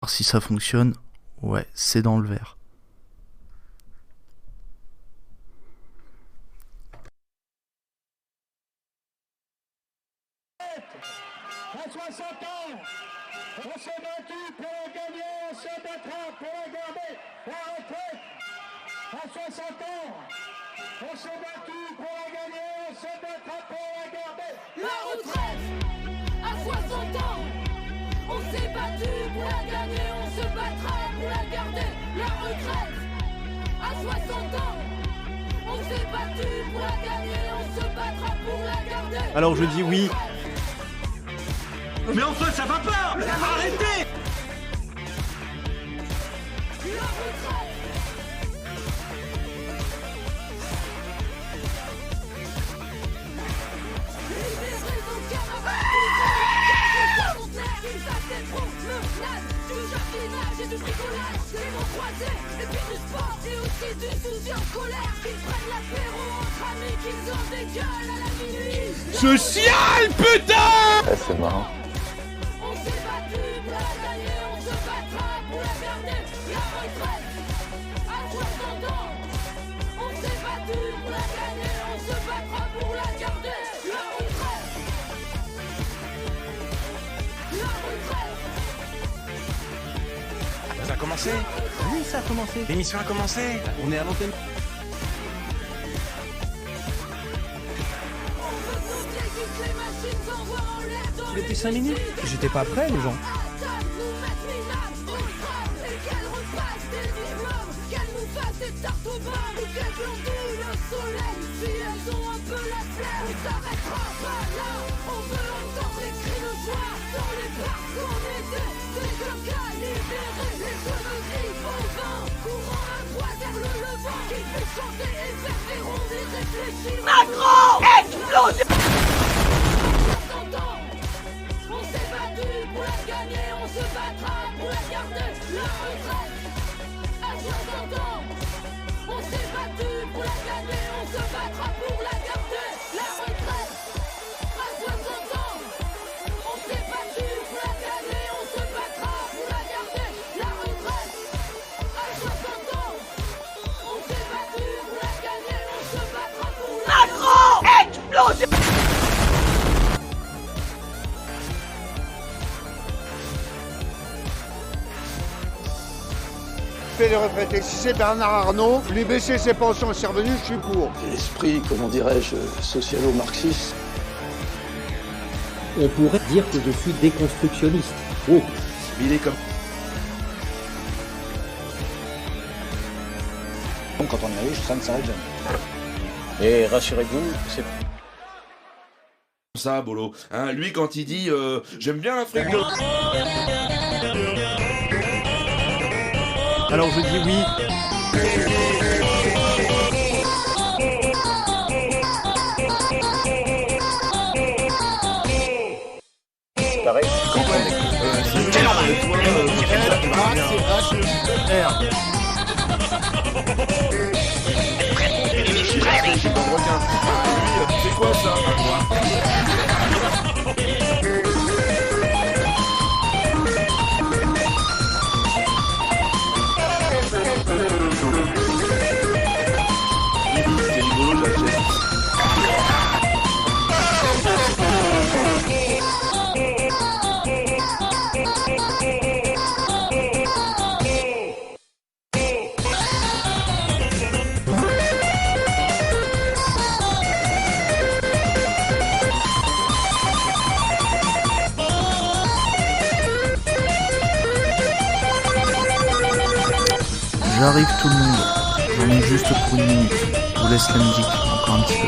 Alors si ça fonctionne, ouais, c'est dans le vert. À 60 ans, on s'est battu pour la gagner, on se battra pour la garder. La retraite, à 60 ans, on s'est battu pour la gagner, on se battra pour la garder. La retraite, à 60 ans, on s'est battu pour la gagner, on se battra pour la garder. La retraite, à 60 ans, on s'est battu pour la gagner, on se battra pour la garder. Alors je dis oui. Mais enfin, ça va pas! Arrêtez! La retraite. Libérez vos camarades, ils fassent des promenades, du jardinage et du bricolage, des mots croisés, et puis du sport, et aussi du souci en colère, qu'ils prennent l'apéro entre amis, qu'ils ont des gueules à la minuit. Je chiale, putain! Ouais, c'est marrant. On s'est battu pour la gagner, on se battra pour la garder. La retraite, à 60 ans, on s'est battu pour la gagner, on se battra pour la garder. La retraite, la retraite. Ça a commencé? Oui, ça a commencé. L'émission a commencé? On est à l'antenne. On veut compter toutes les machines s'envoient en l'air dans les Depuis 5 minutes, j'étais pas prêt les gens. nous mettent minables, on frappe et qu'elles repassent des immeubles, qu'elles nous fassent des tartes au beurre ou qu'elles ondulent au soleil. Si elles ont un peu la flemme, on s'arrêtera pas là. On veut entendre les cris de joie dans les parcs qu'on était. Des cocas libérés, les cheveux gris au vent, courant à droite vers le levant, qui fait chanter et faire des rondes et réfléchir. Macron explose. On s'est battu pour la gagner, on se battra pour la garder. La retraite, à 60 ans, on s'est battu pour la gagner, on se battra pour la garder. La retraite, à 60 ans, on s'est battu pour la gagner, on se battra pour la garder. La retraite, à 60 ans, on s'est battu pour la gagner, on se battra pour la Macron explose. Les retraités, si c'est Bernard Arnault, lui baisser ses pensions et ses revenus, je suis pour. L'esprit, comment dirais-je, socialo-marxiste. On pourrait dire que je suis déconstructionniste. Oh, Il est comme. Donc quand on y arrive, ça ne s'arrête jamais. Et rassurez-vous, c'est Ça, Bolo. Hein, lui, quand il dit j'aime bien l'Afrique de. Alors je dis oui. pareil. C'est quoi ça? C'est rigolo, j'achète. J'arrive tout le monde. J'en ai juste pour une minute. Je vous laisse la musique encore un petit peu.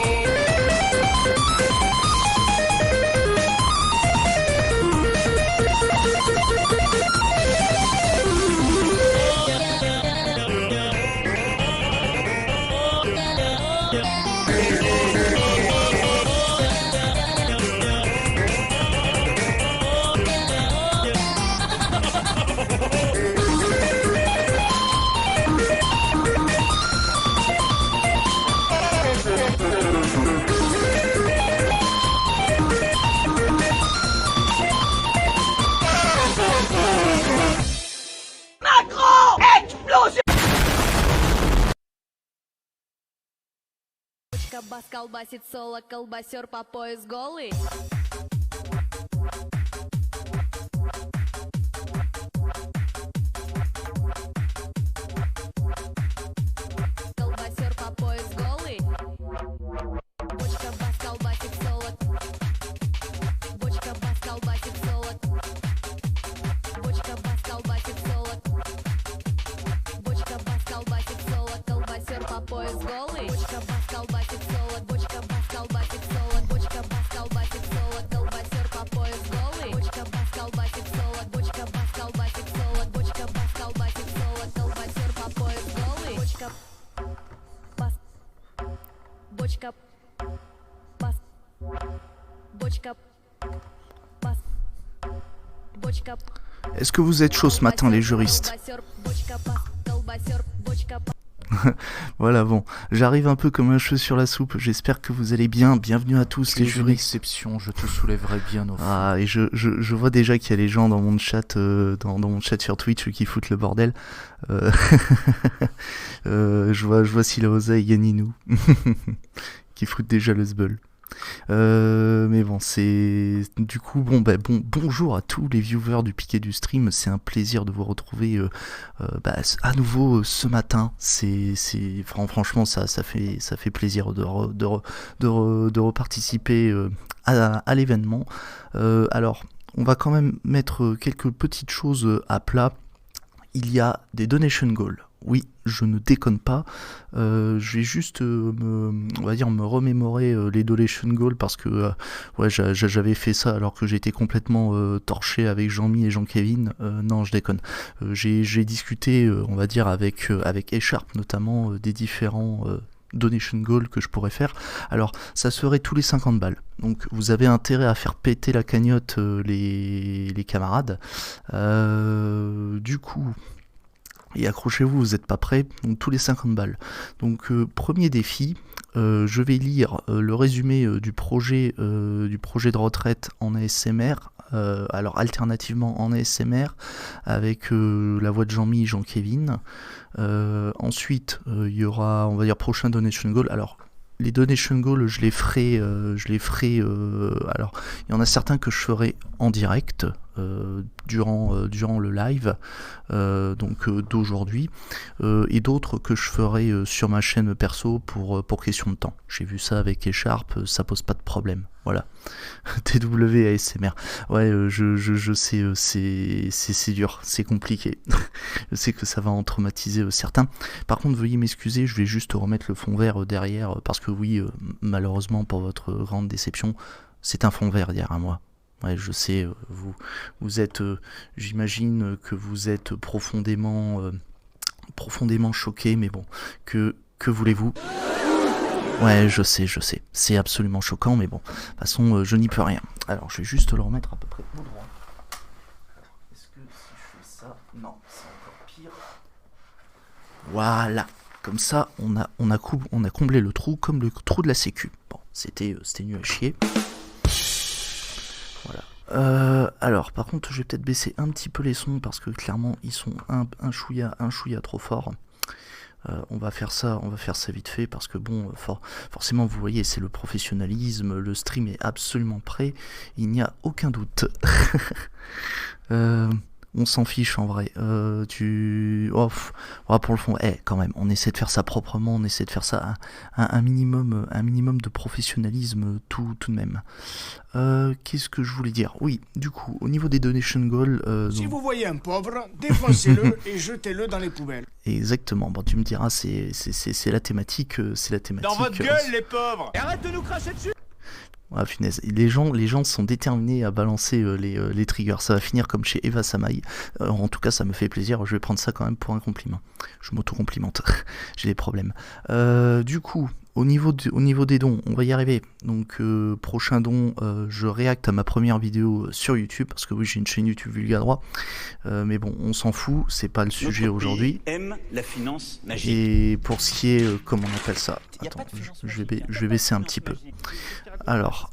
Бочка бас колбасит соло, колбасер по пояс голый. Колбасер по пояс голый. Бочка бас колбасит соло. Бочка бас колбасит соло. Бочка бас колбасит соло. Бочка бас колбасит соло. Колбасер по пояс голый. Бочка бас колбасит соло. Бочка бас колбасит соло. Бочка бас колбасит соло. Колбасер по пояс голый. Бочка бас колбасит соло. Бочка бас колбасит соло. Бочка бас колбасит соло. Колбасер по пояс голый. Бочка бас. Бочка бас. Бочка бас. Бочка. Est-ce que vous êtes chaud ce matin, les juristes? Voilà, bon, j'arrive un peu comme un cheveu sur la soupe, j'espère que vous allez bien, bienvenue à tous les juristes. exception, je te soulèverai bien au fond. Ah, et je vois déjà qu'il y a les gens dans mon chat, dans mon chat sur Twitch qui foutent le bordel. Je vois Silaosa et Yanninou qui foutent déjà le zbeul. Mais bon, c'est du coup bonjour à tous les viewers du Piquet du Stream. C'est un plaisir de vous retrouver à nouveau ce matin. Franchement ça fait plaisir de reparticiper à l'événement. Alors on va quand même mettre quelques petites choses à plat. Il y a des donation goals. Oui, je ne déconne pas. Je vais juste me remémorer les donation goals parce que j'avais fait ça alors que j'étais complètement torché avec Jean-Mi et Jean-Kevin. Non, je déconne. J'ai discuté, on va dire, avec Echarp notamment des différents donation goals que je pourrais faire. Alors, ça serait tous les 50 balles. Donc, vous avez intérêt à faire péter la cagnotte les camarades. Du coup... Et accrochez-vous, vous n'êtes pas prêts, donc tous les 50 balles. Donc premier défi, je vais lire le résumé du projet de retraite en ASMR, alors alternativement en ASMR, avec la voix de Jean-Mi et Jean-Kevin. Ensuite, il y aura, on va dire, prochain donation goal. Alors, les donation goals, je les ferai. Alors, il y en a certains que je ferai en direct durant le live, d'aujourd'hui, et d'autres que je ferai sur ma chaîne perso pour question de temps. J'ai vu ça avec Echarp, ça pose pas de problème. Voilà. TW ASMR. Ouais, je sais, c'est dur, c'est compliqué. Je sais que ça va en traumatiser certains. Par contre, veuillez m'excuser, je vais juste remettre le fond vert derrière, parce que oui, malheureusement, pour votre grande déception, c'est un fond vert derrière moi. Ouais, je sais, vous êtes, j'imagine que vous êtes profondément choqués, mais bon, que voulez-vous ? Ouais, je sais, c'est absolument choquant, mais bon, de toute façon, je n'y peux rien. Alors, je vais juste le remettre à peu près au droit. Est-ce que si je fais ça... Non, c'est encore pire. Voilà, comme ça, on a comblé le trou comme le trou de la sécu. Bon, c'était nul à chier. Voilà. Alors, par contre, je vais peut-être baisser un petit peu les sons parce que clairement, ils sont un chouïa trop forts. On va faire ça vite fait parce que bon, forcément, vous voyez, c'est le professionnalisme, le stream est absolument prêt, il n'y a aucun doute. On s'en fiche en vrai. Pour le fond, quand même, on essaie de faire ça proprement, on essaie de faire ça un minimum de professionnalisme tout de même. Qu'est-ce que je voulais dire? Oui, du coup, au niveau des donation goals... Si vous voyez un pauvre, défoncez-le et jetez-le dans les poubelles. Exactement, bon, tu me diras, c'est la thématique... Dans votre gueule, les pauvres! Et arrête de nous cracher dessus! Ah, punaise, les gens sont déterminés à balancer les triggers. Ça va finir comme chez Eva Samaï. En tout cas, ça me fait plaisir. Je vais prendre ça quand même pour un compliment. Je m'auto-complimente. J'ai des problèmes. Du coup, au niveau des dons, on va y arriver. Donc, prochain don, je réacte à ma première vidéo sur YouTube. Parce que oui, j'ai une chaîne YouTube Vulgadroit. Mais bon, on s'en fout. C'est pas le sujet aujourd'hui. Aime la finance magique. Et pour ce qui est, comment on appelle ça? Attends, je vais baisser un petit peu. Alors,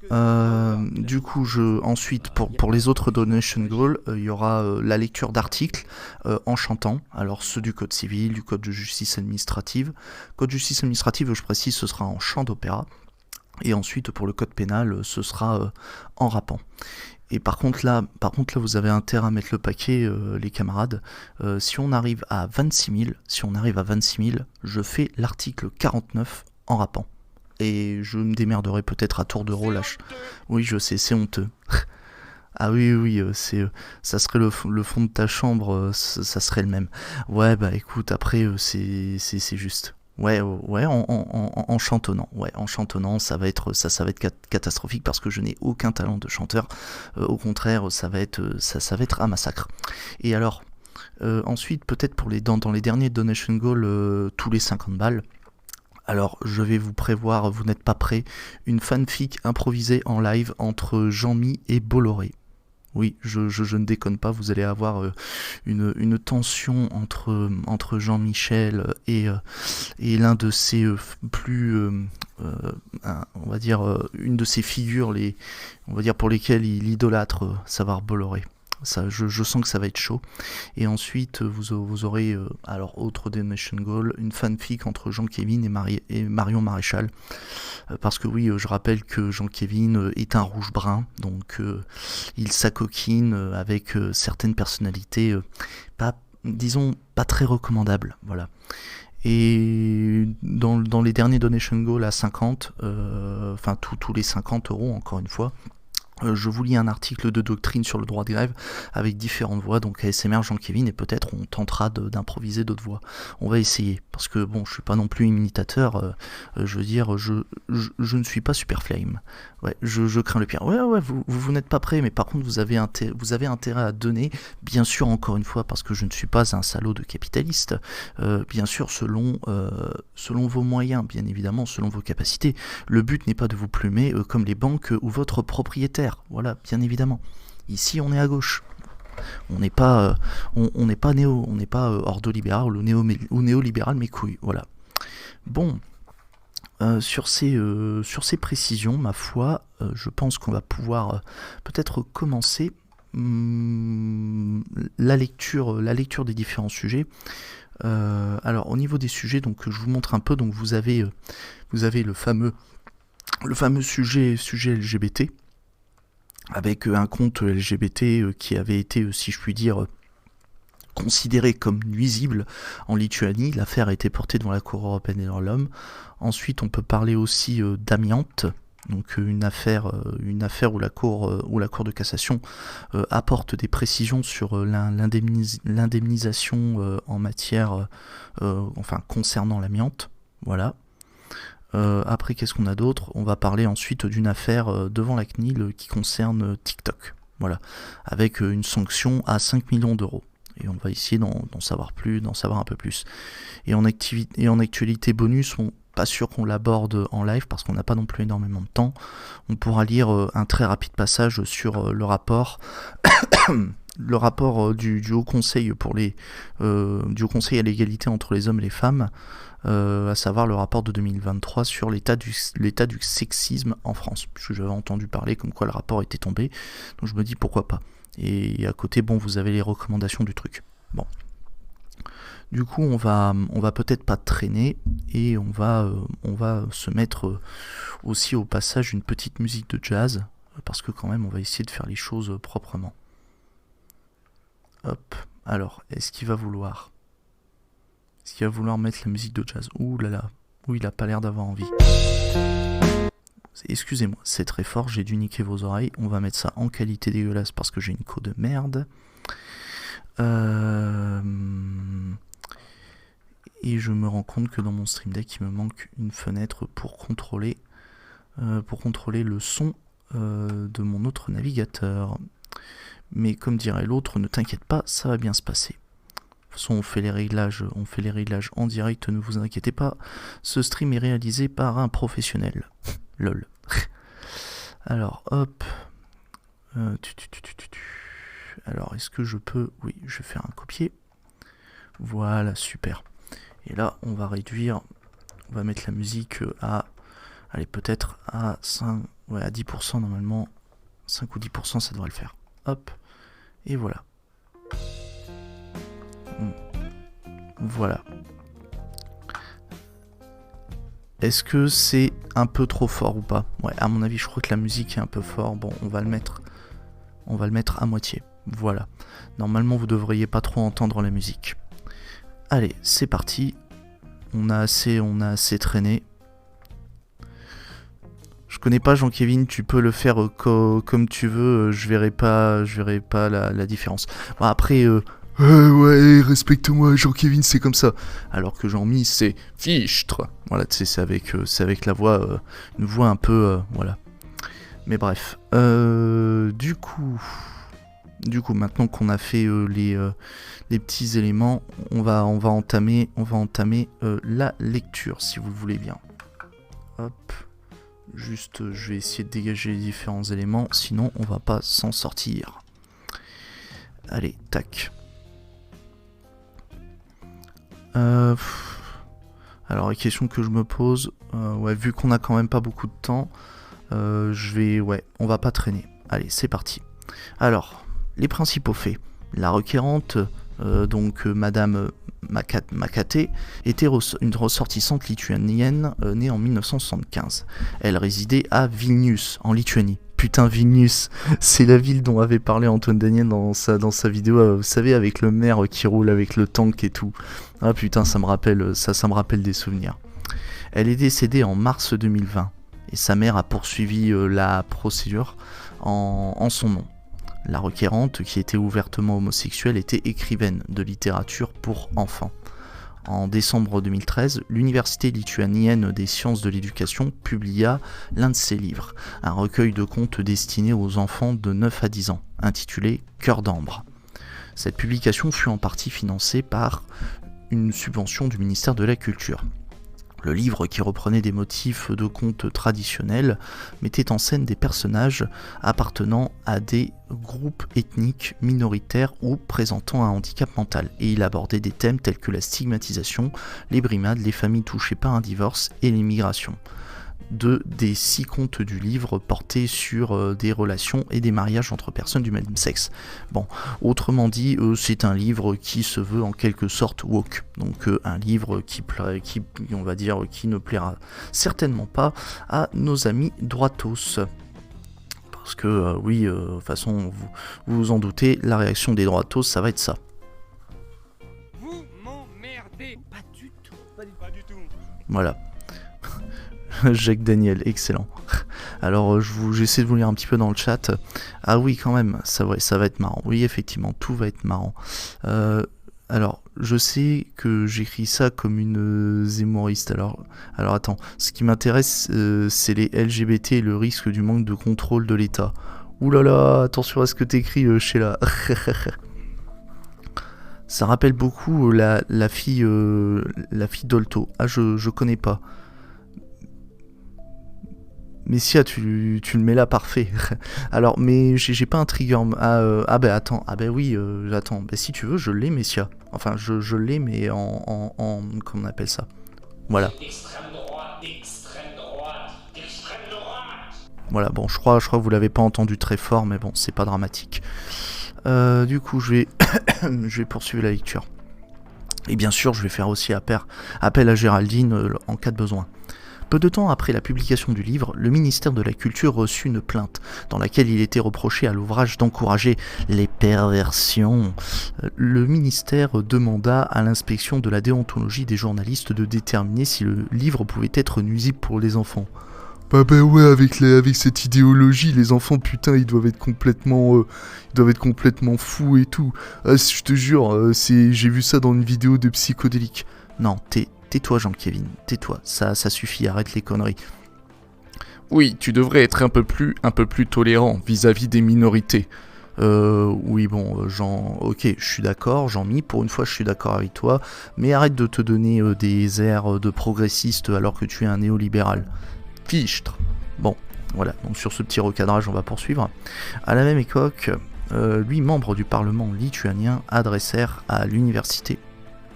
du coup, ensuite, pour les autres donation goals, il y aura la lecture d'articles en chantant. Alors, ceux du code civil, du code de justice administrative. Code de justice administrative, je précise, ce sera en chant d'opéra. Et ensuite, pour le code pénal, ce sera en rappant. Et par contre là, vous avez intérêt à mettre le paquet, les camarades. Si on arrive à 26 000, je fais l'article 49 en rappant. Et je me démerderai peut-être à tour de rôle. Oui, je sais, c'est honteux. Ah oui, ça serait le fond de ta chambre, ça serait le même. Ouais, bah écoute, après, c'est juste. Ouais, en chantonnant. Ouais, en chantonnant, ça va être catastrophique parce que je n'ai aucun talent de chanteur. Au contraire, ça va être un massacre. Et alors, ensuite, peut-être dans les derniers donation goals, tous les 50 balles. Alors, je vais vous prévoir, vous n'êtes pas prêts, une fanfic improvisée en live entre Jean-Mi et Bolloré. Oui, je ne déconne pas, vous allez avoir une tension entre Jean-Michel et l'un de ses on va dire, une de ses figures, on va dire pour lesquelles il idolâtre, savoir Bolloré. Ça, je sens que ça va être chaud. Et ensuite, vous aurez, alors, autre donation goal, une fanfic entre Jean-Kévin et Marion Maréchal. Parce que oui, je rappelle que Jean-Kévin est un rouge-brun, donc il s'acoquine avec certaines personnalités disons, pas très recommandables. Voilà. Et dans les derniers donation goals à 50, enfin tous les 50 euros, encore une fois, je vous lis un article de doctrine sur le droit de grève avec différentes voix, donc ASMR Jean-Kévin, et peut-être on tentera d'improviser d'autres voix. On va essayer, parce que bon, je suis pas non plus imitateur, je veux dire, je ne suis pas super flame. Ouais, je crains le pire. Ouais, vous n'êtes pas prêts, mais par contre vous avez intérêt à donner, bien sûr, encore une fois, parce que je ne suis pas un salaud de capitaliste, bien sûr, selon vos moyens, bien évidemment, selon vos capacités. Le but n'est pas de vous plumer comme les banques ou votre propriétaire. Voilà, bien évidemment. Ici, on est à gauche. On n'est pas, ordolibéral ou néolibéral, mes couilles. Voilà. Bon, sur ces précisions, ma foi, je pense qu'on va pouvoir peut-être commencer la lecture des différents sujets. Alors, au niveau des sujets, donc je vous montre un peu. Donc, vous avez le fameux sujet LGBT. Avec un compte LGBT qui avait été, si je puis dire, considéré comme nuisible en Lituanie. L'affaire a été portée devant la Cour européenne des droits de l'homme. Ensuite, on peut parler aussi d'amiante, donc une affaire où la Cour de cassation apporte des précisions sur l'indemnisation en matière, concernant l'amiante. Voilà. Après, qu'est-ce qu'on a d'autre ? On va parler ensuite d'une affaire devant la CNIL qui concerne TikTok, voilà, avec une sanction à 5 millions d'euros. Et on va essayer d'en savoir un peu plus. Et en actualité bonus, pas sûr qu'on l'aborde en live parce qu'on n'a pas non plus énormément de temps. On pourra lire un très rapide passage sur le rapport du Haut Conseil du Haut Conseil à l'égalité entre les hommes et les femmes, à savoir le rapport de 2023 sur l'état du sexisme en France, puisque j'avais entendu parler comme quoi le rapport était tombé, donc je me dis pourquoi pas. Et à côté, bon, vous avez les recommandations du truc. Bon. Du coup, on va peut-être pas traîner et on va se mettre aussi au passage une petite musique de jazz, parce que quand même, on va essayer de faire les choses proprement. Hop. Alors, est-ce qu'il va vouloir mettre la musique de jazz ? Ouh là là. Ouh, il a pas l'air d'avoir envie. Excusez-moi, c'est très fort, j'ai dû niquer vos oreilles. On va mettre ça en qualité dégueulasse parce que j'ai une co de merde. Et je me rends compte que dans mon Stream Deck, il me manque une fenêtre pour contrôler le son de mon autre navigateur. Mais comme dirait l'autre, ne t'inquiète pas, ça va bien se passer. De toute façon, on fait les réglages en direct, ne vous inquiétez pas. Ce stream est réalisé par un professionnel. Lol. Alors, hop. Alors, est-ce que je peux... Oui, je vais faire un copier. Voilà, super. Et là, on va réduire... On va mettre la musique à Allez, peut-être à 5, ouais, à 10% normalement. 5 ou 10% ça devrait le faire. Hop, et voilà. Voilà. Est-ce que c'est un peu trop fort ou pas? Ouais, à mon avis, je crois que la musique est un peu fort. Bon, on va le mettre à moitié. Voilà. Normalement, vous devriez pas trop entendre la musique. Allez, c'est parti. On a assez traîné. Je connais pas Jean-Kévin, tu peux le faire comme tu veux. Je verrai pas la différence. Bon, après, ouais, respecte-moi, Jean-Kévin, c'est comme ça. Alors que Jean-Mi, c'est fichtre. Voilà, tu sais, c'est avec la voix, une voix un peu, voilà. Mais bref, du coup, maintenant qu'on a fait les petits éléments, on va entamer la lecture, si vous le voulez bien. Hop, juste, je vais essayer de dégager les différents éléments, sinon on va pas s'en sortir. Allez, tac. Alors la question que je me pose, ouais, vu qu'on a quand même pas beaucoup de temps, on va pas traîner. Allez, c'est parti. Alors, les principaux faits. La requérante, Madame Makate, était une ressortissante lituanienne née en 1975. Elle résidait à Vilnius, en Lituanie. Putain, Vilnius, c'est la ville dont avait parlé Antoine Daniel dans sa vidéo, vous savez, avec le maire qui roule avec le tank et tout. Ah putain, ça me rappelle des souvenirs. Elle est décédée en mars 2020, et sa mère a poursuivi la procédure en son nom. La requérante, qui était ouvertement homosexuelle, était écrivaine de littérature pour enfants. En décembre 2013, l'Université lituanienne des sciences de l'éducation publia l'un de ses livres, un recueil de contes destiné aux enfants de 9 à 10 ans, intitulé « Cœur d'ambre ». Cette publication fut en partie financée par une subvention du ministère de la Culture. Le livre, qui reprenait des motifs de contes traditionnels, mettait en scène des personnages appartenant à des groupes ethniques minoritaires ou présentant un handicap mental, et il abordait des thèmes tels que la stigmatisation, les brimades, les familles touchées par un divorce et l'immigration. Deux des 6 contes du livre portaient sur des relations et des mariages entre personnes du même sexe. Bon, autrement dit, c'est un livre qui se veut en quelque sorte woke. Donc un livre qui ne plaira certainement pas à nos amis droitos. Parce que oui, de toute façon, vous vous en doutez, la réaction des droitos, ça va être ça. Vous m'emmerdez. Pas du tout. Pas du tout. Voilà. Jacques Daniel, excellent. Alors j'essaie de vous lire un petit peu dans le chat. Ah oui, quand même, ça va être marrant. Oui, effectivement, tout va être marrant. Alors, je sais que j'écris ça comme une zémoriste. Alors attends, ce qui m'intéresse, c'est les LGBT et le risque du manque de contrôle de l'État. Ouh là là, attention à ce que t'écris, Sheila. Ça rappelle beaucoup la fille Dolto. Ah, je connais pas. Messia, tu le mets là, parfait. Alors, mais j'ai pas un trigger. Attends. Attends. Si tu veux, je l'ai, Messia. Enfin, je l'ai, mais en comment on appelle ça? Voilà. Extrême droite. Voilà, bon, je crois que vous l'avez pas entendu très fort, mais bon, c'est pas dramatique. Du coup, je vais poursuivre la lecture. Et bien sûr, je vais faire aussi appel à Géraldine en cas de besoin. Peu de temps après la publication du livre, le ministère de la Culture reçut une plainte dans laquelle il était reproché à l'ouvrage d'encourager les perversions. Le ministère demanda à l'inspection de la déontologie des journalistes de déterminer si le livre pouvait être nuisible pour les enfants. Bah ouais, avec cette idéologie, les enfants, putain, ils doivent être complètement fous et tout. Ah, je te jure, j'ai vu ça dans une vidéo de psychodélique. Non, tais-toi, Jean-Kévin, tais-toi, ça suffit, arrête les conneries. Oui, tu devrais être un peu plus tolérant vis-à-vis des minorités. Oui, bon, ok, je suis d'accord, Jean-Mi, pour une fois je suis d'accord avec toi, mais arrête de te donner des airs de progressiste alors que tu es un néolibéral. Fichtre. Bon, voilà, donc sur ce petit recadrage, on va poursuivre. À la même époque, 8 membres du Parlement lituanien adressèrent à l'université...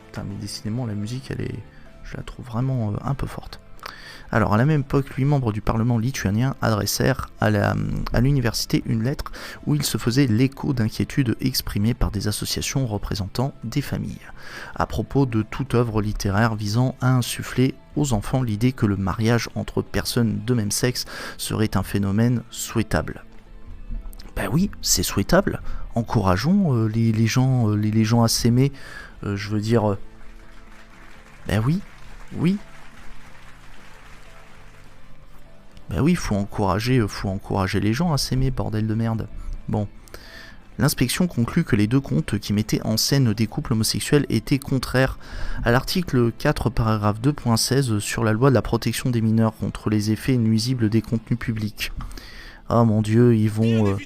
Putain, mais décidément, la musique, je la trouve vraiment un peu forte. Alors à la même époque, 8 membres du Parlement lituanien adressèrent à l'université une lettre où il se faisait l'écho d'inquiétudes exprimées par des associations représentant des familles, à propos de toute œuvre littéraire visant à insuffler aux enfants l'idée que le mariage entre personnes de même sexe serait un phénomène souhaitable. Ben oui, c'est souhaitable. Encourageons les gens à s'aimer. Je veux dire... ben oui. Ben oui, faut encourager les gens à s'aimer, bordel de merde. Bon. L'inspection conclut que les 2 contes qui mettaient en scène des couples homosexuels étaient contraires à l'article 4, paragraphe 2.16 sur la loi de la protection des mineurs contre les effets nuisibles des contenus publics. Ah mon Dieu, ils vont...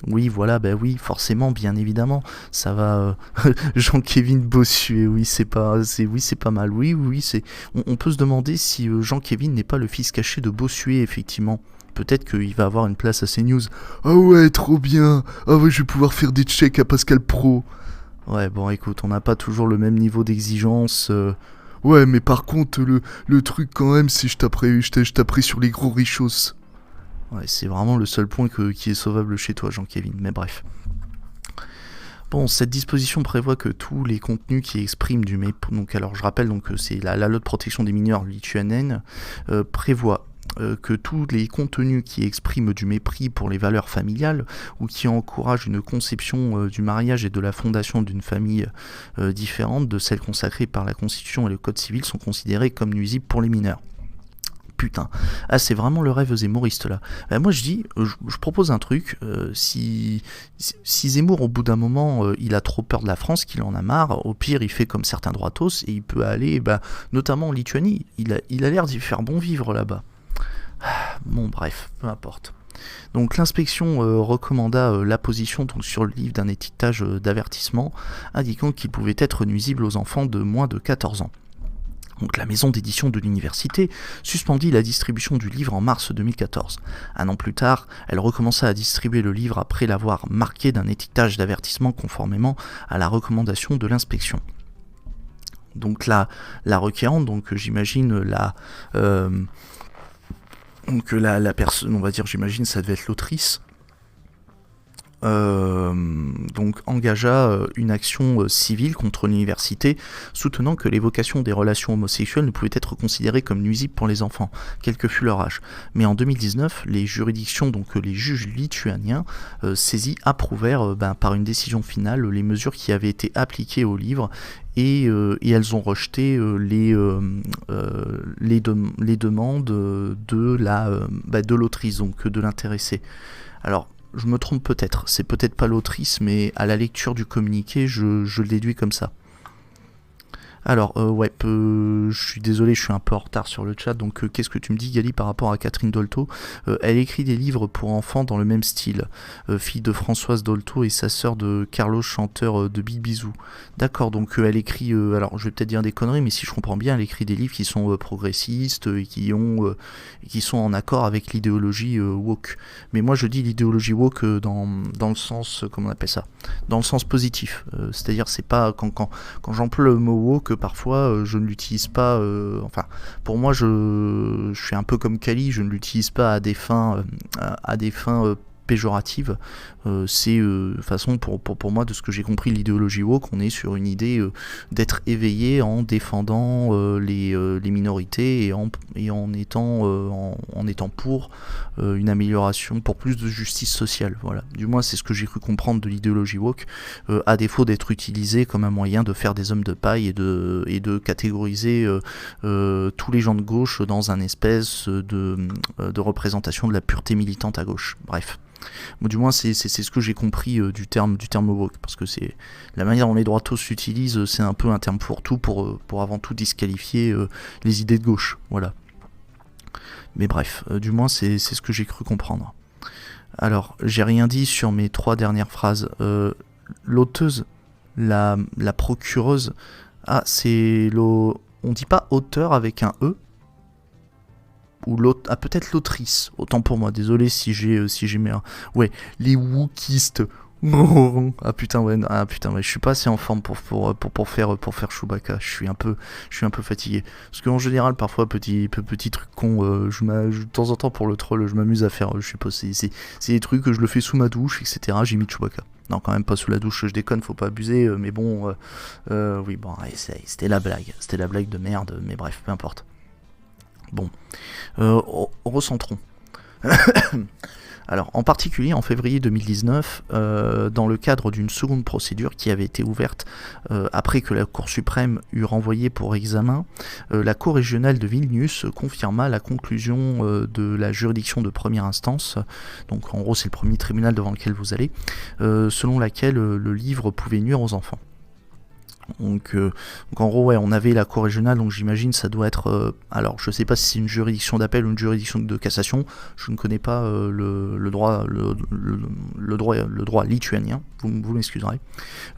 Oui, voilà, bah oui, forcément, bien évidemment, ça va... Jean-Kévin Bossuet, oui, c'est pas mal, oui, c'est... On peut se demander si Jean-Kévin n'est pas le fils caché de Bossuet, effectivement. Peut-être qu'il va avoir une place à CNews. Ah ouais, trop bien. Ah ouais, je vais pouvoir faire des checks à Pascal Pro. Ouais, bon, écoute, on n'a pas toujours le même niveau d'exigence. Ouais, mais par contre, le truc quand même, c'est je taperai sur les gros richos. Ouais, c'est vraiment le seul point qui est sauvable chez toi, Jean-Kévin, mais bref. Bon, cette disposition prévoit que tous les contenus qui expriment du mépris... Donc, alors, je rappelle, donc, c'est la loi de protection des mineurs lituanienne prévoit que tous les contenus qui expriment du mépris pour les valeurs familiales ou qui encouragent une conception du mariage et de la fondation d'une famille différente de celle consacrée par la Constitution et le Code civil sont considérés comme nuisibles pour les mineurs. Putain, ah c'est vraiment le rêve zémouriste là. Moi je dis, je propose un truc, si Zemmour au bout d'un moment il a trop peur de la France, qu'il en a marre, au pire il fait comme certains droitos et il peut aller, notamment en Lituanie, il a l'air d'y faire bon vivre là-bas. Bon bref, peu importe. Donc l'inspection recommanda l'apposition sur le livre d'un étiquetage d'avertissement indiquant qu'il pouvait être nuisible aux enfants de moins de 14 ans. Donc la maison d'édition de l'université suspendit la distribution du livre en mars 2014. Un an plus tard, elle recommença à distribuer le livre après l'avoir marqué d'un étiquetage d'avertissement conformément à la recommandation de l'inspection. Donc la requérante, donc j'imagine la personne, on va dire, j'imagine ça devait être l'autrice, donc engagea une action civile contre l'université, soutenant que l'évocation des relations homosexuelles ne pouvait être considérée comme nuisible pour les enfants, quel que fût leur âge. Mais en 2019, les juridictions, donc les juges lituaniens saisis, approuvèrent par une décision finale les mesures qui avaient été appliquées au livre et elles ont rejeté les demandes de l'autrice, donc de l'intéressé. Alors, je me trompe peut-être, c'est peut-être pas l'autrice, mais à la lecture du communiqué, je le déduis comme ça. Alors, je suis désolé, je suis un peu en retard sur le chat, donc qu'est-ce que tu me dis, Gali, par rapport à Catherine Dolto ? Elle écrit des livres pour enfants dans le même style, fille de Françoise Dolto et sa sœur de Carlos, chanteur de Big Bisou. D'accord, donc elle écrit, alors je vais peut-être dire des conneries, mais si je comprends bien, elle écrit des livres qui sont progressistes et qui sont en accord avec l'idéologie woke. Mais moi je dis l'idéologie woke dans le sens, comment on appelle ça ? Dans le sens positif, c'est-à-dire c'est pas quand j'emploie le mot woke, parfois je ne l'utilise pas, pour moi je suis un peu comme Kali, je ne l'utilise pas à des fins péjorative, c'est façon pour moi, de ce que j'ai compris l'idéologie woke, on est sur une idée d'être éveillé en défendant les minorités et en étant pour une amélioration, pour plus de justice sociale. Voilà. Du moins c'est ce que j'ai cru comprendre de l'idéologie woke, à défaut d'être utilisé comme un moyen de faire des hommes de paille et de catégoriser tous les gens de gauche dans un espèce de représentation de la pureté militante à gauche. Bref. Bon, du moins c'est ce que j'ai compris du terme woke, parce que c'est la manière dont les droitos s'utilisent, c'est un peu un terme fourre-tout pour avant tout disqualifier les idées de gauche, voilà. Mais bref, du moins c'est ce que j'ai cru comprendre. Alors, j'ai rien dit sur mes 3 dernières phrases. L'auteuse, la procureuse, on dit pas auteur avec un E, ou peut-être l'autrice, autant pour moi, désolé si j'ai mis un... Ouais, les wokistes, Ah putain ouais, je suis pas assez en forme pour faire Chewbacca. Je suis un peu fatigué. Parce qu'en général, parfois petit truc con, de temps en temps pour le troll, je m'amuse à faire, je sais pas, c'est des trucs que je le fais sous ma douche, etc. J'ai mis Chewbacca. Non, quand même pas sous la douche, je déconne, faut pas abuser. Mais bon, oui, bon, ouais, c'était la blague de merde. Mais bref, peu importe. Bon, recentrons. Alors, en particulier en février 2019, dans le cadre d'une seconde procédure qui avait été ouverte après que la Cour suprême eut renvoyé pour examen, la Cour régionale de Vilnius confirma la conclusion de la juridiction de première instance, donc en gros c'est le premier tribunal devant lequel vous allez, selon laquelle le livre pouvait nuire aux enfants. Donc en gros ouais, on avait la cour régionale, donc j'imagine ça doit être alors je sais pas si c'est une juridiction d'appel ou une juridiction de cassation, je ne connais pas le droit lituanien, vous m'excuserez.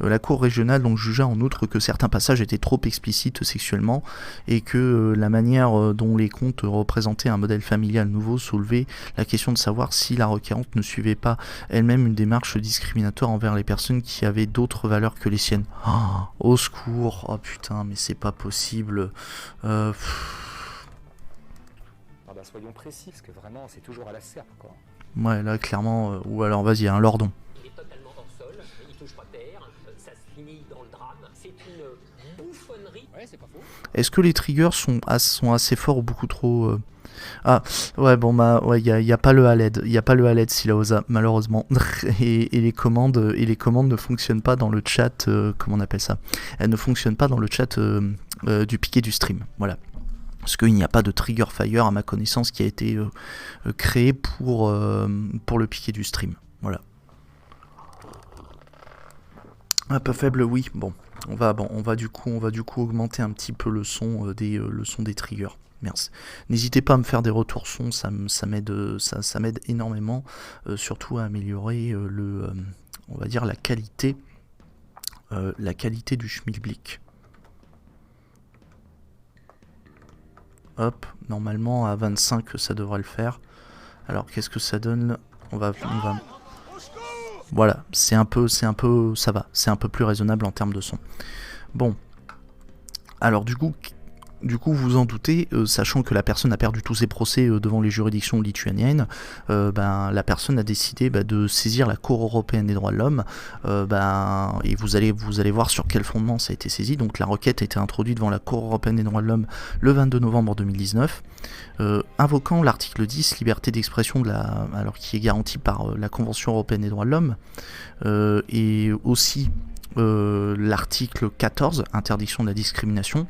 La cour régionale donc jugea en outre que certains passages étaient trop explicites sexuellement et que la manière dont les contes représentaient un modèle familial nouveau soulevait la question de savoir si la requérante ne suivait pas elle-même une démarche discriminatoire envers les personnes qui avaient d'autres valeurs que les siennes. Au secours, oh putain, mais c'est pas possible. Ah bah soyons précis, parce que vraiment c'est toujours à la serpe quoi. Ouais, là clairement, ou alors vas-y, un lordon. Il est totalement hors sol, il touche pas terre, ça se finit dans le drame, c'est une bouffonnerie. Ouais, c'est pas faux. Est-ce que les triggers sont assez forts ou beaucoup trop Ah, ouais, bon, ouais, y a pas le HALED, Silaosa, malheureusement. et les commandes ne fonctionnent pas dans le chat, comment on appelle ça? Elles ne fonctionnent pas dans le chat du piqué du stream, voilà. Parce qu'il n'y a pas de trigger fire, à ma connaissance, qui a été créé pour le piqué du stream, voilà. Un peu faible, oui, bon. On va du coup augmenter un petit peu le son des triggers. Merci. N'hésitez pas à me faire des retours son, ça m'aide énormément, surtout à améliorer on va dire la qualité du schmilblick. Hop, normalement à 25 ça devrait le faire. Alors qu'est-ce que ça donne? On va voilà, c'est un peu ça va, c'est un peu plus raisonnable en termes de son. Bon. Alors du coup vous en doutez, sachant que la personne a perdu tous ses procès devant les juridictions lituaniennes, la personne a décidé de saisir la Cour européenne des droits de l'homme, et vous allez voir sur quel fondement ça a été saisi. Donc la requête a été introduite devant la Cour européenne des droits de l'homme le 22 novembre 2019, invoquant l'article 10, liberté d'expression alors qui est garantie par la Convention européenne des droits de l'homme, et aussi l'article 14, interdiction de la discrimination.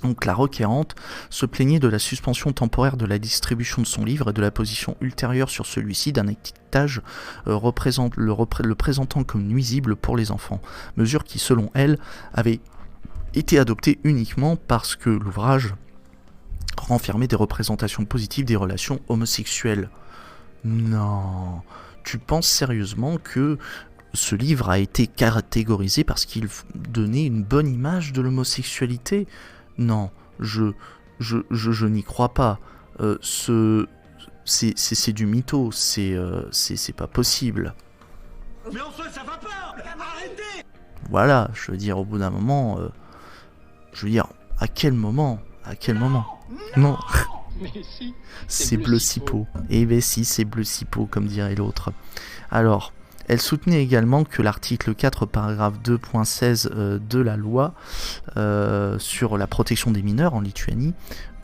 Donc la requérante se plaignait de la suspension temporaire de la distribution de son livre et de la position ultérieure sur celui-ci d'un étiquetage le présentant comme nuisible pour les enfants, mesure qui selon elle avait été adoptée uniquement parce que l'ouvrage renfermait des représentations positives des relations homosexuelles. Non, tu penses sérieusement que ce livre a été catégorisé parce qu'il donnait une bonne image de l'homosexualité ? Non, je n'y crois pas. C'est du mytho, c'est pas possible. Mais enfin, ça va pas! Arrêtez! Voilà, je veux dire, au bout d'un moment, à quel moment? Non. Mais si, c'est bleu cipo. Eh ben si, c'est bleu cipo, comme dirait l'autre. Alors, elle soutenait également que l'article 4, paragraphe 2.16 de la loi sur la protection des mineurs en Lituanie,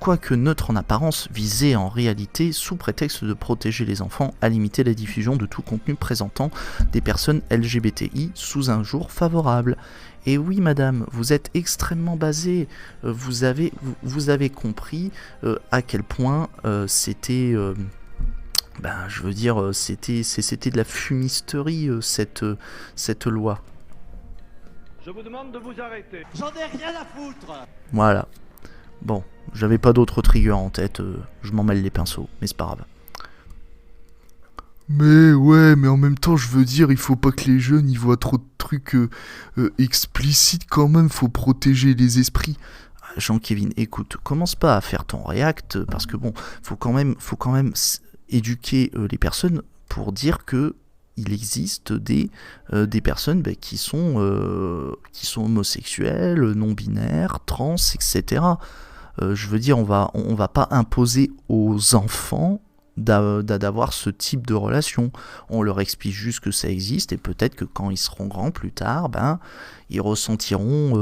quoique neutre en apparence, visait en réalité, sous prétexte de protéger les enfants, à limiter la diffusion de tout contenu présentant des personnes LGBTI sous un jour favorable. Et oui, madame, vous êtes extrêmement basée. Vous avez compris à quel point c'était... je veux dire, c'était de la fumisterie, cette loi. Je vous demande de vous arrêter. J'en ai rien à foutre. Voilà. Bon, j'avais pas d'autres triggers en tête, je m'en mêle les pinceaux, mais c'est pas grave. Mais ouais, mais en même temps, je veux dire, il faut pas que les jeunes y voient trop de trucs explicites quand même, faut protéger les esprits. Jean-Kévin, écoute, commence pas à faire ton react, parce que bon, faut quand même éduquer les personnes pour dire que il existe des personnes qui sont homosexuelles, non-binaires, trans, etc. Je veux dire, on va pas imposer aux enfants d'avoir ce type de relation. On leur explique juste que ça existe, et peut-être que quand ils seront grands plus tard, ils ressentiront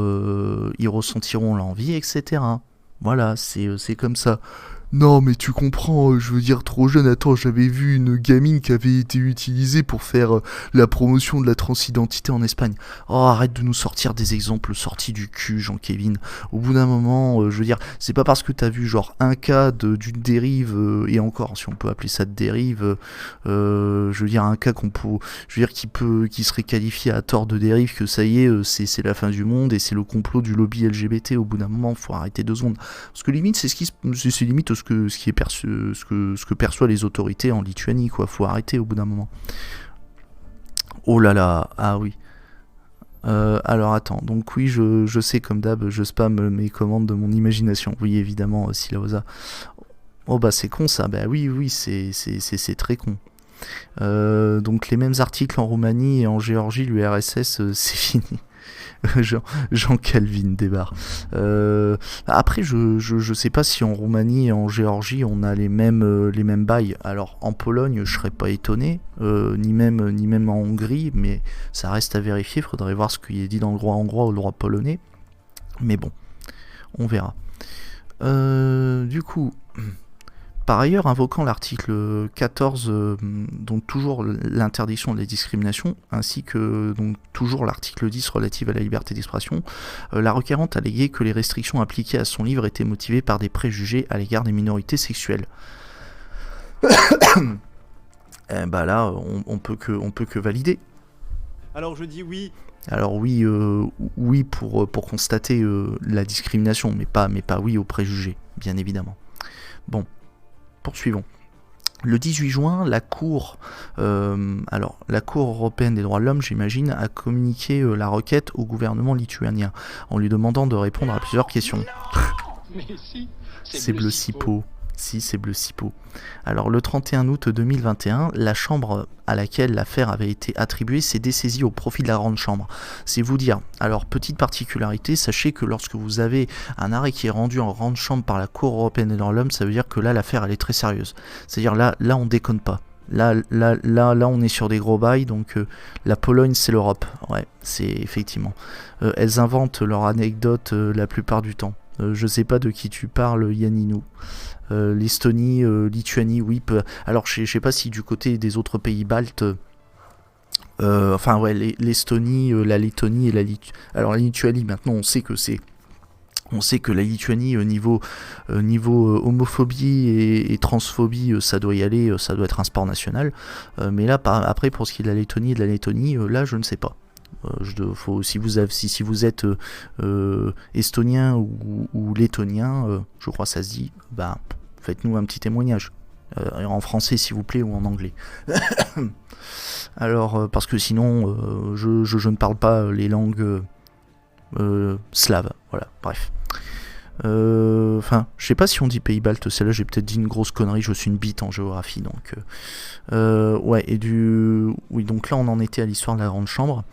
l'envie, etc. Voilà, c'est comme ça. Non, mais tu comprends, je veux dire, trop jeune. Attends, j'avais vu une gamine qui avait été utilisée pour faire la promotion de la transidentité en Espagne. Oh, arrête de nous sortir des exemples sortis du cul, Jean-Kévin. Au bout d'un moment, je veux dire, c'est pas parce que t'as vu genre un cas d'une dérive, et encore, si on peut appeler ça de dérive, je veux dire, un cas qui serait qualifié à tort de dérive, que ça y est, c'est la fin du monde, et c'est le complot du lobby LGBT. Au bout d'un moment, faut arrêter 2 secondes. Parce que limite, c'est limite ce que perçoivent les autorités en Lituanie, quoi. Faut arrêter au bout d'un moment. Oh là là, ah oui. Alors attends, donc oui, je sais, comme d'hab, je spamme mes commandes de mon imagination. Oui, évidemment, Silaosa. Oh bah c'est con ça, bah oui, c'est très con. Donc les mêmes articles en Roumanie et en Géorgie, l'URSS, c'est fini. Jean Calvin débarre. Après, je sais pas si en Roumanie et en Géorgie on a les mêmes bails. Alors en Pologne, je serais pas étonné, ni même en Hongrie, mais ça reste à vérifier. Faudrait voir ce qui est dit dans le droit hongrois ou le droit polonais. Mais bon, on verra. Du coup. Par ailleurs, invoquant l'article 14, donc toujours l'interdiction de la discrimination, ainsi que donc toujours l'article 10 relatif à la liberté d'expression, la requérante alléguait que les restrictions appliquées à son livre étaient motivées par des préjugés à l'égard des minorités sexuelles. Bah là, on peut que valider. Alors je dis oui. Alors oui pour constater la discrimination, mais pas oui aux préjugés, bien évidemment. Bon. Poursuivons. Le 18 juin, la Cour européenne des droits de l'homme, j'imagine, a communiqué la requête au gouvernement lituanien en lui demandant de répondre à plusieurs questions. Mais si, c'est bleu cipo. Si, c'est bleu cipo. Alors, le 31 août 2021, la chambre à laquelle l'affaire avait été attribuée s'est dessaisie au profit de la grande chambre. C'est vous dire. Alors, petite particularité, sachez que lorsque vous avez un arrêt qui est rendu en grande chambre par la Cour européenne des droits de l'homme, ça veut dire que là, l'affaire, elle est très sérieuse. C'est-à-dire, là, on déconne pas. Là, on est sur des gros bails, donc la Pologne, c'est l'Europe. Ouais, c'est effectivement. Elles inventent leurs anecdotes la plupart du temps. Je sais pas de qui tu parles, Yanninou. L'Estonie, Lituanie, oui. Alors, je sais pas si du côté des autres pays baltes, l'Estonie, la Lettonie et la Lituanie. Alors, la Lituanie, maintenant, on sait que la Lituanie, niveau homophobie et transphobie, ça doit y aller, ça doit être un sport national. Mais là, après, pour ce qui est de la Lettonie et de la Lettonie, là, je ne sais pas. Si vous êtes estonien ou lettonien, je crois que ça se dit, faites-nous un petit témoignage. En français, s'il vous plaît, ou en anglais. Alors, parce que sinon, je ne parle pas les langues slaves. Voilà, bref. Je sais pas si on dit pays baltes, celle-là j'ai peut-être dit une grosse connerie, je suis une bite en géographie, donc donc là on en était à l'histoire de la grande chambre.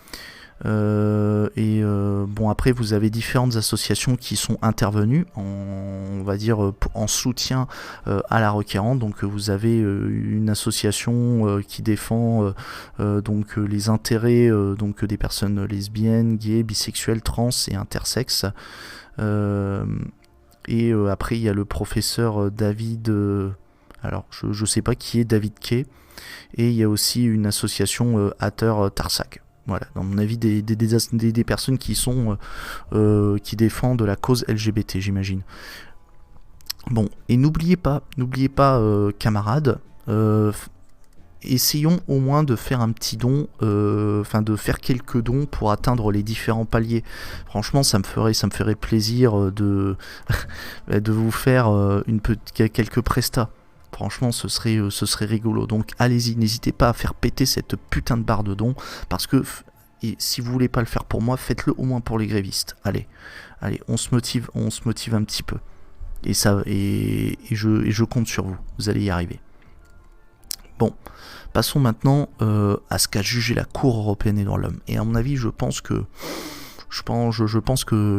Après vous avez différentes associations qui sont intervenues on va dire en soutien à la requérante. Donc vous avez une association qui défend donc les intérêts donc des personnes lesbiennes, gays, bisexuelles, trans et intersexes. Après il y a le professeur David alors je sais pas qui est David Kay, et il y a aussi une association Ater Tarsac. Voilà, dans mon avis des personnes qui sont qui défendent la cause LGBT, j'imagine. Bon, et n'oubliez pas camarades, essayons au moins de faire un petit don, de faire quelques dons pour atteindre les différents paliers. Franchement, ça me ferait plaisir de vous faire quelques prestats. Franchement, ce serait rigolo. Donc allez-y, n'hésitez pas à faire péter cette putain de barre de dons, parce que si vous voulez pas le faire pour moi, faites-le au moins pour les grévistes. Allez, on se motive un petit peu. Et je compte sur vous. Vous allez y arriver. Bon, passons maintenant à ce qu'a jugé la Cour européenne des droits de l'homme. Et à mon avis, je pense que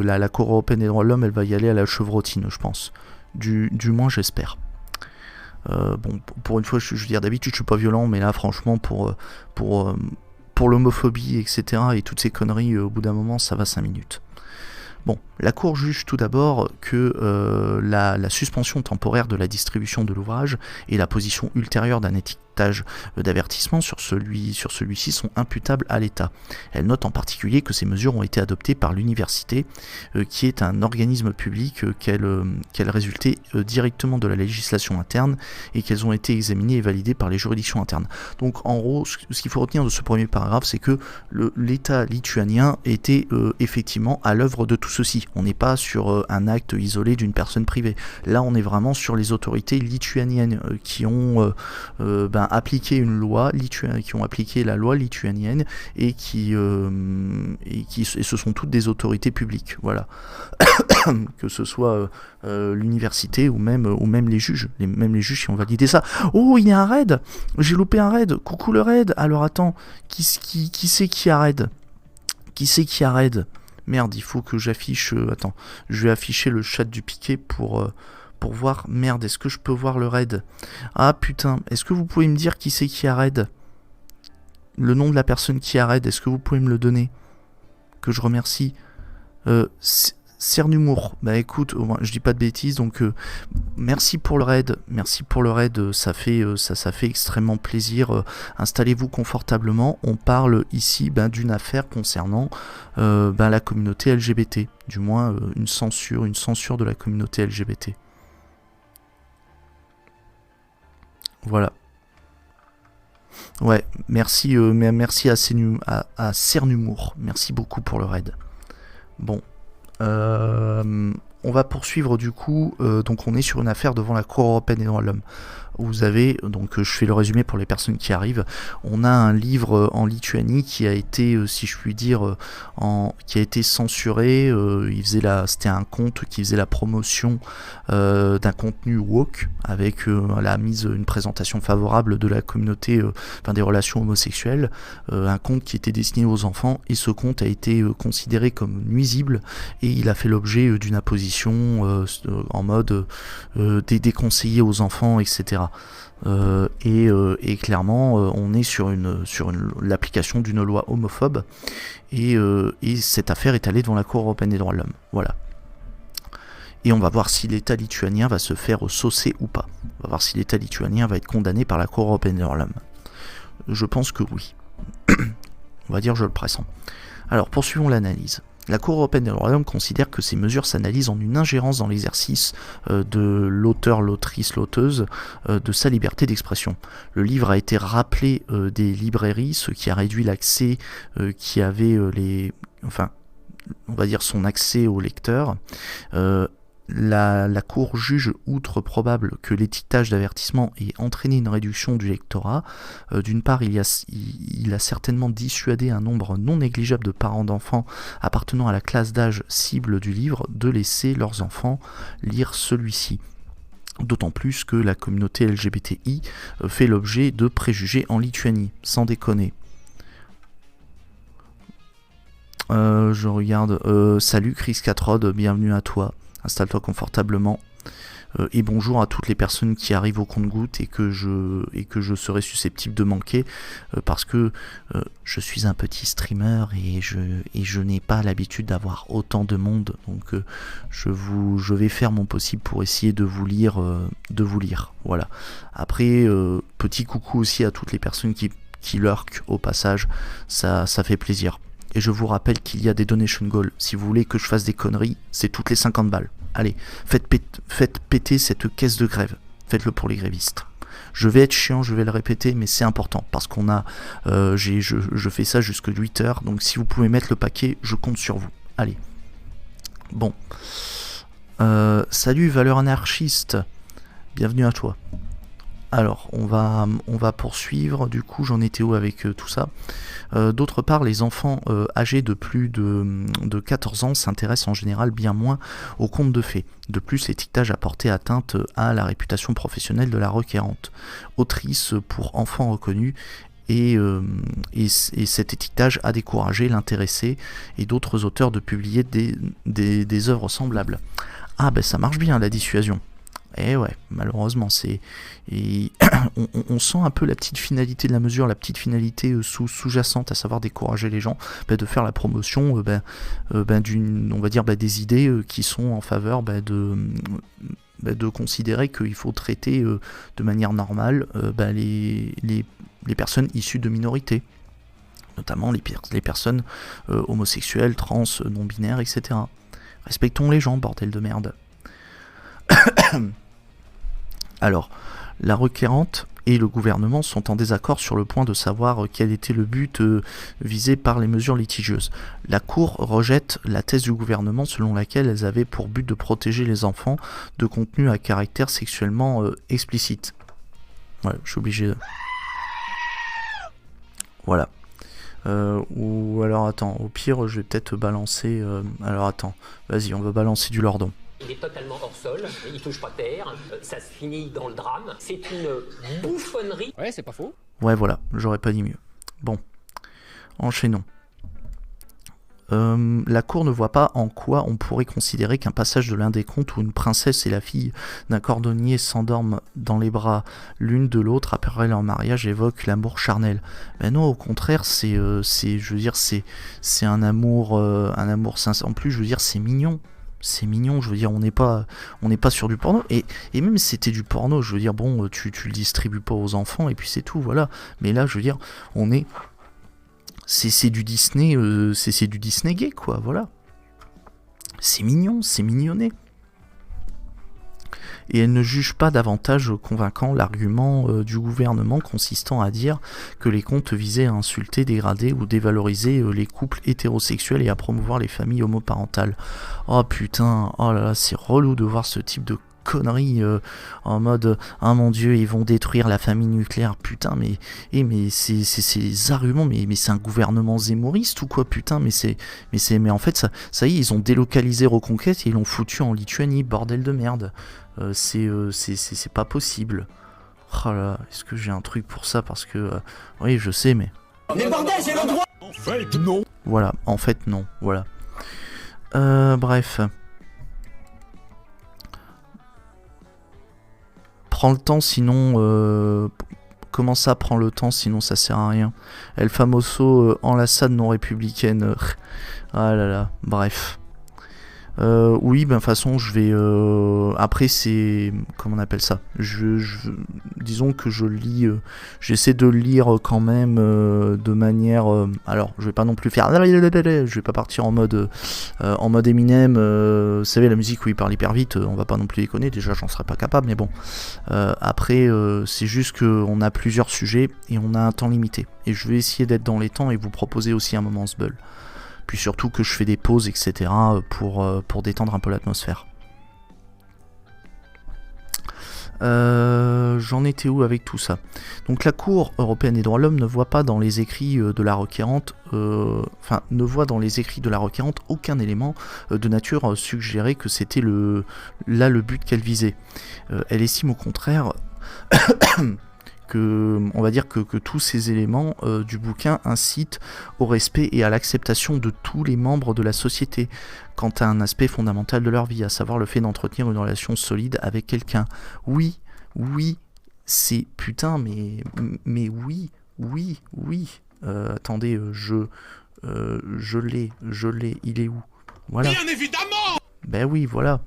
la Cour européenne des droits de l'homme, elle va y aller à la chevrotine, je pense. Du moins, j'espère. Bon, pour une fois, je veux dire, d'habitude, je suis pas violent, mais là, franchement, pour l'homophobie, etc., et toutes ces conneries, au bout d'un moment, ça va 5 minutes. Bon, la Cour juge tout d'abord que la suspension temporaire de la distribution de l'ouvrage et la position ultérieure d'un étiquetage d'avertissement sur celui-ci sont imputables à l'État. Elle note en particulier que ces mesures ont été adoptées par l'université, qui est un organisme public qu'elle résultait directement de la législation interne et qu'elles ont été examinées et validées par les juridictions internes. Donc en gros, ce qu'il faut retenir de ce premier paragraphe, c'est que l'État lituanien était effectivement à l'œuvre de tout ceci. On n'est pas sur un acte isolé d'une personne privée. Là, on est vraiment sur les autorités lituaniennes qui ont appliqué une loi, qui ont appliqué la loi lituanienne et ce sont toutes des autorités publiques. Voilà. Que ce soit l'université ou même les juges. Même les juges qui ont validé ça. Oh, il y a un raid. J'ai loupé un raid. Coucou le raid. Alors attends, qui c'est qui a raid? Qui c'est qui a raid? Merde, il faut que j'affiche... attends, je vais afficher le chat du piquet pour voir... Merde, est-ce que je peux voir le raid? Ah putain, est-ce que vous pouvez me dire qui c'est qui a raid? Le nom de la personne qui a raid, est-ce que vous pouvez me le donner? Que je remercie. Cernumour. Bah écoute, je dis pas de bêtises, donc merci pour le raid. Merci pour le raid, ça fait extrêmement plaisir. Installez-vous confortablement. On parle ici d'une affaire concernant la communauté LGBT. Du moins une censure de la communauté LGBT. Voilà. Ouais, merci à Cernumour. Merci beaucoup pour le raid. Bon. On va poursuivre du coup, donc on est sur une affaire devant la Cour européenne des droits de l'homme. Vous avez, donc je fais le résumé pour les personnes qui arrivent, on a un livre en Lituanie qui a été, si je puis dire, qui a été censuré. C'était un compte qui faisait la promotion d'un contenu woke, avec une présentation favorable de la communauté, des relations homosexuelles, un compte qui était destiné aux enfants, et ce compte a été considéré comme nuisible, et il a fait l'objet d'une apposition en mode déconseillé aux enfants, etc. Et clairement on est sur l'application d'une loi homophobe, et cette affaire est allée devant la Cour européenne des droits de l'homme. Voilà. Et on va voir si l'État lituanien va se faire saucer ou pas. On va voir si l'État lituanien va être condamné par la Cour européenne des droits de l'homme. Je pense que oui. On va dire je le pressens. Alors poursuivons l'analyse. La Cour européenne des droits de l'homme considère que ces mesures s'analysent en une ingérence dans l'exercice de l'auteur, l'autrice, l'auteuse de sa liberté d'expression. Le livre a été rappelé des librairies, ce qui a réduit l'accès qui avait on va dire son accès aux lecteurs. La Cour juge, outre probable, que l'étiquetage d'avertissement ait entraîné une réduction du lectorat. D'une part, il a certainement dissuadé un nombre non négligeable de parents d'enfants appartenant à la classe d'âge cible du livre de laisser leurs enfants lire celui-ci. D'autant plus que la communauté LGBTI fait l'objet de préjugés en Lituanie, sans déconner. Je regarde. Salut Chris Catrod, bienvenue à toi. Installe-toi confortablement. Et bonjour à toutes les personnes qui arrivent au compte-gouttes et que je serais susceptible de manquer, parce que je suis un petit streamer et je n'ai pas l'habitude d'avoir autant de monde, donc je vais faire mon possible pour essayer de vous lire. Voilà. Après, petit coucou aussi à toutes les personnes qui lurkent au passage, ça fait plaisir. Et je vous rappelle qu'il y a des donation goals. Si vous voulez que je fasse des conneries, c'est toutes les 50 balles. Allez, faites péter cette caisse de grève. Faites-le pour les grévistes. Je vais être chiant, je vais le répéter, mais c'est important. Parce qu'on a... je fais ça jusque 8h. Donc si vous pouvez mettre le paquet, je compte sur vous. Allez. Bon. Salut, valeur anarchiste. Bienvenue à toi. Alors, on va poursuivre. Du coup, j'en étais où avec tout ça ? D'autre part, les enfants âgés de plus de 14 ans s'intéressent en général bien moins aux contes de fées. De plus, l'étiquetage a porté atteinte à la réputation professionnelle de la requérante. Autrice pour enfants reconnus, et cet étiquetage a découragé l'intéressé et d'autres auteurs de publier des œuvres semblables. Ah ben ça marche bien la dissuasion. Eh ouais, malheureusement, on sent un peu la petite finalité de la mesure, la petite finalité sous-jacente, à savoir décourager les gens de faire la promotion on va dire des idées qui sont en faveur de considérer qu'il faut traiter de manière normale les personnes issues de minorités, notamment les personnes homosexuelles, trans, non-binaires, etc. Respectons les gens, bordel de merde. Alors, la requérante et le gouvernement sont en désaccord sur le point de savoir quel était le but visé par les mesures litigieuses. La Cour rejette la thèse du gouvernement selon laquelle elles avaient pour but de protéger les enfants de contenus à caractère sexuellement explicite. Ouais, je suis obligé de... Voilà. Ou alors, attends, au pire, je vais peut-être balancer... Alors, attends, vas-y, on va balancer du Lordon. Il est totalement hors sol, il touche pas terre, ça se finit dans le drame. C'est une bouffonnerie. Ouais, c'est pas faux. Ouais, voilà, j'aurais pas dit mieux. Bon, enchaînons. La Cour ne voit pas en quoi on pourrait considérer qu'un passage de l'un des contes où une princesse et la fille d'un cordonnier s'endorment dans les bras l'une de l'autre après leur mariage évoque l'amour charnel. Mais non, au contraire, c'est un amour sincère. En plus, je veux dire, c'est mignon. C'est mignon, je veux dire, on n'est pas sur du porno, et même si c'était du porno, je veux dire, bon, tu le distribues pas aux enfants, et puis c'est tout, voilà. Mais là, je veux dire, c'est du Disney, c'est du Disney gay, quoi, voilà. C'est mignon, c'est mignonné. Et elle ne juge pas davantage convaincant l'argument du gouvernement consistant à dire que les contes visaient à insulter, dégrader ou dévaloriser les couples hétérosexuels et à promouvoir les familles homoparentales. Oh putain, oh là là, c'est relou de voir ce type de conneries en mode « Ah mon Dieu, ils vont détruire la famille nucléaire, putain, mais c'est les arguments, mais c'est un gouvernement zémoriste ou quoi, putain, mais en fait, ça y est, ils ont délocalisé Reconquête et ils l'ont foutu en Lituanie, bordel de merde. C'est pas possible. Oh là, est-ce que j'ai un truc pour ça, parce que oui, je sais, mais bordel, j'ai le droit. En fait, non. Voilà, en fait non, voilà. Bref. Prends le temps, sinon... Comment ça, prends le temps, sinon ça sert à rien. El famoso enlaçade non républicaine. Ah là là, bref. Oui, ben de toute façon, je vais... Après, c'est... Comment on appelle ça ? Disons que je lis... J'essaie de lire quand même de manière... alors, je vais pas non plus faire... Je vais pas partir en mode Eminem. Vous savez, la musique où il parle hyper vite, on va pas non plus déconner. Déjà, j'en serais pas capable, mais bon. Après, c'est juste qu'on a plusieurs sujets et on a un temps limité. Et je vais essayer d'être dans les temps et vous proposer aussi un moment Sbull. Puis surtout que je fais des pauses, etc. pour détendre un peu l'atmosphère. J'en étais où avec tout ça ? Donc la Cour européenne des droits de l'homme ne voit pas dans les écrits de la requérante, ne voit dans les écrits de la requérante aucun élément de nature suggéré que c'était le but qu'elle visait. Elle estime au contraire on va dire que tous ces éléments du bouquin incitent au respect et à l'acceptation de tous les membres de la société quant à un aspect fondamental de leur vie, à savoir le fait d'entretenir une relation solide avec quelqu'un. Oui, c'est putain, mais oui. Attendez, je l'ai, il est où ? Voilà. Bien évidemment. Ben oui, voilà.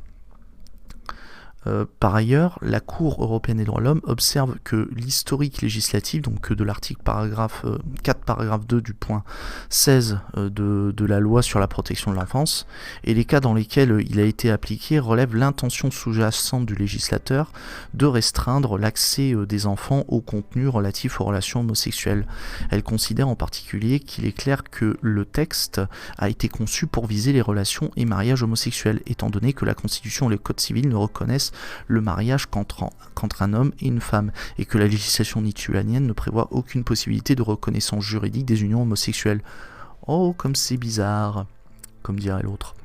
Par ailleurs, la Cour européenne des droits de l'homme observe que l'historique législatif, donc de l'article 4 paragraphe 2 du point 16 de la loi sur la protection de l'enfance, et les cas dans lesquels il a été appliqué relèvent l'intention sous-jacente du législateur de restreindre l'accès des enfants au contenu relatif aux relations homosexuelles. Elle considère en particulier qu'il est clair que le texte a été conçu pour viser les relations et mariages homosexuels, étant donné que la Constitution et le Code civil ne reconnaissent le mariage qu'entre un homme et une femme, et que la législation lituanienne ne prévoit aucune possibilité de reconnaissance juridique des unions homosexuelles. Oh, comme c'est bizarre, comme dirait l'autre.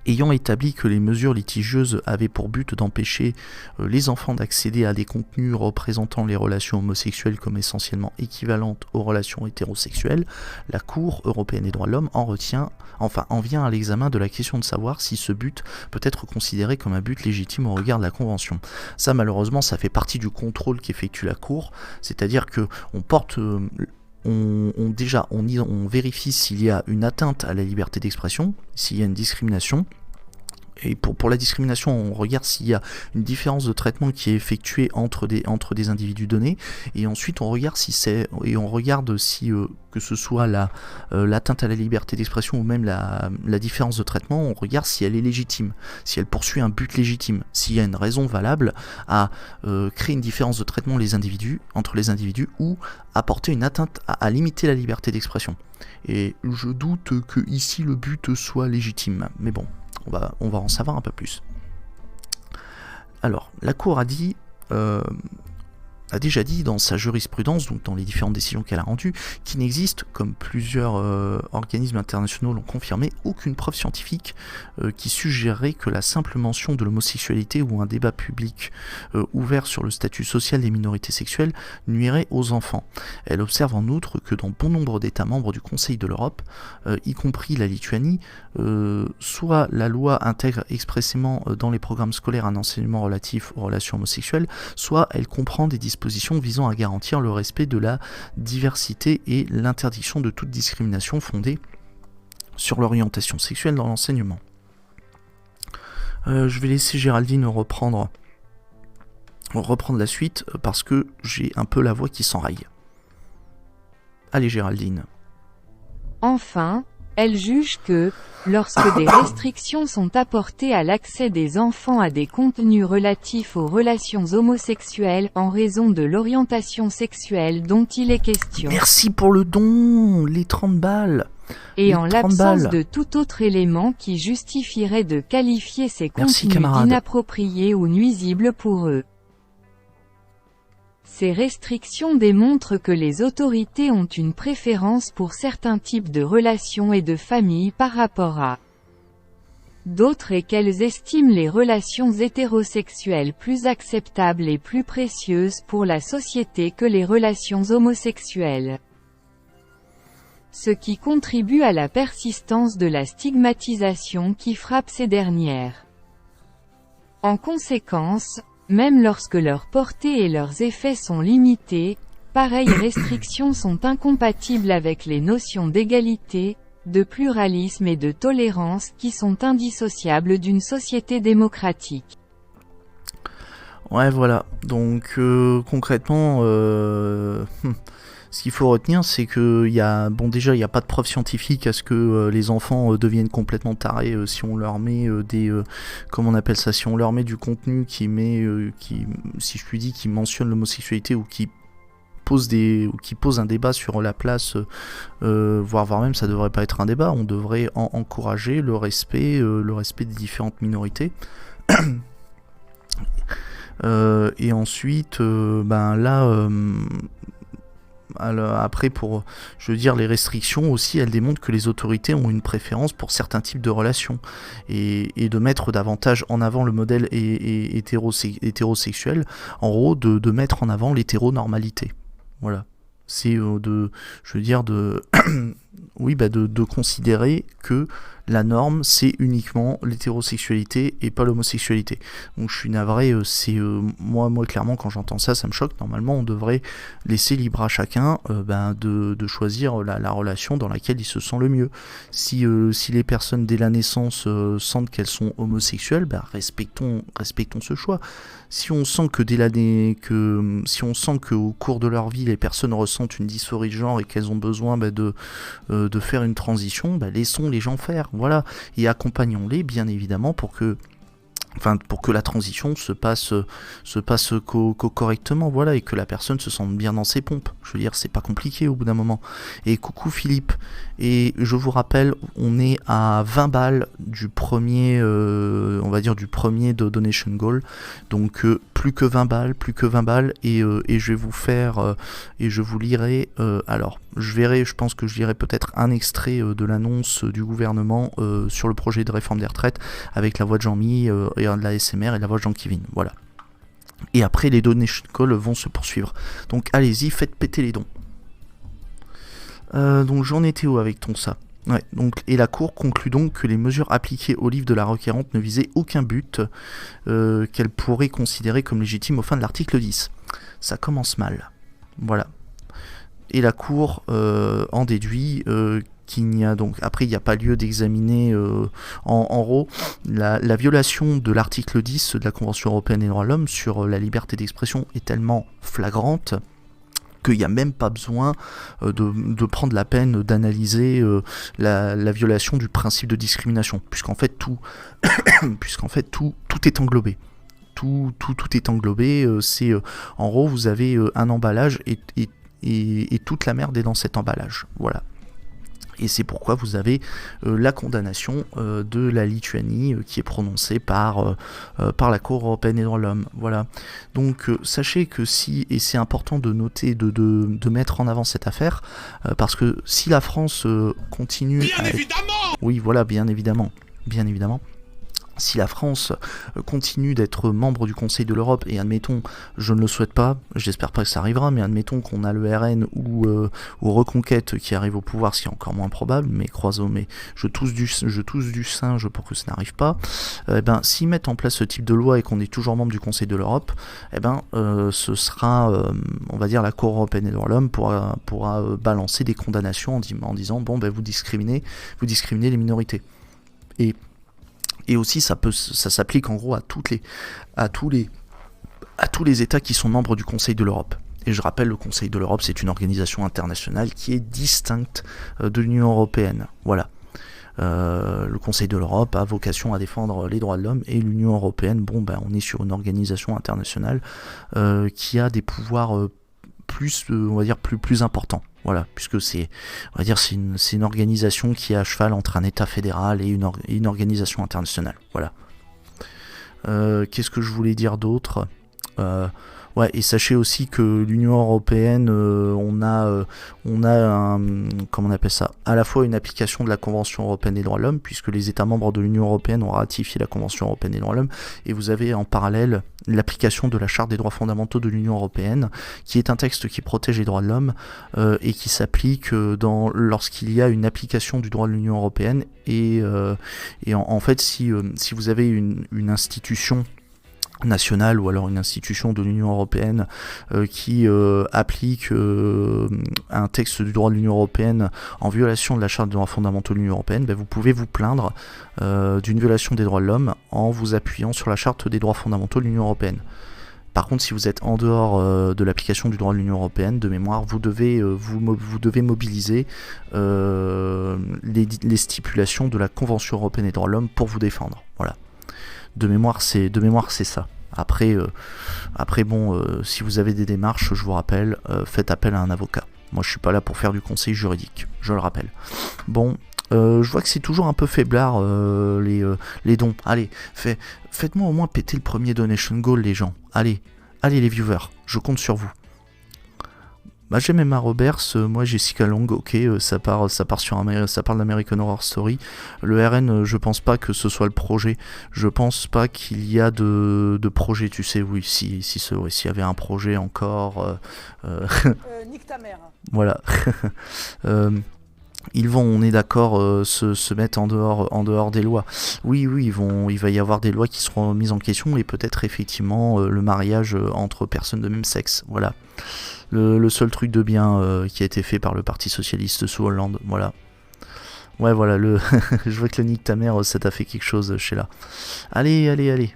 Ayant établi que les mesures litigieuses avaient pour but d'empêcher les enfants d'accéder à des contenus représentant les relations homosexuelles comme essentiellement équivalentes aux relations hétérosexuelles, la Cour européenne des droits de l'homme en vient à l'examen de la question de savoir si ce but peut être considéré comme un but légitime au regard de la Convention. Ça, malheureusement, ça fait partie du contrôle qu'effectue la Cour, c'est-à-dire que on porte... on vérifie s'il y a une atteinte à la liberté d'expression, s'il y a une discrimination. Et pour la discrimination, on regarde s'il y a une différence de traitement qui est effectuée entre des individus donnés, et ensuite on regarde si que ce soit l'atteinte à la liberté d'expression ou même la différence de traitement, on regarde si elle est légitime, si elle poursuit un but légitime, s'il y a une raison valable à créer une différence de traitement entre les individus ou apporter une atteinte à limiter la liberté d'expression. Et je doute que ici le but soit légitime, mais bon. On va en savoir un peu plus. Alors, la Cour a déjà dit dans sa jurisprudence, donc dans les différentes décisions qu'elle a rendues, qu'il n'existe, comme plusieurs organismes internationaux l'ont confirmé, aucune preuve scientifique qui suggérerait que la simple mention de l'homosexualité ou un débat public ouvert sur le statut social des minorités sexuelles nuirait aux enfants. Elle observe en outre que dans bon nombre d'États membres du Conseil de l'Europe, y compris la Lituanie, soit la loi intègre expressément dans les programmes scolaires un enseignement relatif aux relations homosexuelles, soit elle comprend des dispositions visant à garantir le respect de la diversité et l'interdiction de toute discrimination fondée sur l'orientation sexuelle dans l'enseignement. Je vais laisser Géraldine reprendre la suite parce que j'ai un peu la voix qui s'enraille. Allez Géraldine. Enfin, elle juge que, lorsque des restrictions sont apportées à l'accès des enfants à des contenus relatifs aux relations homosexuelles en raison de l'orientation sexuelle dont il est question. Merci pour le don, les 30 balles. Et en l'absence de tout autre élément qui justifierait de qualifier ces contenus d'inappropriés ou nuisibles pour eux. Ces restrictions démontrent que les autorités ont une préférence pour certains types de relations et de familles par rapport à d'autres et qu'elles estiment les relations hétérosexuelles plus acceptables et plus précieuses pour la société que les relations homosexuelles. Ce qui contribue à la persistance de la stigmatisation qui frappe ces dernières. En conséquence, même lorsque leur portée et leurs effets sont limités, pareilles restrictions sont incompatibles avec les notions d'égalité, de pluralisme et de tolérance qui sont indissociables d'une société démocratique. Ouais, voilà. Donc concrètement, ce qu'il faut retenir, c'est que déjà il n'y a pas de preuve scientifique à ce que les enfants deviennent complètement tarés si on leur met si on leur met du contenu qui mentionne l'homosexualité ou qui pose un débat sur la place, voire même ça devrait pas être un débat, on devrait encourager le respect des différentes minorités. Et ensuite, après, les restrictions aussi, elles démontrent que les autorités ont une préférence pour certains types de relations et de mettre davantage en avant le modèle hétérosexuel, en gros de mettre en avant l'hétéronormalité. Voilà. C'est de considérer que la norme c'est uniquement l'hétérosexualité et pas l'homosexualité. Donc je suis navré, moi clairement quand j'entends ça me choque. Normalement on devrait laisser libre à chacun de choisir la relation dans laquelle il se sent le mieux. Si les personnes dès la naissance sentent qu'elles sont homosexuelles, respectons ce choix. Si on sent qu'au cours de leur vie les personnes ressentent une dysphorie de genre et qu'elles ont besoin de faire une transition, laissons les gens faire, voilà, et accompagnons-les bien évidemment pour que la transition se passe correctement, voilà, et que la personne se sente bien dans ses pompes. Je veux dire, c'est pas compliqué au bout d'un moment. Et coucou Philippe, et je vous rappelle, on est à 20 balles du premier va dire du premier de donation goal. Donc plus que 20 balles et je vais vous faire et je vous lirai alors je pense que je lirai peut-être un extrait de l'annonce du gouvernement sur le projet de réforme des retraites avec la voix de Jean-Mi et de la SMR et la voix de Jean-Kevin, voilà. Et après les donation calls vont se poursuivre. Donc allez-y, faites péter les dons. Donc j'en étais où avec ton ça? Ouais, donc, et la Cour conclut donc que les mesures appliquées au livre de la requérante ne visaient aucun but qu'elle pourrait considérer comme légitime au fin de l'article 10. Ça commence mal. Voilà. Et la Cour en déduit qu'il n'y a donc, après il n'y a pas lieu d'examiner en gros la violation de l'article 10 de la Convention européenne des droits de l'homme sur la liberté d'expression est tellement flagrante qu'il n'y a même pas besoin de prendre la peine d'analyser la violation du principe de discrimination, puisqu'en fait tout est englobé. Tout est englobé, en gros vous avez un emballage et toute la merde est dans cet emballage, voilà. Et c'est pourquoi vous avez la condamnation de la Lituanie qui est prononcée par la Cour européenne des droits de l'homme. Voilà. Donc sachez que et c'est important de noter, de mettre en avant cette affaire, parce que si la France continue... Bien évidemment. Oui, voilà, bien évidemment. Si la France continue d'être membre du Conseil de l'Europe, et admettons, je ne le souhaite pas, j'espère pas que ça arrivera, mais admettons qu'on a le RN ou Reconquête qui arrive au pouvoir, ce qui est encore moins probable, mais je tousse du singe pour que ça n'arrive pas, s'ils mettent en place ce type de loi et qu'on est toujours membre du Conseil de l'Europe, ce sera, on va dire, la Cour européenne des droits de l'homme pourra balancer des condamnations en disant, bon, vous discriminez les minorités. Et aussi, ça s'applique en gros à tous les États qui sont membres du Conseil de l'Europe. Et je rappelle, le Conseil de l'Europe, c'est une organisation internationale qui est distincte de l'Union européenne. Voilà. Le Conseil de l'Europe a vocation à défendre les droits de l'homme, et l'Union européenne, on est sur une organisation internationale qui a des pouvoirs plus importants. Voilà, puisque c'est une organisation qui est à cheval entre un État fédéral et une organisation internationale. Voilà. Qu'est-ce que je voulais dire d'autre ? Ouais, et sachez aussi que l'Union européenne, on a comment on appelle ça, à la fois une application de la Convention européenne des droits de l'homme, puisque les États membres de l'Union européenne ont ratifié la Convention européenne des droits de l'homme, et vous avez en parallèle l'application de la Charte des droits fondamentaux de l'Union européenne, qui est un texte qui protège les droits de l'homme et qui s'applique lorsqu'il y a une application du droit de l'Union européenne, et en fait, si vous avez une institution nationale ou alors une institution de l'Union européenne qui applique un texte du droit de l'Union européenne en violation de la Charte des droits fondamentaux de l'Union européenne, vous pouvez vous plaindre d'une violation des droits de l'homme en vous appuyant sur la Charte des droits fondamentaux de l'Union européenne. Par contre, si vous êtes en dehors de l'application du droit de l'Union européenne, de mémoire, vous devez mobiliser les stipulations de la Convention européenne des droits de l'homme pour vous défendre. Voilà. De mémoire, c'est ça. Après, si vous avez des démarches, je vous rappelle, faites appel à un avocat. Moi, je suis pas là pour faire du conseil juridique, je le rappelle. Bon, je vois que c'est toujours un peu faiblard les dons. Allez, faites-moi au moins péter le premier donation goal, les gens. Allez les viewers, je compte sur vous. J'aime Emma Roberts, moi Jessica Long, ok, ça parle d'American Horror Story. Le RN, je pense pas que ce soit le projet. Je pense pas qu'il y a de projet, tu sais, oui, s'il y avait un projet encore. Nique ta mère. Voilà. Ils vont, on est d'accord, se mettre en dehors des lois. Oui, il va y avoir des lois qui seront mises en question, et peut-être effectivement le mariage entre personnes de même sexe. Voilà. Le seul truc de bien qui a été fait par le Parti Socialiste sous Hollande, voilà. Ouais, voilà, je vois que le nique ta mère, ça t'a fait quelque chose, Sheila. Allez.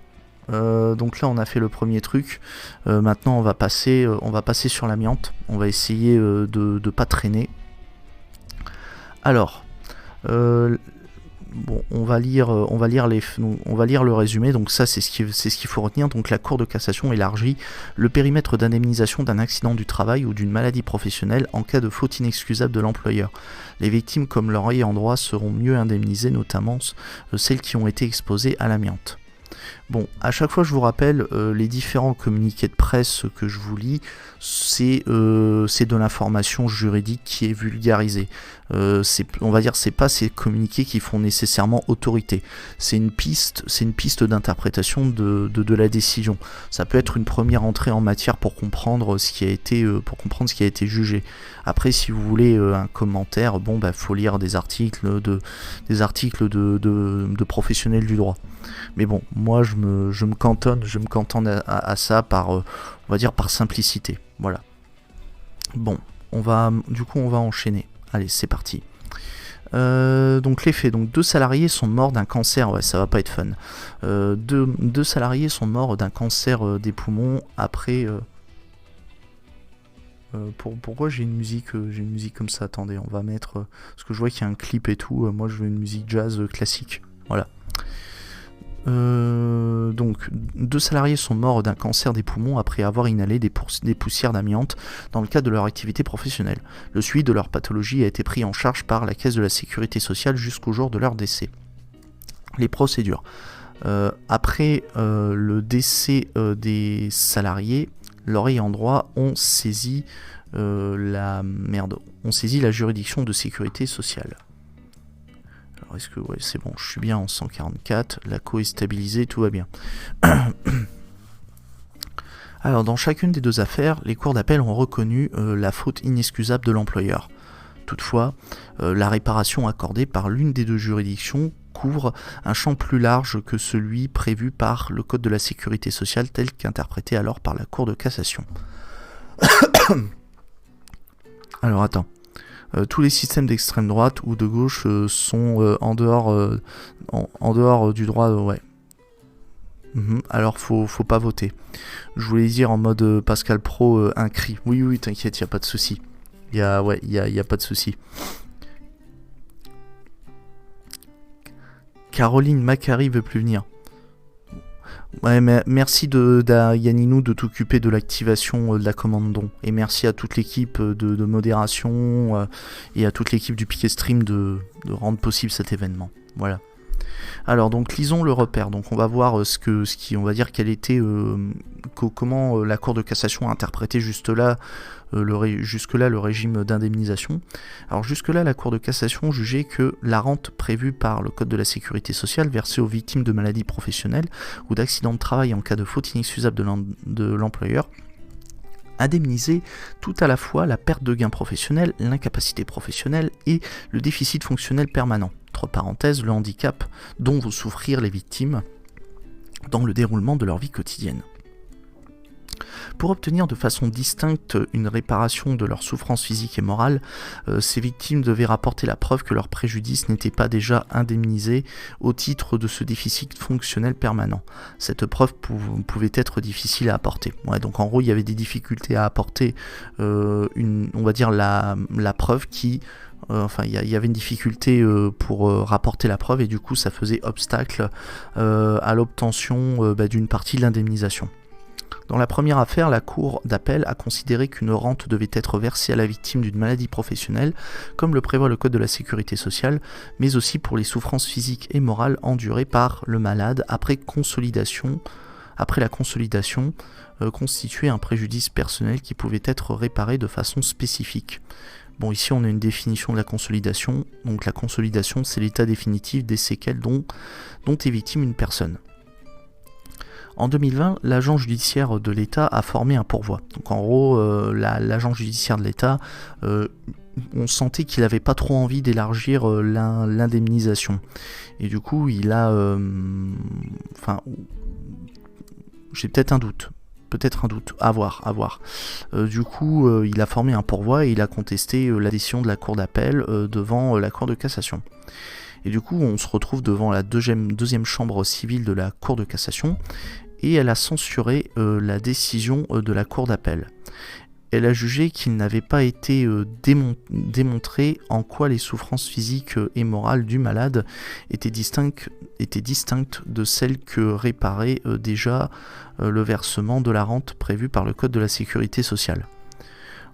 Donc là, on a fait le premier truc. Maintenant, on va passer sur l'amiante. On va essayer de pas traîner. Alors, on va lire le résumé. Donc ça, c'est ce qu'il faut retenir. Donc la Cour de cassation élargit le périmètre d'indemnisation d'un accident du travail ou d'une maladie professionnelle en cas de faute inexcusable de l'employeur. Les victimes comme leurs ayants droit seront mieux indemnisées, notamment celles qui ont été exposées à l'amiante. Bon, à chaque fois je vous rappelle, les différents communiqués de presse que je vous lis, c'est de l'information juridique qui est vulgarisée. On va dire, c'est pas ces communiqués qui font nécessairement autorité. C'est une piste d'interprétation de la décision. Ça peut être une première entrée en matière pour comprendre ce qui a été jugé. Après, si vous voulez un commentaire, bon, bah, faut lire des articles de professionnels du droit. Mais bon, moi je me cantonne à ça par, on va dire, par simplicité. Voilà. Bon, on va enchaîner. Allez, c'est parti. Donc les faits. Donc 2 salariés sont morts d'un cancer. Ouais, ça va pas être fun. Deux salariés sont morts d'un cancer des poumons après. Pourquoi j'ai une musique comme ça? Attendez, on va mettre parce que je vois qu'il y a un clip et tout. Moi, je veux une musique jazz classique. Voilà. Donc 2 salariés sont morts d'un cancer des poumons après avoir inhalé des poussières d'amiante dans le cadre de leur activité professionnelle. Le suivi de leur pathologie a été pris en charge par la Caisse de la Sécurité Sociale jusqu'au jour de leur décès. Les procédures. Après le décès des salariés, leurs ayants droit ont saisi la juridiction de sécurité sociale. Alors est-ce que c'est bon, je suis bien en 144, la co est stabilisée, tout va bien. Alors dans chacune des 2 affaires, les cours d'appel ont reconnu la faute inexcusable de l'employeur. Toutefois, la réparation accordée par l'une des 2 juridictions couvre un champ plus large que celui prévu par le Code de la Sécurité sociale tel qu'interprété alors par la Cour de cassation. Alors attends. Tous les systèmes d'extrême droite ou de gauche sont en dehors du droit, ouais. Alors faut pas voter. Je voulais dire en mode Pascal Pro, un cri. Oui, t'inquiète, y a pas de souci. Y a pas de souci. Caroline Macari veut plus venir. Ouais, mais merci Yanninou de t'occuper de l'activation de la commande don. Et merci à toute l'équipe de modération et à toute l'équipe du Piquet Stream de rendre possible cet événement. Voilà. Alors donc lisons le repère. Donc on va voir on va dire quel était comment la Cour de cassation a interprété jusque-là le régime d'indemnisation. Alors jusque-là, la Cour de cassation jugeait que la rente prévue par le Code de la Sécurité sociale versée aux victimes de maladies professionnelles ou d'accidents de travail en cas de faute inexcusable de l'employeur indemnisait tout à la fois la perte de gains professionnels, l'incapacité professionnelle et le déficit fonctionnel permanent, entre parenthèses le handicap dont vont souffrir les victimes dans le déroulement de leur vie quotidienne. Pour obtenir de façon distincte une réparation de leur souffrance physique et morale, ces victimes devaient rapporter la preuve que leur préjudice n'était pas déjà indemnisé au titre de ce déficit fonctionnel permanent. Cette preuve pouvait être difficile à apporter. Ouais, donc en gros, il y avait des difficultés à apporter, on va dire la preuve qui... il y avait une difficulté pour rapporter la preuve et du coup ça faisait obstacle à l'obtention d'une partie de l'indemnisation. Dans la première affaire, la Cour d'appel a considéré qu'une rente devait être versée à la victime d'une maladie professionnelle, comme le prévoit le Code de la Sécurité sociale, mais aussi pour les souffrances physiques et morales endurées par le malade après la consolidation, constituait un préjudice personnel qui pouvait être réparé de façon spécifique. Bon, ici on a une définition de la consolidation. Donc la consolidation, c'est l'état définitif des séquelles dont est victime une personne. En 2020, l'agent judiciaire de l'État a formé un pourvoi. Donc en gros, l'agent judiciaire de l'État, on sentait qu'il n'avait pas trop envie d'élargir l'indemnisation. Et du coup, il a... j'ai peut-être un doute. À voir. Du coup, il a formé un pourvoi et il a contesté la décision de la Cour d'appel devant la Cour de cassation. Et du coup, on se retrouve devant la deuxième chambre civile de la Cour de cassation et elle a censuré la décision de la Cour d'appel. Elle a jugé qu'il n'avait pas été démontré en quoi les souffrances physiques et morales du malade étaient distinctes de celles que réparait déjà le versement de la rente prévue par le Code de la Sécurité sociale.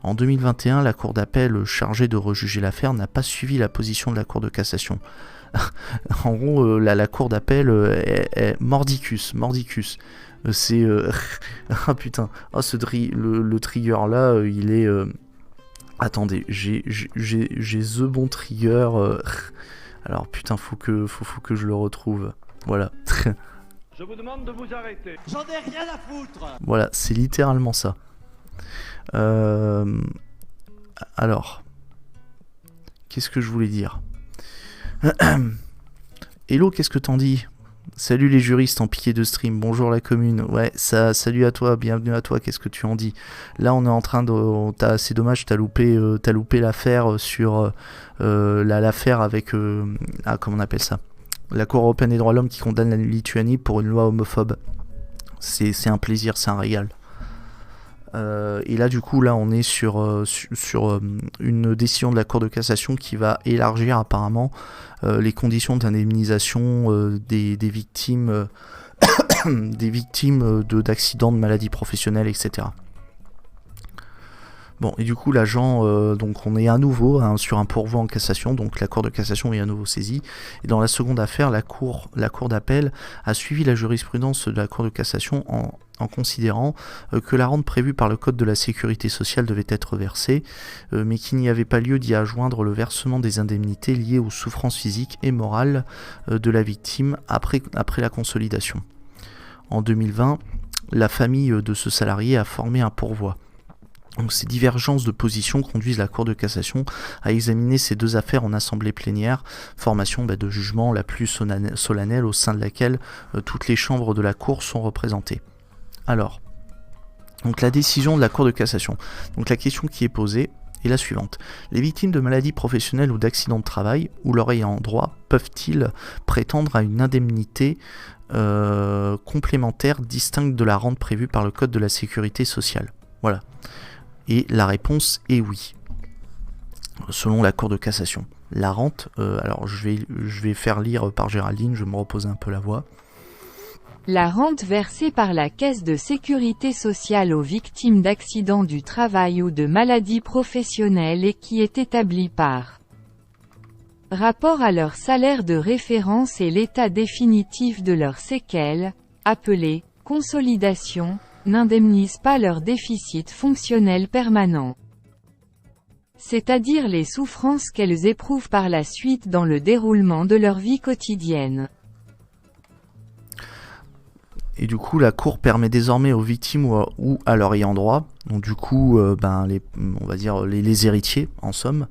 En 2021, la Cour d'appel chargée de rejuger l'affaire n'a pas suivi la position de la Cour de cassation. En gros, la cour d'appel est mordicus. C'est... ah putain, le trigger là, il est... Attendez, j'ai the bon trigger. Alors putain, faut que je le retrouve. Voilà. Je vous demande de vous arrêter. J'en ai rien à foutre. Voilà, c'est littéralement ça. Alors, qu'est-ce que je voulais dire? Hello, qu'est-ce que t'en dis? Salut les juristes en piqué de stream, bonjour la commune. Ouais, salut à toi, bienvenue à toi, qu'est-ce que tu en dis? Là, on est en train de... c'est dommage, t'as loupé l'affaire sur... l'affaire avec... comment on appelle ça? La Cour européenne des droits de l'homme qui condamne la Lituanie pour une loi homophobe. C'est un plaisir, c'est un régal. Et là, du coup, là, on est sur une décision de la Cour de cassation qui va élargir apparemment les conditions d'indemnisation des victimes d'accidents, de maladies professionnelles, etc. Bon, et du coup, l'agent, donc on est à nouveau sur un pourvoi en cassation, donc la Cour de cassation est à nouveau saisie. Et dans la seconde affaire, la Cour d'appel a suivi la jurisprudence de la Cour de cassation en considérant que la rente prévue par le Code de la Sécurité sociale devait être versée, mais qu'il n'y avait pas lieu d'y adjoindre le versement des indemnités liées aux souffrances physiques et morales de la victime après la consolidation. En 2020, la famille de ce salarié a formé un pourvoi. Donc ces divergences de position conduisent la Cour de cassation à examiner ces deux affaires en assemblée plénière, formation de jugement la plus solennelle au sein de laquelle toutes les chambres de la Cour sont représentées. Alors, donc la décision de la Cour de cassation. Donc la question qui est posée est la suivante. Les victimes de maladies professionnelles ou d'accidents de travail ou leur ayant droit peuvent-ils prétendre à une indemnité complémentaire distincte de la rente prévue par le Code de la Sécurité sociale? Voilà. Et la réponse est oui, selon la Cour de cassation. La rente, alors je vais faire lire par Géraldine, je vais me reposer un peu la voix. La rente versée par la Caisse de sécurité sociale aux victimes d'accidents du travail ou de maladies professionnelles et qui est établie par rapport à leur salaire de référence et l'état définitif de leurs séquelles, appelé consolidation, n'indemnisent pas leur déficit fonctionnel permanent. C'est-à-dire les souffrances qu'elles éprouvent par la suite dans le déroulement de leur vie quotidienne. Et du coup, la Cour permet désormais aux victimes ou à leur ayant droit, donc du coup, on va dire les héritiers, en somme,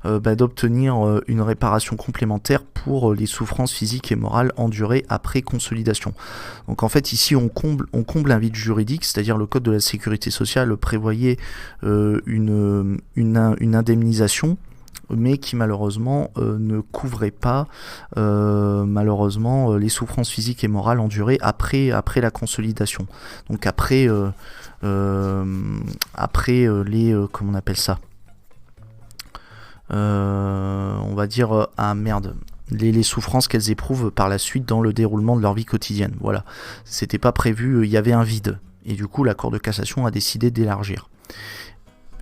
d'obtenir une réparation complémentaire pour les souffrances physiques et morales endurées après consolidation. Donc en fait, ici, on comble un vide juridique, c'est-à-dire le Code de la Sécurité sociale prévoyait une indemnisation, mais qui malheureusement ne couvrait pas les souffrances physiques et morales endurées après la consolidation. Donc après les comment on appelle ça, on va dire les souffrances qu'elles éprouvent par la suite dans le déroulement de leur vie quotidienne. Voilà, c'était pas prévu, il y avait un vide, et du coup la Cour de cassation a décidé d'élargir.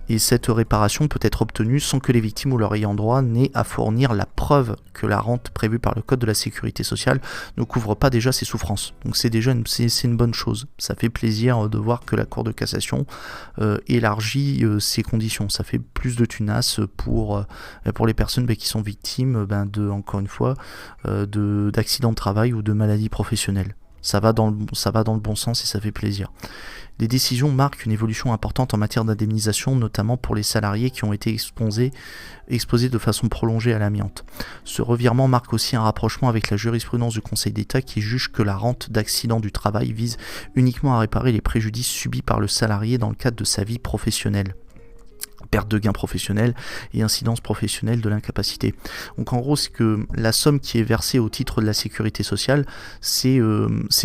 Et cette réparation peut être obtenue sans que les victimes ou leur ayant droit n'aient à fournir la preuve que la rente prévue par le Code de la Sécurité sociale ne couvre pas déjà ces souffrances. Donc c'est déjà une bonne chose. Ça fait plaisir de voir que la Cour de cassation élargit ces conditions. Ça fait plus de tunas pour les personnes qui sont victimes encore une fois, d'accidents de travail ou de maladies professionnelles. Ça va dans le bon sens et ça fait plaisir. Les décisions marquent une évolution importante en matière d'indemnisation, notamment pour les salariés qui ont été exposés de façon prolongée à l'amiante. Ce revirement marque aussi un rapprochement avec la jurisprudence du Conseil d'État qui juge que la rente d'accident du travail vise uniquement à réparer les préjudices subis par le salarié dans le cadre de sa vie professionnelle. Perte de gains professionnels et incidence professionnelle de l'incapacité. Donc en gros, c'est que la somme qui est versée au titre de la sécurité sociale, c'est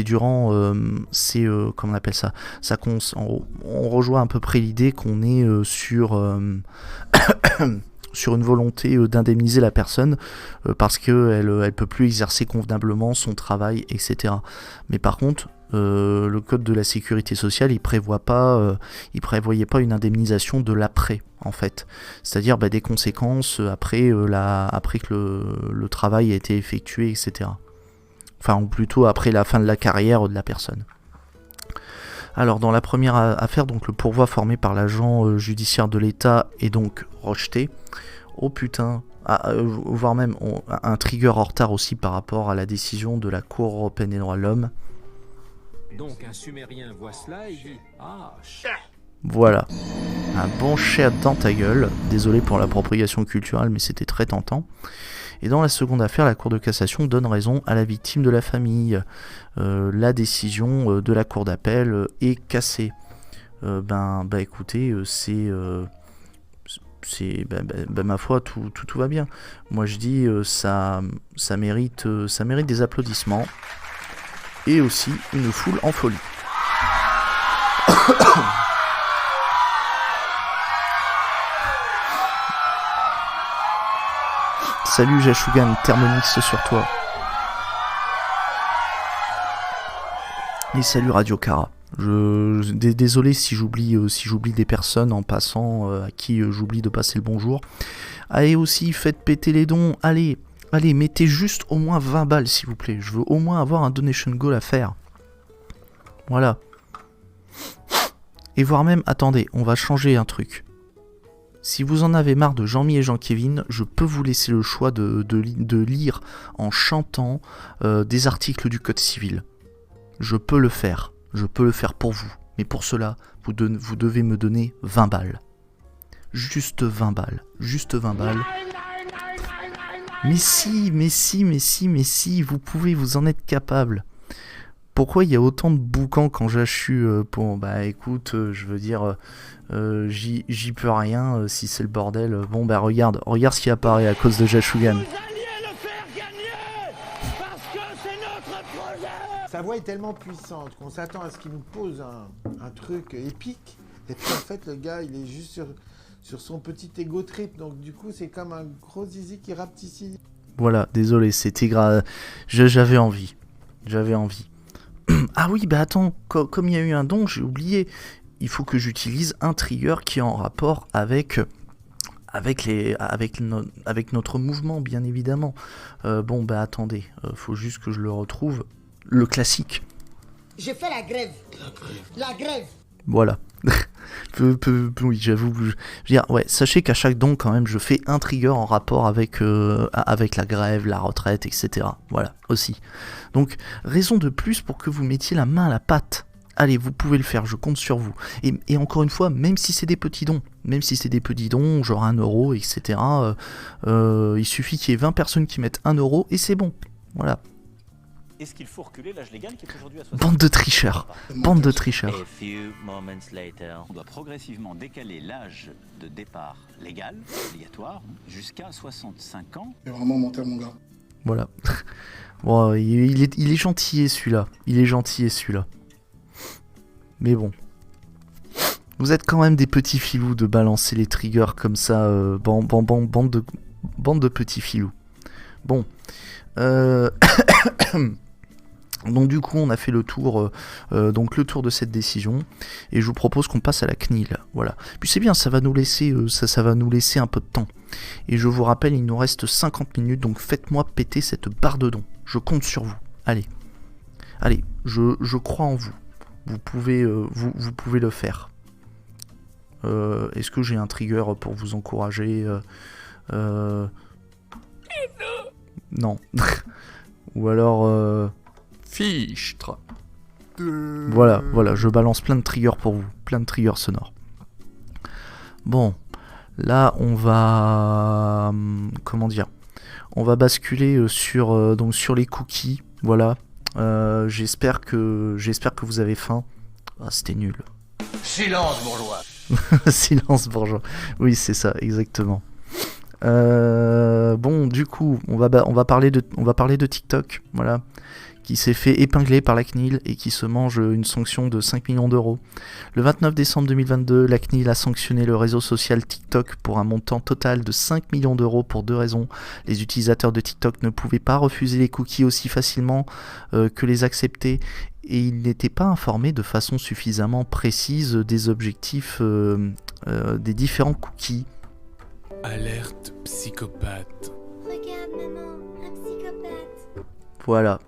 durant, comment on appelle ça, on rejoint à peu près l'idée qu'on est sur une volonté d'indemniser la personne parce qu'elle peut plus exercer convenablement son travail, etc. Mais par contre, le code de la sécurité sociale, il prévoyait pas une indemnisation de l'après, en fait. C'est-à-dire des conséquences après que le travail a été effectué, etc. Enfin, ou plutôt après la fin de la carrière de la personne. Alors, dans la première affaire, donc le pourvoi formé par l'agent judiciaire de l'État est donc rejeté. Oh putain, voire même un trigger en retard aussi par rapport à la décision de la Cour européenne des droits de l'homme. Donc un Sumérien voit cela et dit « Ah, Voilà, un bon chat dans ta gueule. Désolé pour l'appropriation culturelle, mais c'était très tentant. Et dans la seconde affaire, la Cour de cassation donne raison à la victime de la famille. La décision de la Cour d'appel est cassée. Écoutez, ma foi, tout va bien. Moi je dis, ça mérite des applaudissements. Et aussi une foule en folie. Salut Jashugan, Thermomix sur toi. Et salut Radio Cara. Désolé si j'oublie des personnes en passant, à qui j'oublie de passer le bonjour. Allez aussi, faites péter les dons. Allez, mettez juste au moins 20 balles s'il vous plaît. Je veux au moins avoir un donation goal à faire. Voilà. Et voire même, attendez, on va changer un truc. Si vous en avez marre de Jean-Mi et Jean-Kevin, je peux vous laisser le choix de lire en chantant des articles du Code civil. Je peux le faire pour vous. Mais pour cela, vous devez me donner 20 balles. Juste 20 balles. Mais si, vous pouvez, vous en êtes capable. Pourquoi il y a autant de boucans quand j'achue écoute, je veux dire, j'y peux rien si c'est le bordel. Regarde ce qui apparaît à cause de Jashugan. Sa voix est tellement puissante qu'on s'attend à ce qu'il nous pose un truc épique. Et puis en fait, le gars, il est juste sur son petit ego trip. Donc du coup, c'est comme un gros zizi qui rapetissime. Voilà, désolé, c'était grave. J'avais envie. Ah oui, comme il y a eu un don, j'ai oublié. Il faut que j'utilise un trigger qui est en rapport avec notre mouvement, bien évidemment. Attendez, faut juste que je le retrouve. Le classique. J'ai fait la grève. Voilà. Oui, j'avoue. Je veux dire, sachez qu'à chaque don, quand même, je fais un trigger en rapport avec la grève, la retraite, etc. Voilà, aussi. Donc, raison de plus pour que vous mettiez la main à la pâte. Allez, vous pouvez le faire, je compte sur vous. Et encore une fois, même si c'est des petits dons, genre 1 euro, etc., il suffit qu'il y ait 20 personnes qui mettent 1 euro et c'est bon. Voilà. Est-ce qu'il faut reculer l'âge légal qui est aujourd'hui à 60 ans ? Bande de tricheurs. On doit progressivement décaler l'âge de départ légal, obligatoire, jusqu'à 65 ans. C'est vraiment mentir, mon gars. Voilà. Bon, il est gentil celui-là. Mais bon. Vous êtes quand même des petits filous de balancer les triggers comme ça. Bande de petits filous. Bon. Donc du coup on a fait le tour de cette décision et je vous propose qu'on passe à la CNIL. Voilà. Puis c'est bien, ça va nous laisser un peu de temps. Et je vous rappelle, il nous reste 50 minutes, donc faites-moi péter cette barre de dons. Je compte sur vous. Allez, je crois en vous. Vous pouvez le faire. Est-ce que j'ai un trigger pour vous encourager Non. Ou alors Fichtre. Voilà, je balance plein de triggers pour vous, plein de triggers sonores. Bon, là on va on va basculer sur les cookies. Voilà. J'espère que vous avez faim. Ah, c'était nul. Silence bourgeois. Silence bourgeois. Oui, c'est ça, exactement. Du coup, on va parler de TikTok, voilà, qui s'est fait épingler par la CNIL et qui se mange une sanction de 5 millions d'euros. Le 29 décembre 2022, la CNIL a sanctionné le réseau social TikTok pour un montant total de 5 millions d'euros pour 2 raisons. Les utilisateurs de TikTok ne pouvaient pas refuser les cookies aussi facilement que les accepter, et il n'était pas informé de façon suffisamment précise des objectifs des différents cookies. Alerte psychopathe. Regarde maman, un psychopathe. Voilà.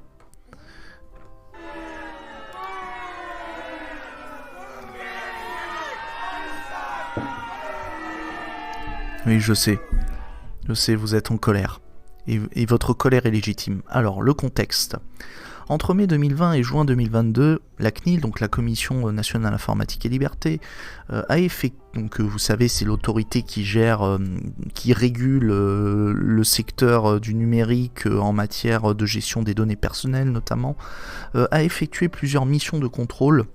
Oui, je sais, vous êtes en colère. Et votre colère est légitime. Alors, le contexte. Entre mai 2020 et juin 2022, la CNIL, donc la Commission nationale informatique et liberté, a effectué, donc vous savez, c'est l'autorité qui gère, qui régule le secteur du numérique en matière de gestion des données personnelles notamment, a effectué plusieurs missions de contrôle.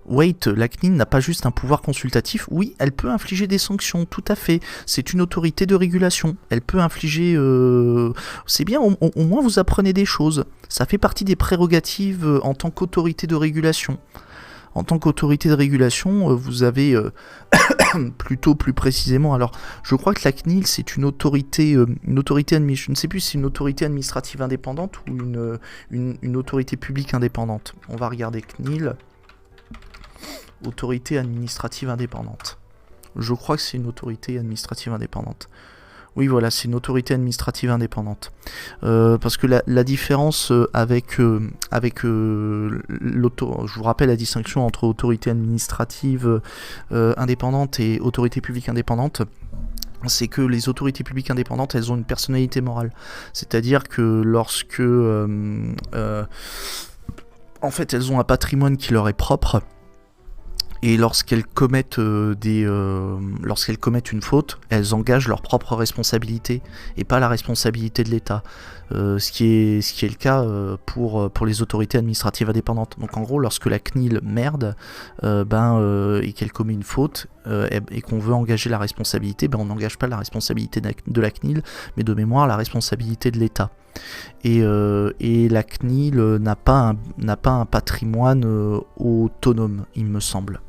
Wait, la CNIL n'a pas juste un pouvoir consultatif, oui, elle peut infliger des sanctions, tout à fait, c'est une autorité de régulation, elle peut infliger... C'est bien, au moins vous apprenez des choses, ça fait partie des prérogatives en tant qu'autorité de régulation. En tant qu'autorité de régulation, vous avez, plutôt plus précisément, alors je crois que la CNIL c'est une autorité administrative, je ne sais plus si c'est une autorité administrative indépendante ou une autorité publique indépendante. On va regarder CNIL... Autorité administrative indépendante. Je crois que c'est une autorité administrative indépendante. Oui, voilà, c'est une autorité administrative indépendante. Parce que la différence avec je vous rappelle la distinction entre autorité administrative indépendante et autorité publique indépendante. C'est que les autorités publiques indépendantes, elles ont une personnalité morale. C'est-à-dire que lorsque... en fait, elles ont un patrimoine qui leur est propre. Et lorsqu'elles commettent une faute, elles engagent leur propre responsabilité et pas la responsabilité de l'État. Ce qui est le cas pour les autorités administratives indépendantes. Donc en gros, lorsque la CNIL merde et qu'elle commet une faute et qu'on veut engager la responsabilité, on n'engage pas la responsabilité de la CNIL, mais de mémoire la responsabilité de l'État. Et la CNIL n'a pas un patrimoine autonome, il me semble.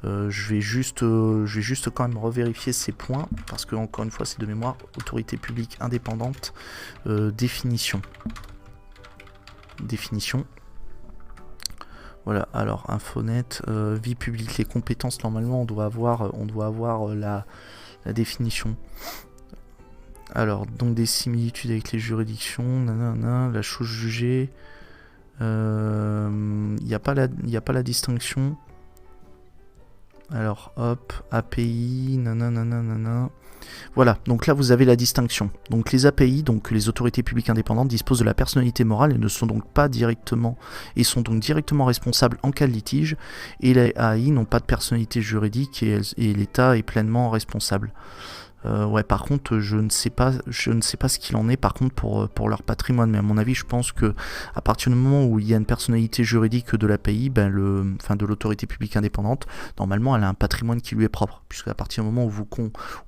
Je vais juste quand même revérifier ces points, parce que encore une fois c'est de mémoire, autorité publique indépendante, définition. Voilà, alors Infonet, vie publique, les compétences, normalement on doit avoir la définition. Alors, donc des similitudes avec les juridictions, nanana, la chose jugée, il n'y a pas la distinction. Alors, hop, API, nanana. Voilà, donc là vous avez la distinction. Donc les API, donc les autorités publiques indépendantes, disposent de la personnalité morale et ne sont donc pas directement, et sont donc directement responsables en cas de litige, et les AI n'ont pas de personnalité juridique et l'État est pleinement responsable. Ouais, par contre, je ne sais pas ce qu'il en est par contre pour leur patrimoine, mais à mon avis, je pense que à partir du moment où il y a une personnalité juridique de l'API, de l'autorité publique indépendante, normalement, elle a un patrimoine qui lui est propre, puisque à partir du moment où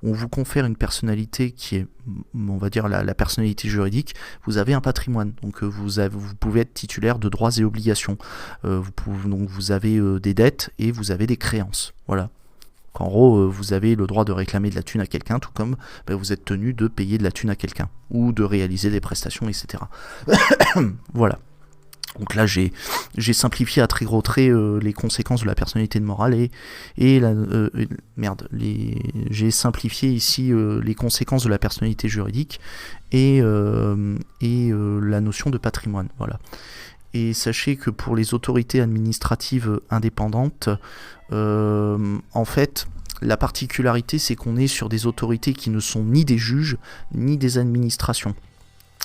on vous confère une personnalité qui est, on va dire, la personnalité juridique, vous avez un patrimoine, donc vous pouvez être titulaire de droits et obligations, vous avez des dettes et vous avez des créances, voilà. En gros, vous avez le droit de réclamer de la thune à quelqu'un, tout comme vous êtes tenu de payer de la thune à quelqu'un, ou de réaliser des prestations, etc. Voilà. Donc là, j'ai simplifié à très gros traits les conséquences de la personnalité morale j'ai simplifié ici les conséquences de la personnalité juridique et la notion de patrimoine. Voilà. Et sachez que pour les autorités administratives indépendantes, en fait, la particularité, c'est qu'on est sur des autorités qui ne sont ni des juges, ni des administrations.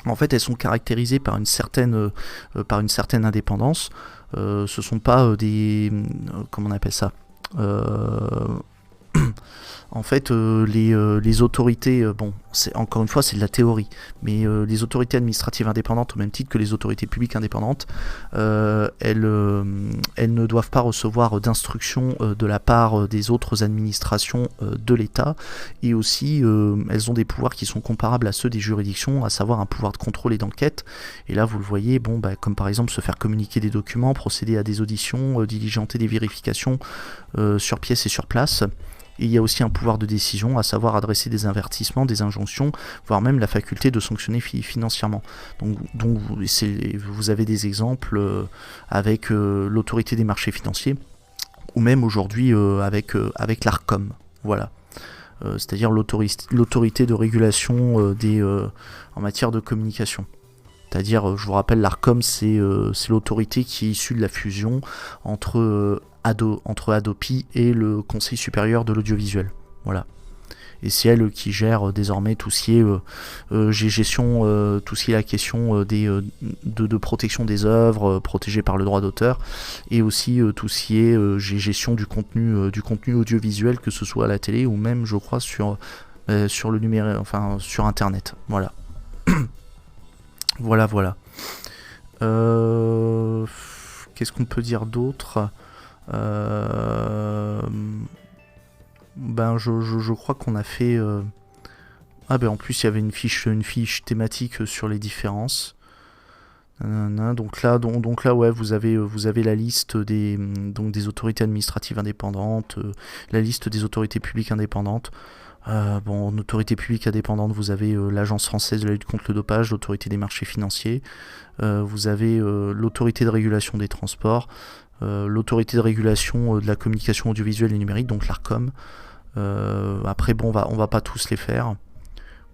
En fait, elles sont caractérisées par une certaine indépendance. Ce sont pas des... comment on appelle ça En fait, les autorités, encore une fois, c'est de la théorie, mais les autorités administratives indépendantes, au même titre que les autorités publiques indépendantes, elles ne doivent pas recevoir d'instructions de la part des autres administrations de l'État, et aussi, elles ont des pouvoirs qui sont comparables à ceux des juridictions, à savoir un pouvoir de contrôle et d'enquête. Et là, vous le voyez, comme par exemple se faire communiquer des documents, procéder à des auditions, diligenter des vérifications sur pièce et sur place. Et il y a aussi un pouvoir de décision, à savoir adresser des avertissements, des injonctions, voire même la faculté de sanctionner financièrement. Donc vous avez des exemples avec l'autorité des marchés financiers, ou même aujourd'hui avec l'ARCOM, voilà. C'est-à-dire l'autorité de régulation en matière de communication. C'est-à-dire, je vous rappelle, l'ARCOM, c'est l'autorité qui est issue de la fusion entre Hadopi et le Conseil supérieur de l'audiovisuel. Voilà. Et c'est elle qui gère désormais tout ce qui est gestion, tout ce qui est la question de protection des œuvres protégées par le droit d'auteur, et aussi tout ce qui est gestion du contenu audiovisuel, que ce soit à la télé ou même, je crois, sur le numérique, enfin sur Internet. Voilà. Voilà. Qu'est-ce qu'on peut dire d'autre ? Je crois qu'on a fait... en plus il y avait une fiche thématique sur les différences. Donc là ouais, vous avez la liste des autorités administratives indépendantes, la liste des autorités publiques indépendantes. En autorité publique indépendante, vous avez l'Agence française de la lutte contre le dopage, l'autorité des marchés financiers, vous avez l'autorité de régulation des transports, l'autorité de régulation de la communication audiovisuelle et numérique, donc l'ARCOM. Après, on va pas tous les faire.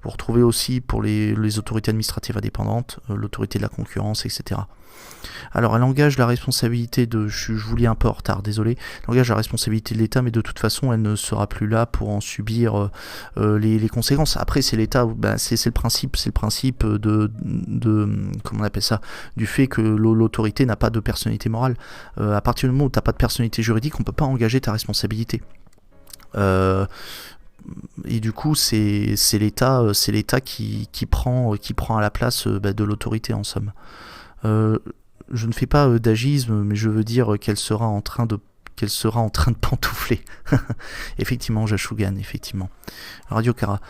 Vous retrouvez aussi pour les autorités administratives indépendantes, l'autorité de la concurrence, etc. Alors, elle engage la responsabilité je vous lis un peu en retard, désolé. Elle engage la responsabilité de l'État, mais de toute façon, elle ne sera plus là pour en subir les conséquences. Après, c'est l'État, c'est le principe de comment on appelle ça, du fait que l'autorité n'a pas de personnalité morale. À partir du moment où tu n'as pas de personnalité juridique, on peut pas engager ta responsabilité. Et du coup, c'est l'État qui prend à la place de l'autorité, en somme. Je ne fais pas d'agisme, mais je veux dire qu'elle sera en train de pantoufler. Effectivement, Jashugan, effectivement. Radio Cara,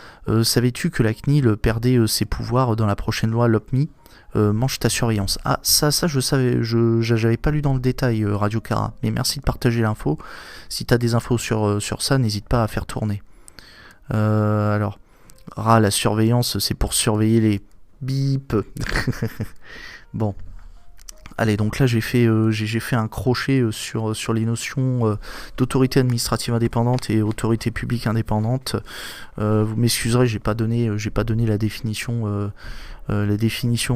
savais-tu que la CNIL perdait ses pouvoirs dans la prochaine loi LOPMI? Mange ta surveillance. Ah, ça je savais, j'avais pas lu dans le détail, Radio Cara, mais merci de partager l'info. Si t'as des infos sur ça, n'hésite pas à faire tourner. Alors, la surveillance, c'est pour surveiller les bips. Bon. Allez, donc là j'ai fait un crochet sur les notions d'autorité administrative indépendante et autorité publique indépendante. Vous m'excuserez, j'ai pas donné la définition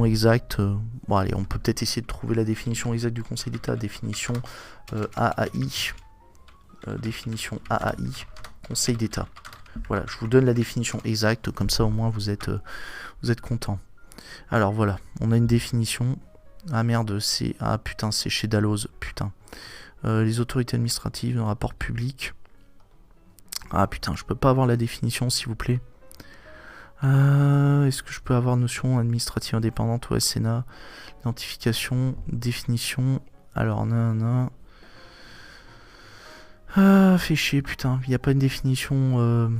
exacte. Bon allez, on peut peut-être essayer de trouver la définition exacte du Conseil d'État. Définition AAI. Définition AAI. Conseil d'État. Voilà, je vous donne la définition exacte, comme ça au moins vous êtes content. Alors voilà, on a une définition. Ah merde, c'est chez Dalloz, putain. Les autorités administratives, dans le rapport public. Ah putain, je peux pas avoir la définition, s'il vous plaît. Est-ce que je peux avoir notion administrative indépendante? Ouais, Sénat. Identification, définition. Alors, non. Fait chier, putain. Il n'y a pas une définition,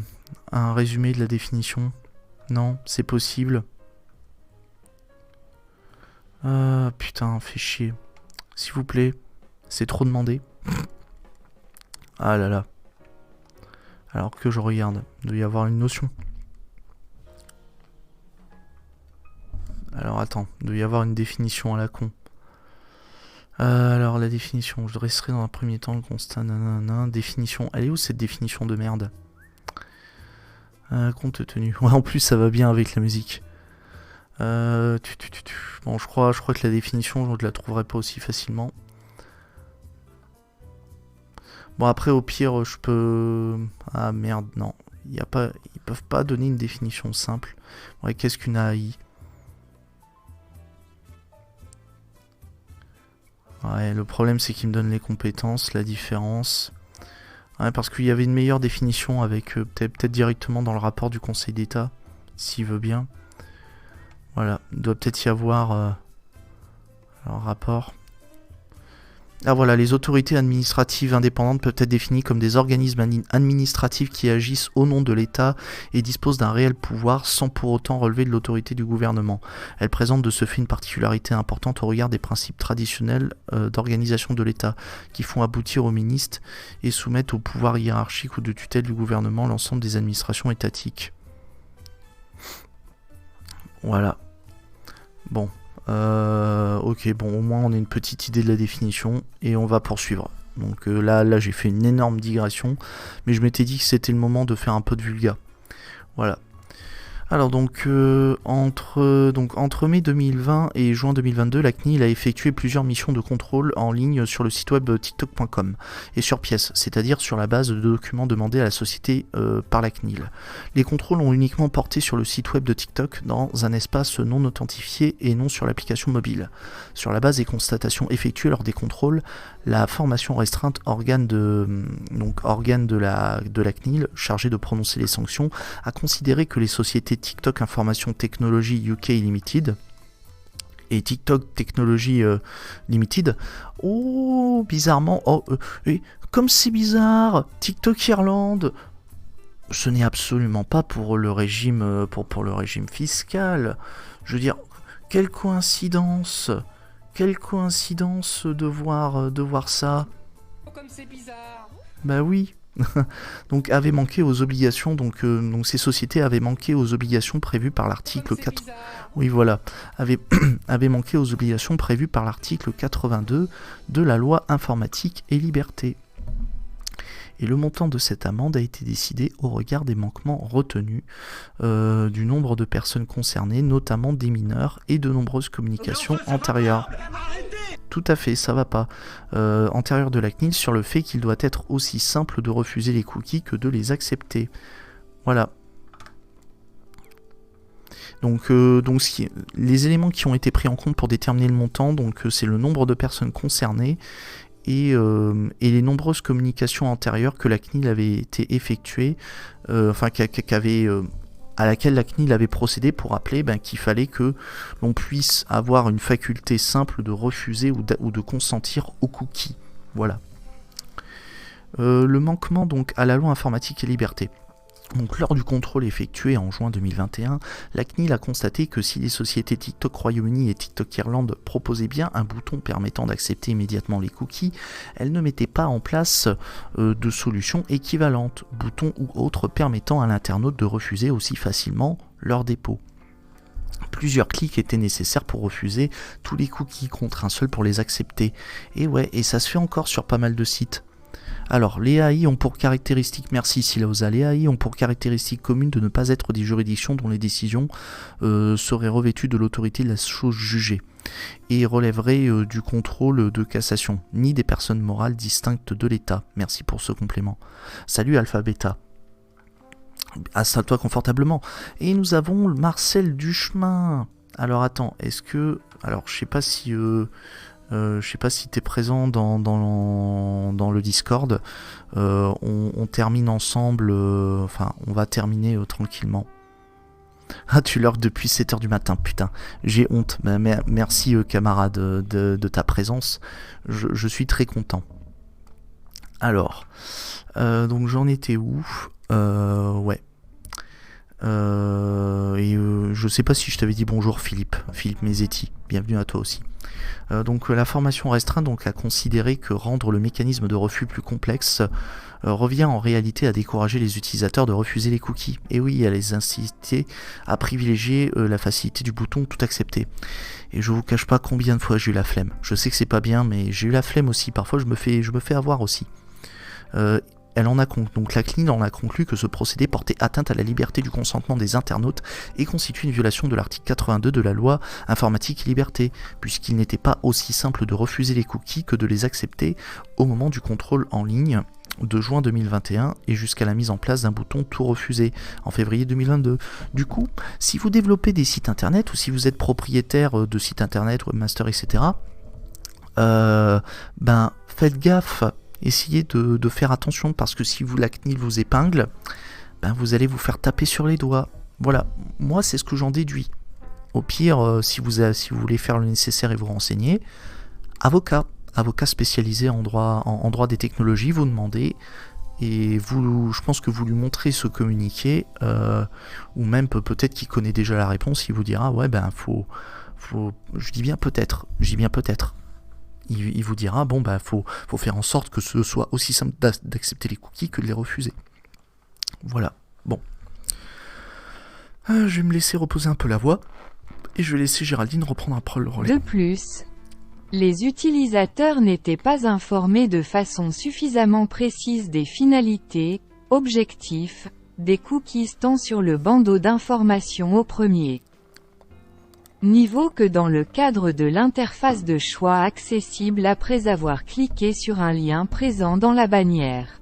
un résumé de la définition. Non, c'est possible. Putain, fait chier. S'il vous plaît, c'est trop demandé. Ah là là. Alors que je regarde, il doit y avoir une notion. Alors attends, il doit y avoir une définition à la con. Alors la définition, je dresserai dans un premier temps le constat, définition. Elle est où cette définition de merde? Compte tenu. Ouais, en plus ça va bien avec la musique. Bon, je crois que la définition, je ne la trouverai pas aussi facilement. Bon, après, au pire, je peux... Ah, merde, non. Ils peuvent pas donner une définition simple. Ouais, qu'est-ce qu'une AI? Ouais, le problème, c'est qu'ils me donnent les compétences, la différence... Ouais, parce qu'il y avait une meilleure définition avec peut-être directement dans le rapport du Conseil d'État, s'il veut bien. Voilà, il doit peut-être y avoir un rapport. Ah voilà, les autorités administratives indépendantes peuvent être définies comme des organismes administratifs qui agissent au nom de l'État et disposent d'un réel pouvoir sans pour autant relever de l'autorité du gouvernement. Elles présentent de ce fait une particularité importante au regard des principes traditionnels d'organisation de l'État qui font aboutir aux ministres et soumettent au pouvoir hiérarchique ou de tutelle du gouvernement l'ensemble des administrations étatiques. Voilà. Bon. Ok, bon, au moins on a une petite idée de la définition et on va poursuivre. Donc là j'ai fait une énorme digression, mais je m'étais dit que c'était le moment de faire un peu de vulga. Voilà. Alors donc entre mai 2020 et juin 2022, la CNIL a effectué plusieurs missions de contrôle en ligne sur le site web tiktok.com et sur pièce, c'est-à-dire sur la base de documents demandés à la société par la CNIL. Les contrôles ont uniquement porté sur le site web de TikTok dans un espace non authentifié et non sur l'application mobile. Sur la base des constatations effectuées lors des contrôles, la formation restreinte, organe de la CNIL chargée de prononcer les sanctions, a considéré que les sociétés TikTok Information Technology UK Limited et TikTok Technology Limited, bizarrement, comme c'est bizarre, TikTok Irlande, ce n'est absolument pas pour le régime, pour le régime fiscal. Je veux dire, quelle coïncidence de voir ça. Comme c'est bizarre. Bah oui. Donc avait manqué aux obligations, donc ces sociétés avaient manqué aux obligations prévues par l'article 4. Oui voilà, avaient manqué aux obligations prévues par l'article 82 de la loi informatique et liberté. Et le montant de cette amende a été décidé au regard des manquements retenus, du nombre de personnes concernées, notamment des mineurs, et de nombreuses communications antérieures. Tout à fait, ça va pas. Antérieures de la CNIL sur le fait qu'il doit être aussi simple de refuser les cookies que de les accepter. Voilà. Donc les éléments qui ont été pris en compte pour déterminer le montant, c'est le nombre de personnes concernées et les nombreuses communications antérieures que la CNIL avait été effectuées, à laquelle la CNIL avait procédé pour rappeler qu'il fallait que l'on puisse avoir une faculté simple de refuser ou de consentir aux cookies. Voilà. Le manquement donc à la loi informatique et liberté. Donc, lors du contrôle effectué en juin 2021, la CNIL a constaté que si les sociétés TikTok Royaume-Uni et TikTok Irlande proposaient bien un bouton permettant d'accepter immédiatement les cookies, elles ne mettaient pas en place de solution équivalente, bouton ou autre permettant à l'internaute de refuser aussi facilement leur dépôt. Plusieurs clics étaient nécessaires pour refuser tous les cookies contre un seul pour les accepter. Et ça se fait encore sur pas mal de sites. Alors, les AI ont pour caractéristique, merci Silaosa, les AI ont pour caractéristique commune de ne pas être des juridictions dont les décisions seraient revêtues de l'autorité de la chose jugée et relèveraient du contrôle de cassation, ni des personnes morales distinctes de l'État. Merci pour ce complément. Salut Alpha Beta. Installe-toi confortablement. Et nous avons Marcel Duchemin. Alors attends, alors je sais pas si tu es présent dans le Discord. On termine ensemble, on va terminer tranquillement. Ah, tu lurques depuis 7h du matin, putain, j'ai honte. Merci camarade de ta présence, je suis très content. Alors, donc j'en étais où ? Je sais pas si je t'avais dit bonjour Philippe Mesetti, bienvenue à toi aussi. Donc la formation restreinte a considéré que rendre le mécanisme de refus plus complexe revient en réalité à décourager les utilisateurs de refuser les cookies. Et oui, à les inciter à privilégier la facilité du bouton tout accepter. Et je vous cache pas combien de fois j'ai eu la flemme. Je sais que c'est pas bien, mais j'ai eu la flemme aussi. Parfois je me fais avoir aussi. Donc la CNIL en a conclu que ce procédé portait atteinte à la liberté du consentement des internautes et constitue une violation de l'article 82 de la loi informatique et liberté, puisqu'il n'était pas aussi simple de refuser les cookies que de les accepter au moment du contrôle en ligne de juin 2021 et jusqu'à la mise en place d'un bouton tout refuser en février 2022. Du coup, si vous développez des sites internet ou si vous êtes propriétaire de sites internet, webmaster, etc., faites gaffe. Essayez de faire attention parce que si la CNIL vous épingle, vous allez vous faire taper sur les doigts. Voilà, moi c'est ce que j'en déduis. Au pire, si vous voulez faire le nécessaire et vous renseigner, avocat avocat spécialisé en droit des technologies, vous demandez, et je pense que vous lui montrez ce communiqué, ou même peut-être qu'il connaît déjà la réponse, il vous dira ouais ben je dis bien peut-être. Il vous dira bon ben faut faire en sorte que ce soit aussi simple d'accepter les cookies que de les refuser. Voilà, bon. Je vais me laisser reposer un peu la voix, et je vais laisser Géraldine reprendre un peu le relais. De plus, les utilisateurs n'étaient pas informés de façon suffisamment précise des finalités, objectifs, des cookies tant sur le bandeau d'information au premier niveau que dans le cadre de l'interface de choix accessible après avoir cliqué sur un lien présent dans la bannière.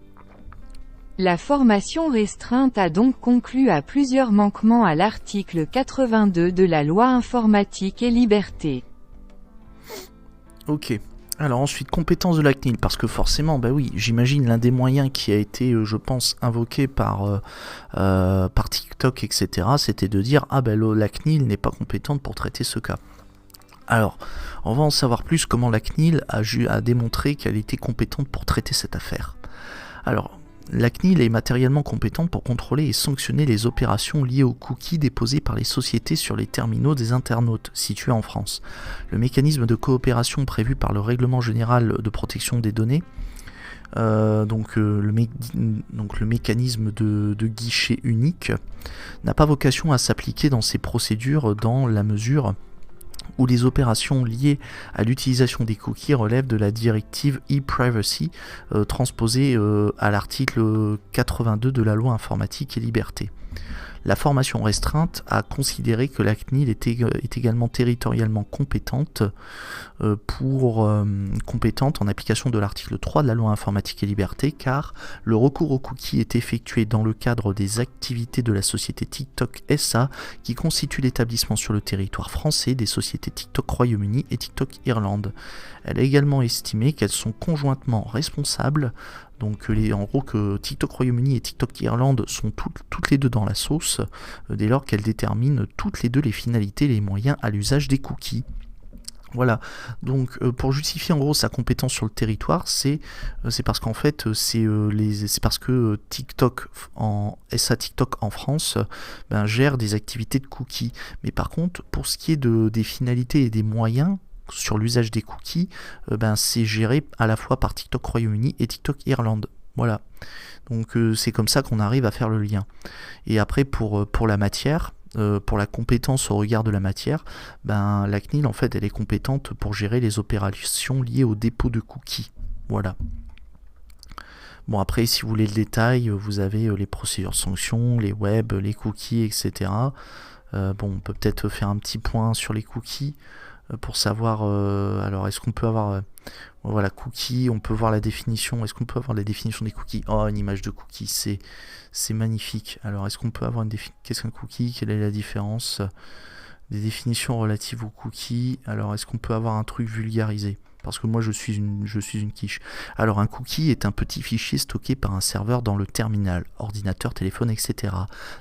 La formation restreinte a donc conclu à plusieurs manquements à l'article 82 de la loi informatique et liberté. Ok. Alors ensuite, compétence de la CNIL, parce que forcément, bah oui, j'imagine l'un des moyens qui a été, je pense, invoqué par TikTok, etc., c'était de dire, ah ben la CNIL n'est pas compétente pour traiter ce cas. Alors, on va en savoir plus comment la CNIL a démontré qu'elle était compétente pour traiter cette affaire. Alors, la CNIL est matériellement compétente pour contrôler et sanctionner les opérations liées aux cookies déposés par les sociétés sur les terminaux des internautes situés en France. Le mécanisme de coopération prévu par le Règlement général de protection des données, donc le mécanisme de guichet unique, n'a pas vocation à s'appliquer dans ces procédures dans la mesure où les opérations liées à l'utilisation des cookies relèvent de la directive e-privacy transposée à l'article 82 de la loi informatique et liberté. La formation restreinte a considéré que la CNIL est également territorialement compétente en application de l'article 3 de la loi informatique et liberté, car le recours aux cookies est effectué dans le cadre des activités de la société TikTok SA, qui constitue l'établissement sur le territoire français des sociétés TikTok Royaume-Uni et TikTok Irlande. Elle a également estimé qu'elles sont conjointement responsables, donc en gros que TikTok Royaume-Uni et TikTok Irlande sont toutes les deux dans la sauce, dès lors qu'elles déterminent toutes les deux les finalités et les moyens à l'usage des cookies. Voilà, donc pour justifier en gros sa compétence sur le territoire, c'est parce qu'en fait c'est parce que TikTok en France gère des activités de cookies. Mais par contre, pour ce qui est des finalités et des moyens sur l'usage des cookies, c'est géré à la fois par TikTok Royaume-Uni et TikTok Irlande. Voilà. Donc c'est comme ça qu'on arrive à faire le lien. Et après pour la matière, pour la compétence au regard de la matière, la CNIL en fait elle est compétente pour gérer les opérations liées au dépôt de cookies. Voilà. Bon après si vous voulez le détail, vous avez les procédures de sanctions, les web, les cookies, etc. On peut peut-être faire un petit point sur les cookies pour savoir, alors est-ce qu'on peut avoir, voilà, cookies, on peut voir la définition, est-ce qu'on peut avoir la définition des cookies? Oh, une image de cookie, c'est magnifique. Alors est-ce qu'on peut avoir une définition, qu'est-ce qu'un cookie, quelle est la différence, des définitions relatives aux cookies? Alors est-ce qu'on peut avoir un truc vulgarisé? Parce que moi je suis une quiche. Alors un cookie est un petit fichier stocké par un serveur dans le terminal, ordinateur, téléphone, etc.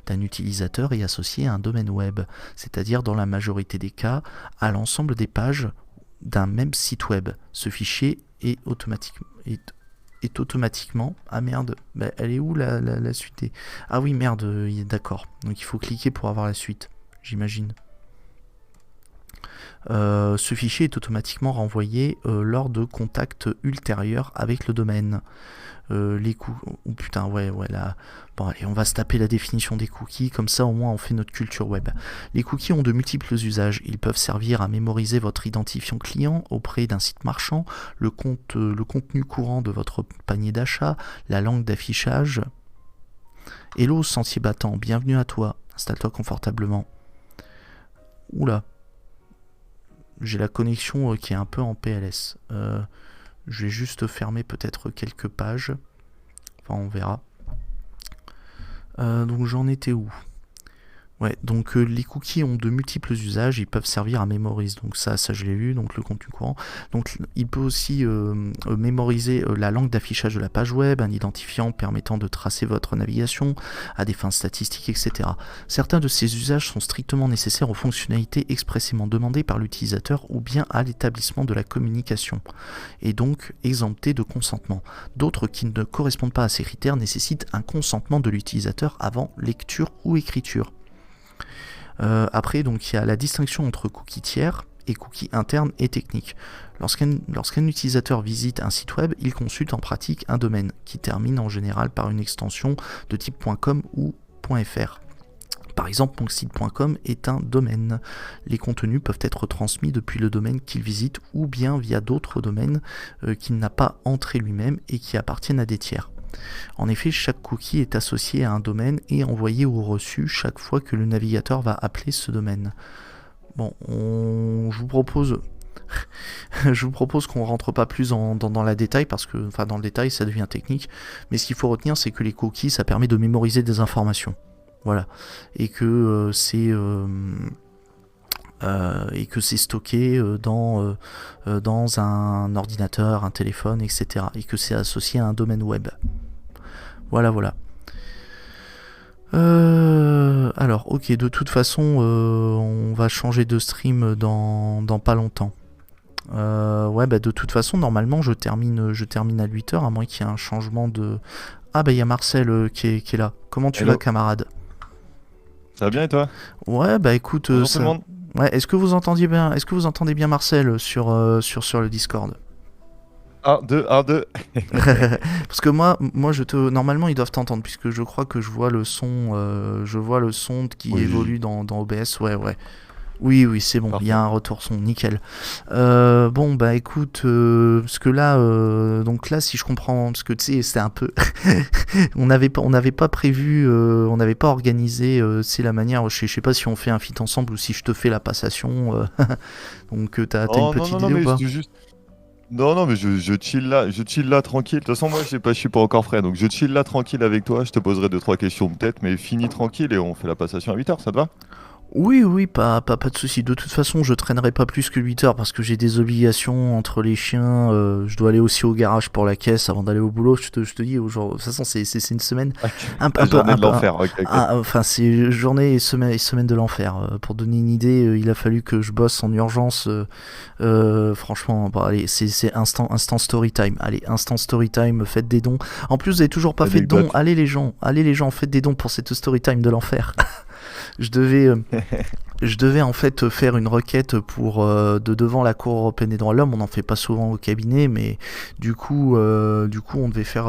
d'un utilisateur et associé à un domaine web, c'est-à-dire dans la majorité des cas à l'ensemble des pages d'un même site web. Ce fichier est automatiquement... Ah merde, elle est où la suite Ah oui merde, d'accord. Donc il faut cliquer pour avoir la suite, j'imagine. Ce fichier est automatiquement renvoyé lors de contacts ultérieurs avec le domaine. Oh putain, ouais, là. Bon, allez, on va se taper la définition des cookies, comme ça au moins on fait notre culture web. Les cookies ont de multiples usages. Ils peuvent servir à mémoriser votre identifiant client auprès d'un site marchand, le contenu courant de votre panier d'achat, la langue d'affichage. Hello, sentier battant, bienvenue à toi. Installe-toi confortablement. Oula. J'ai la connexion qui est un peu en PLS. Je vais juste fermer peut-être quelques pages. Enfin, on verra. Donc j'en étais où? Ouais, donc les cookies ont de multiples usages, ils peuvent servir à mémoriser, donc ça je l'ai vu, donc le contenu courant. Donc il peut aussi mémoriser la langue d'affichage de la page web, un identifiant permettant de tracer votre navigation à des fins statistiques, etc. Certains de ces usages sont strictement nécessaires aux fonctionnalités expressément demandées par l'utilisateur ou bien à l'établissement de la communication, et donc exemptés de consentement. D'autres qui ne correspondent pas à ces critères nécessitent un consentement de l'utilisateur avant lecture ou écriture. Après, donc il y a la distinction entre cookies tiers et cookies internes et techniques. Lorsqu'un utilisateur visite un site web, il consulte en pratique un domaine qui termine en général par une extension de type .com ou .fr. Par exemple, site.com est un domaine. Les contenus peuvent être transmis depuis le domaine qu'il visite ou bien via d'autres domaines qu'il n'a pas entré lui-même et qui appartiennent à des tiers. En effet, chaque cookie est associé à un domaine et envoyé ou reçu chaque fois que le navigateur va appeler ce domaine. Bon, je vous propose qu'on rentre pas plus dans la détail parce que, enfin, dans le détail, ça devient technique. Mais ce qu'il faut retenir, c'est que les cookies, ça permet de mémoriser des informations. Voilà, et que c'est stocké dans un ordinateur, un téléphone, etc. Et que c'est associé à un domaine web. Voilà. Alors, ok, de toute façon, on va changer de stream dans pas longtemps. De toute façon, normalement, je termine à 8h, à moins qu'il y ait un changement de... Ah, il y a Marcel qui est là. Comment tu vas, camarade ? Ça va bien et toi ? Ouais, écoute, ouais, est-ce que vous entendez bien Marcel sur le Discord ? 1, 2. Parce que moi normalement ils doivent t'entendre puisque je crois que je vois le son qui évolue dans OBS. Ouais. Oui, c'est bon, il y a un retour son, nickel. Écoute, parce que là, si je comprends, parce que tu sais, c'était un peu, on n'avait pas prévu, on n'avait pas organisé, c'est la manière, je sais pas si on fait un feat ensemble ou si je te fais la passation, donc t'as une petite idée ou pas ? Non, mais je chill là tranquille. De toute façon, moi, je suis pas encore frais, donc je chill là tranquille avec toi. Je te poserai 2-3 questions peut-être, mais finis tranquille et on fait la passation à 8h, ça te va ? Oui, pas de souci. De toute façon, je traînerai pas plus que 8 heures parce que j'ai des obligations entre les chiens. Je dois aller aussi au garage pour la caisse avant d'aller au boulot. Je te dis, de toute façon, c'est une semaine journée de l'enfer. Enfin, c'est journée et semaine de l'enfer. Pour donner une idée, il a fallu que je bosse en urgence. Franchement, allez, c'est instant story time. Allez, instant story time, faites des dons. En plus, vous avez toujours pas fait de dons. Allez les gens, faites des dons pour cette story time de l'enfer. Je devais en fait faire une requête pour devant la Cour européenne des droits de l'homme. On n'en fait pas souvent au cabinet, mais du coup on devait faire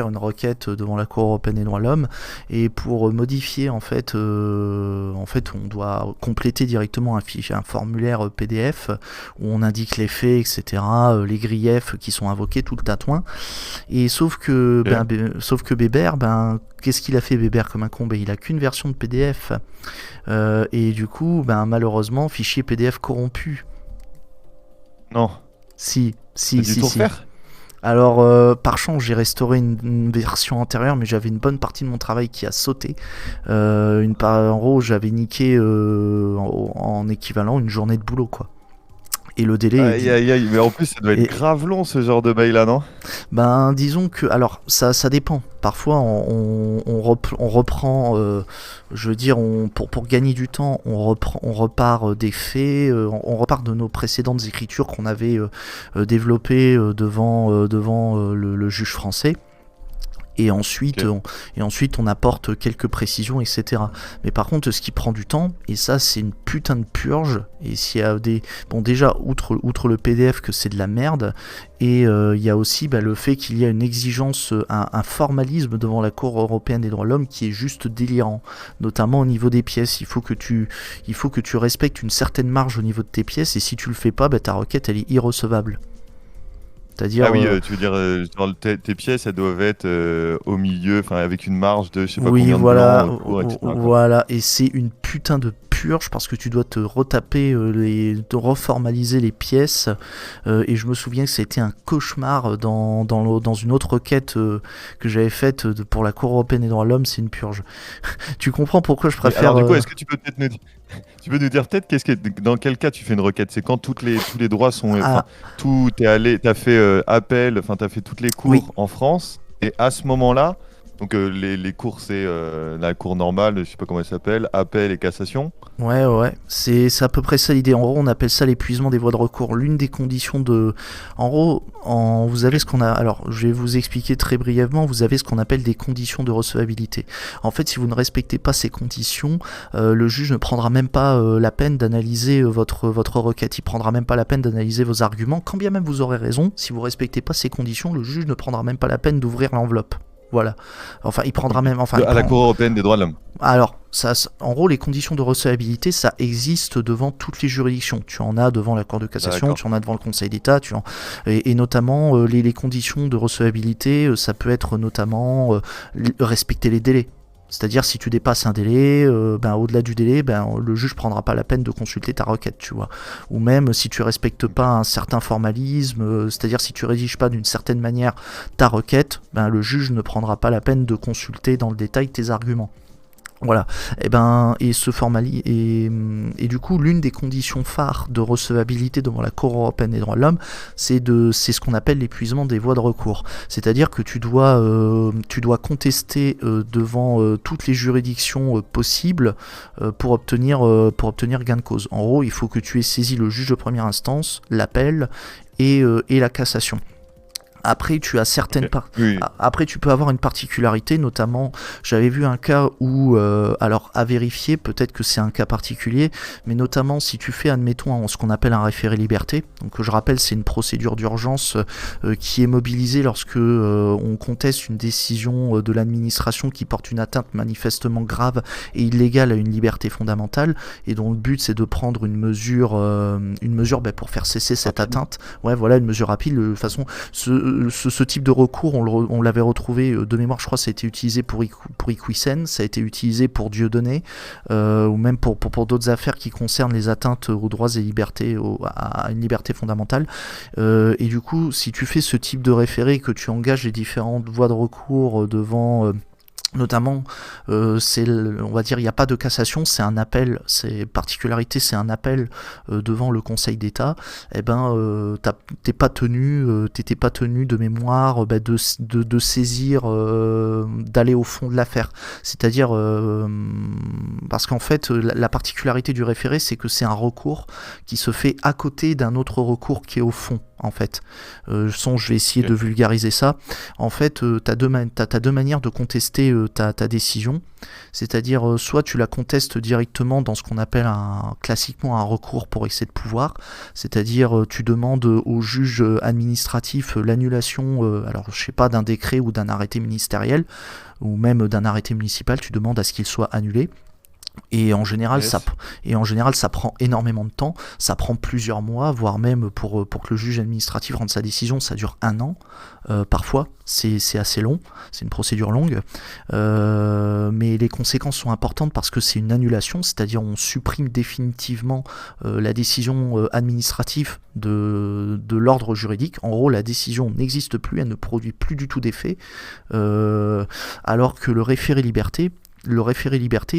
une requête devant la Cour européenne des droits de l'homme, et pour modifier en fait on doit compléter directement un formulaire PDF où on indique les faits, etc., les griefs qui sont invoqués, tout le tatouin. Et sauf que Bébert, qu'est-ce qu'il a fait Bébert comme un con ? Il a qu'une version de PDF. Et du coup, malheureusement, fichier PDF corrompu. Non. Si. Faire ? Alors, par chance, j'ai restauré une version antérieure, mais j'avais une bonne partie de mon travail qui a sauté. En gros, j'avais niqué en équivalent une journée de boulot, quoi. Et le délai... Aïe, mais en plus ça doit être grave long ce genre de mail là, non ? Disons que... Alors, ça dépend. Parfois, on reprend... pour gagner du temps, on repart des faits, on repart de nos précédentes écritures qu'on avait développées devant le juge français. Et ensuite, on apporte quelques précisions, etc. Mais par contre, ce qui prend du temps, et ça, c'est une putain de purge. Et s'il y a déjà, outre le PDF que c'est de la merde, et il y a aussi le fait qu'il y a une exigence, un formalisme devant la Cour européenne des droits de l'homme qui est juste délirant, notamment au niveau des pièces. Il faut que tu respectes une certaine marge au niveau de tes pièces, et si tu le fais pas, ta requête elle est irrecevable. C'est-à-dire, tu veux dire, genre, tes pièces, elles doivent être au milieu, avec une marge de je sais pas combien de blanc, voilà, et c'est une putain de purge parce que tu dois te retaper, te reformaliser les pièces. Et je me souviens que c'était un cauchemar dans une autre requête que j'avais faite pour la Cour européenne des droits de l'homme, c'est une purge. Tu comprends pourquoi je préfère... Alors du coup, est-ce que tu peux peut-être nous dire peut-être dans quel cas tu fais une requête? C'est quand tous les droits sont... t'as fait appel, enfin t'as fait toutes les cours en France, et à ce moment-là, donc les cours c'est la cour normale, je sais pas comment elle s'appelle, appel et cassation. Ouais, c'est à peu près ça l'idée. En gros, on appelle ça l'épuisement des voies de recours. L'une des conditions de... En gros, vous avez ce qu'on a... Alors, je vais vous expliquer très brièvement. Vous avez ce qu'on appelle des conditions de recevabilité. En fait, si vous ne respectez pas ces conditions, le juge ne prendra même pas la peine d'analyser votre requête. Il prendra même pas la peine d'analyser vos arguments. Quand bien même vous aurez raison, si vous respectez pas ces conditions, le juge ne prendra même pas la peine d'ouvrir l'enveloppe. Voilà. Enfin, il prendra même... à la Cour européenne des droits de l'homme. Alors, en gros, les conditions de recevabilité, ça existe devant toutes les juridictions. Tu en as devant la Cour de cassation, tu en as devant le Conseil d'État, et notamment les conditions de recevabilité, ça peut être notamment respecter les délais. C'est-à-dire, si tu dépasses un délai, au-delà du délai, le juge prendra pas la peine de consulter ta requête, tu vois. Ou même si tu respectes pas un certain formalisme, c'est-à-dire si tu rédiges pas d'une certaine manière ta requête, le juge ne prendra pas la peine de consulter dans le détail tes arguments. Voilà, et du coup, l'une des conditions phares de recevabilité devant la Cour européenne des droits de l'homme, c'est ce qu'on appelle l'épuisement des voies de recours. C'est-à-dire que tu dois contester devant toutes les juridictions possibles pour obtenir gain de cause. En gros, il faut que tu aies saisi le juge de première instance, l'appel et la cassation. Après, tu as Après, tu peux avoir une particularité, notamment, j'avais vu un cas où, alors à vérifier, peut-être que c'est un cas particulier, mais notamment si tu fais, admettons, ce qu'on appelle un référé liberté. Donc, je rappelle, c'est une procédure d'urgence qui est mobilisée lorsque on conteste une décision de l'administration qui porte une atteinte manifestement grave et illégale à une liberté fondamentale, et dont le but c'est de prendre une mesure pour faire cesser cette atteinte. Ouais, voilà, une mesure rapide. De toute façon, ce type de recours, on l'avait retrouvé de mémoire, je crois, ça a été utilisé pour Iquisen, ça a été utilisé pour Dieudonné, ou même pour d'autres affaires qui concernent les atteintes aux droits et libertés, à une liberté fondamentale. Et du coup, si tu fais ce type de référé, que tu engages les différentes voies de recours devant... Notamment, on va dire, il n'y a pas de cassation, c'est un appel, c'est un appel devant le Conseil d'État. T'étais pas tenu de mémoire de saisir, d'aller au fond de l'affaire. C'est-à-dire, parce qu'en fait, la particularité du référé, c'est que c'est un recours qui se fait à côté d'un autre recours qui est au fond. En fait, je vais essayer de vulgariser ça. En fait, t'as deux manières de contester ta décision. C'est-à-dire, soit tu la contestes directement dans ce qu'on appelle classiquement un recours pour excès de pouvoir. C'est-à-dire, tu demandes au juge administratif l'annulation, alors je sais pas, d'un décret ou d'un arrêté ministériel, ou même d'un arrêté municipal. Tu demandes à ce qu'il soit annulé. Et en général, ça prend énormément de temps, ça prend plusieurs mois, voire même pour que le juge administratif rende sa décision, ça dure 1 an, parfois, c'est assez long, c'est une procédure longue, mais les conséquences sont importantes parce que c'est une annulation, c'est-à-dire on supprime définitivement la décision administrative de l'ordre juridique. En gros, la décision n'existe plus, elle ne produit plus du tout d'effet, alors que le référé liberté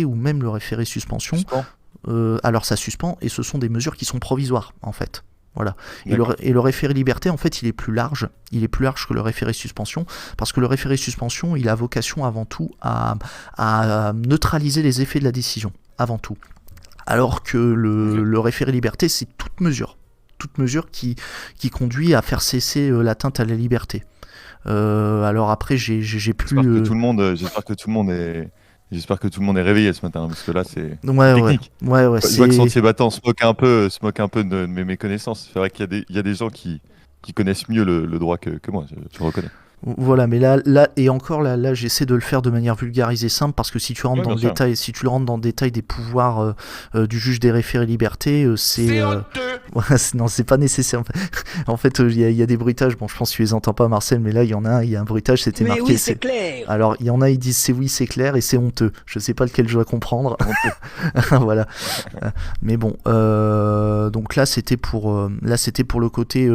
ou même le référé suspension, alors ça suspend, et ce sont des mesures qui sont provisoires en fait. Voilà. Et le référé liberté, en fait, il est plus large que le référé suspension, parce que le référé suspension, il a vocation avant tout à neutraliser les effets de la décision, avant tout. Alors que le référé liberté, c'est toute mesure qui conduit à faire cesser l'atteinte à la liberté. Alors après, j'ai plus... J'espère que tout le monde est réveillé ce matin, parce que là c'est technique. Ouais, je vois que Sentier Battant se moque un peu de mes connaissances. C'est vrai qu'il y a des gens qui connaissent mieux le droit que moi, je reconnais. Voilà, mais là et encore là, j'essaie de le faire de manière vulgarisée simple parce que si tu rentres dans le détail, si tu rentres dans le détail des pouvoirs du juge des référés liberté, c'est non, c'est pas nécessaire. En fait, il y a des bruitages. Bon, je pense que tu les entends pas, Marcel, mais là il y a un bruitage, c'était marqué. Oui, c'est clair. Alors, il y en a, ils disent c'est clair et c'est honteux. Je sais pas lequel je dois comprendre. Voilà. Mais bon, donc là c'était pour le côté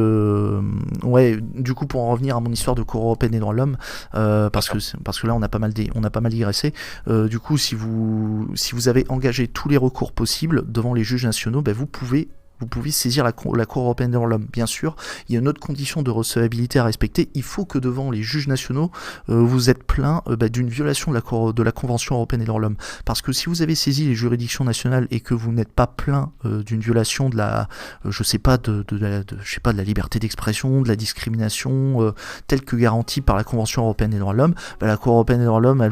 ouais, du coup pour en revenir à mon histoire de Cour européenne des droits de l'homme, parce que là on a pas mal digressé. Du coup, si vous avez engagé tous les recours possibles devant les juges nationaux, vous pouvez saisir la Cour européenne des droits de l'homme. Bien sûr, il y a une autre condition de recevabilité à respecter. Il faut que devant les juges nationaux, vous êtes plaint d'une violation de la Convention européenne des droits de l'homme. Parce que si vous avez saisi les juridictions nationales et que vous n'êtes pas plaint d'une violation de la, de la liberté d'expression, de la discrimination, telle que garantie par la Convention européenne des droits de l'homme, la Cour européenne des droits de l'homme,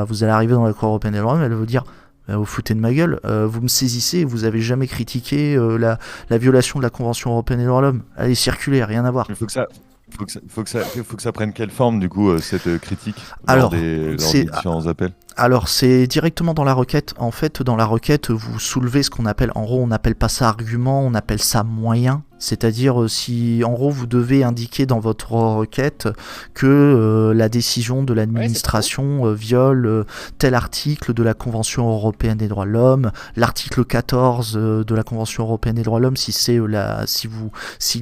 vous allez arriver dans la Cour européenne des droits de l'homme, elle va vous dire: vous foutez de ma gueule, vous me saisissez, vous avez jamais critiqué la violation de la Convention européenne des droits de l'homme. Allez, circulez, rien à voir. Il faut que ça prenne quelle forme, du coup, cette critique lors des différents appels? Alors, c'est directement dans la requête. En fait, dans la requête, vous soulevez ce qu'on appelle, en gros, on n'appelle pas ça argument, on appelle ça moyen. C'est-à-dire, si, en gros, vous devez indiquer dans votre requête que la décision de l'administration viole tel article de la Convention européenne des droits de l'homme, l'article 14 de la Convention européenne des droits de l'homme, s'il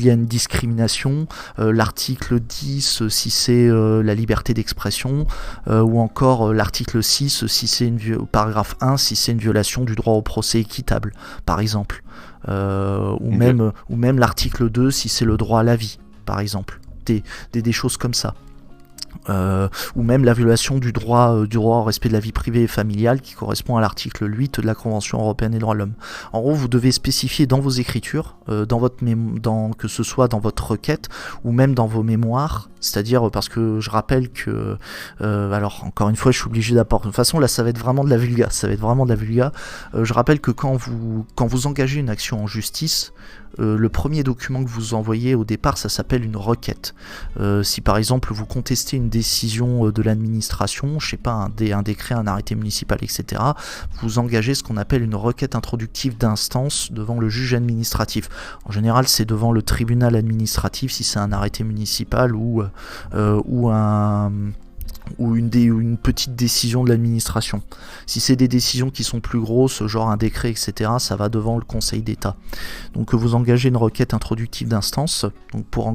y a une discrimination, l'article 10 si c'est la liberté d'expression, ou encore l'article 6 si c'est paragraphe 1 si c'est une violation du droit au procès équitable, par exemple. Ou même l'article 2 si c'est le droit à la vie, par exemple, des choses comme ça. Ou même la violation du droit au respect de la vie privée et familiale qui correspond à l'article 8 de la Convention européenne des droits de l'homme. En gros, vous devez spécifier dans vos écritures, que ce soit dans votre requête ou même dans vos mémoires, c'est-à-dire parce que je rappelle que alors encore une fois je suis obligé d'apporter, de toute façon là ça va être vraiment de la vulga, je rappelle que quand vous engagez une action en justice, le premier document que vous envoyez au départ, ça s'appelle une requête. Si par exemple vous contestez une décision de l'administration, je sais pas, un décret, un arrêté municipal, etc., vous engagez ce qu'on appelle une requête introductive d'instance devant le juge administratif. En général, c'est devant le tribunal administratif si c'est un arrêté municipal ou une petite décision de l'administration. Si c'est des décisions qui sont plus grosses, genre un décret, etc., ça va devant le Conseil d'État. Donc vous engagez une requête introductive d'instance, donc pour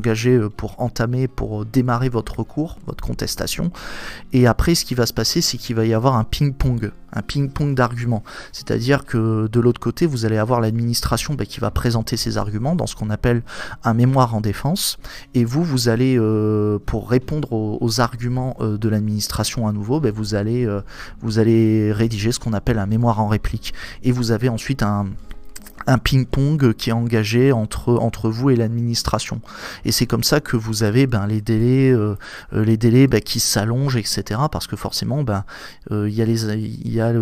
démarrer votre recours, votre contestation. Et après, ce qui va se passer, c'est qu'il va y avoir un ping-pong d'arguments. C'est-à-dire que de l'autre côté, vous allez avoir l'administration qui va présenter ses arguments dans ce qu'on appelle un mémoire en défense. Et vous allez, pour répondre aux arguments de l'administration à nouveau, vous allez rédiger ce qu'on appelle un mémoire en réplique. Et vous avez ensuite un ping-pong qui est engagé entre vous et l'administration. Et c'est comme ça que vous avez les délais qui s'allongent, etc. Parce que forcément, il y a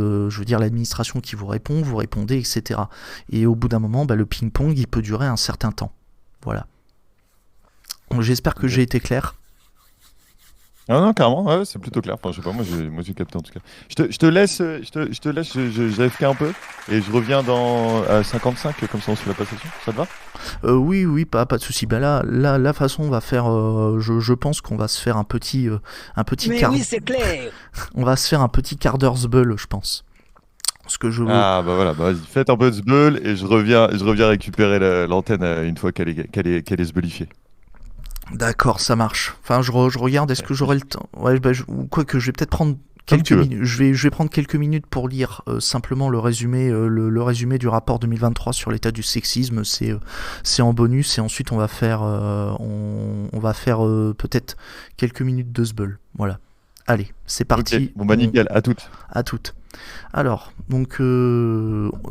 l'administration qui vous répond, vous répondez, etc. Et au bout d'un moment, le ping-pong, il peut durer un certain temps. Voilà. Donc, j'espère que j'ai été clair. Non, carrément, ouais, c'est plutôt clair. Enfin, je sais pas, moi j'ai capté en tout cas. Je te laisse, j'AFK un peu et je reviens à 55, comme ça on se fait la passation. Ça te va? Oui, pas de souci. La façon on va faire, je pense qu'on va se faire un petit Mais quart. oui, c'est clair. On va se faire un petit quart d'heure zbeul, je pense. Parce que voilà, vas-y, faites un peu de zbeul et je reviens récupérer l'antenne une fois qu'elle est zbeulifiée. D'accord, ça marche. Enfin, je regarde, est-ce que j'aurai le temps? Ouais, je vais peut-être prendre quelques minutes. Je vais prendre quelques minutes pour lire simplement le résumé du rapport 2023 sur l'état du sexisme. C'est en bonus et ensuite on va faire peut-être quelques minutes de zbeul. Voilà. Allez, c'est parti. Okay. Bon nickel, à toutes. À toutes. Alors, donc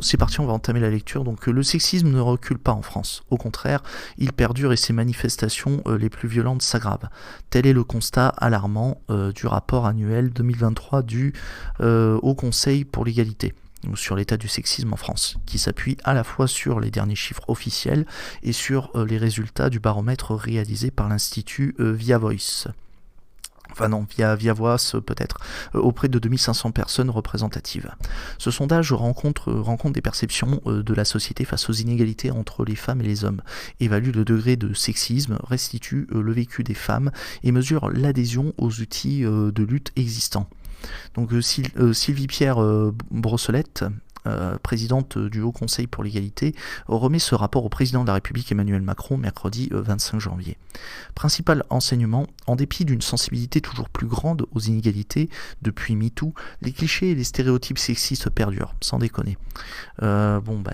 c'est parti, on va entamer la lecture. Donc le sexisme ne recule pas en France. Au contraire, il perdure et ses manifestations les plus violentes s'aggravent. Tel est le constat alarmant du rapport annuel 2023 du Haut Conseil pour l'égalité sur l'état du sexisme en France, qui s'appuie à la fois sur les derniers chiffres officiels et sur les résultats du baromètre réalisé par l'Institut Via Voice. Enfin non, via voix peut-être, auprès de 2500 personnes représentatives. Ce sondage rencontre des perceptions de la société face aux inégalités entre les femmes et les hommes, évalue le degré de sexisme, restitue le vécu des femmes et mesure l'adhésion aux outils de lutte existants. Donc Sylvie-Pierre Brossolette, présidente du Haut Conseil pour l'égalité, remet ce rapport au président de la République Emmanuel Macron mercredi 25 janvier. Principal enseignement, en dépit d'une sensibilité toujours plus grande aux inégalités depuis MeToo, les clichés et les stéréotypes sexistes perdurent, sans déconner.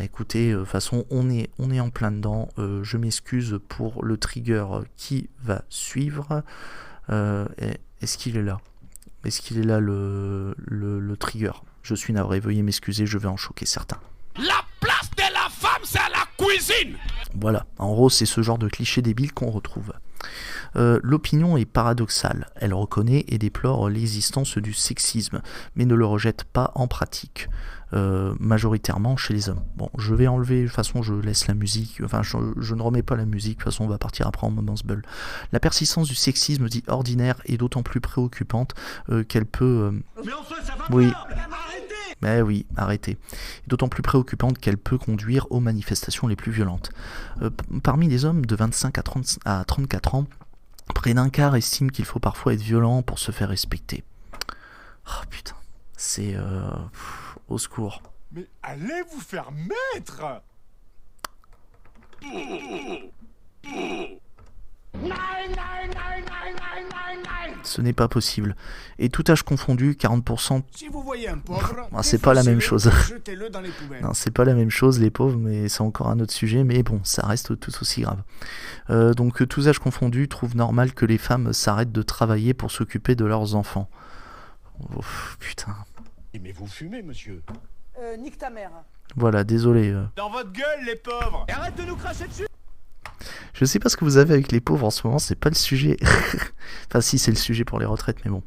Écoutez, de toute façon on est en plein dedans, je m'excuse pour le trigger qui va suivre. Est-ce qu'il est là ? Est-ce qu'il est là le trigger ? Je suis navré, veuillez m'excuser, je vais en choquer certains. La place de la femme, c'est à la cuisine. Voilà, en gros, c'est ce genre de cliché débile qu'on retrouve. L'opinion est paradoxale. Elle reconnaît et déplore l'existence du sexisme, mais ne le rejette pas en pratique, majoritairement chez les hommes. Bon, je vais enlever, de toute façon, je laisse la musique, enfin, je ne remets pas la musique, de toute façon, on va partir après en Moments Bull. La persistance du sexisme dit ordinaire est d'autant plus préoccupante qu'elle peut... Mais enfin, ça va oui. pas. Arrêtez. Mais oui, arrêtez. D'autant plus préoccupante qu'elle peut conduire aux manifestations les plus violentes. Parmi les hommes de 25 à 34 ans, près d'un quart estiment qu'il faut parfois être violent pour se faire respecter. Oh putain, c'est... au secours. Mais allez vous faire mettre. Ce n'est pas possible. Et tout âge confondu, 40%... Si vous voyez un pauvre, c'est pas la même chose. Jetez-le dans les poubelles. Non, c'est pas la même chose, les pauvres, mais c'est encore un autre sujet, mais bon, ça reste tout aussi grave. Donc, tous âges confondus trouvent normal que les femmes s'arrêtent de travailler pour s'occuper de leurs enfants. Oh, putain. Mais vous fumez, monsieur. Nique ta mère. Voilà, désolé. Dans votre gueule, les pauvres. Et arrête de nous cracher dessus. Je sais pas ce que vous avez avec les pauvres en ce moment, c'est pas le sujet. Enfin si, c'est le sujet pour les retraites, mais bon.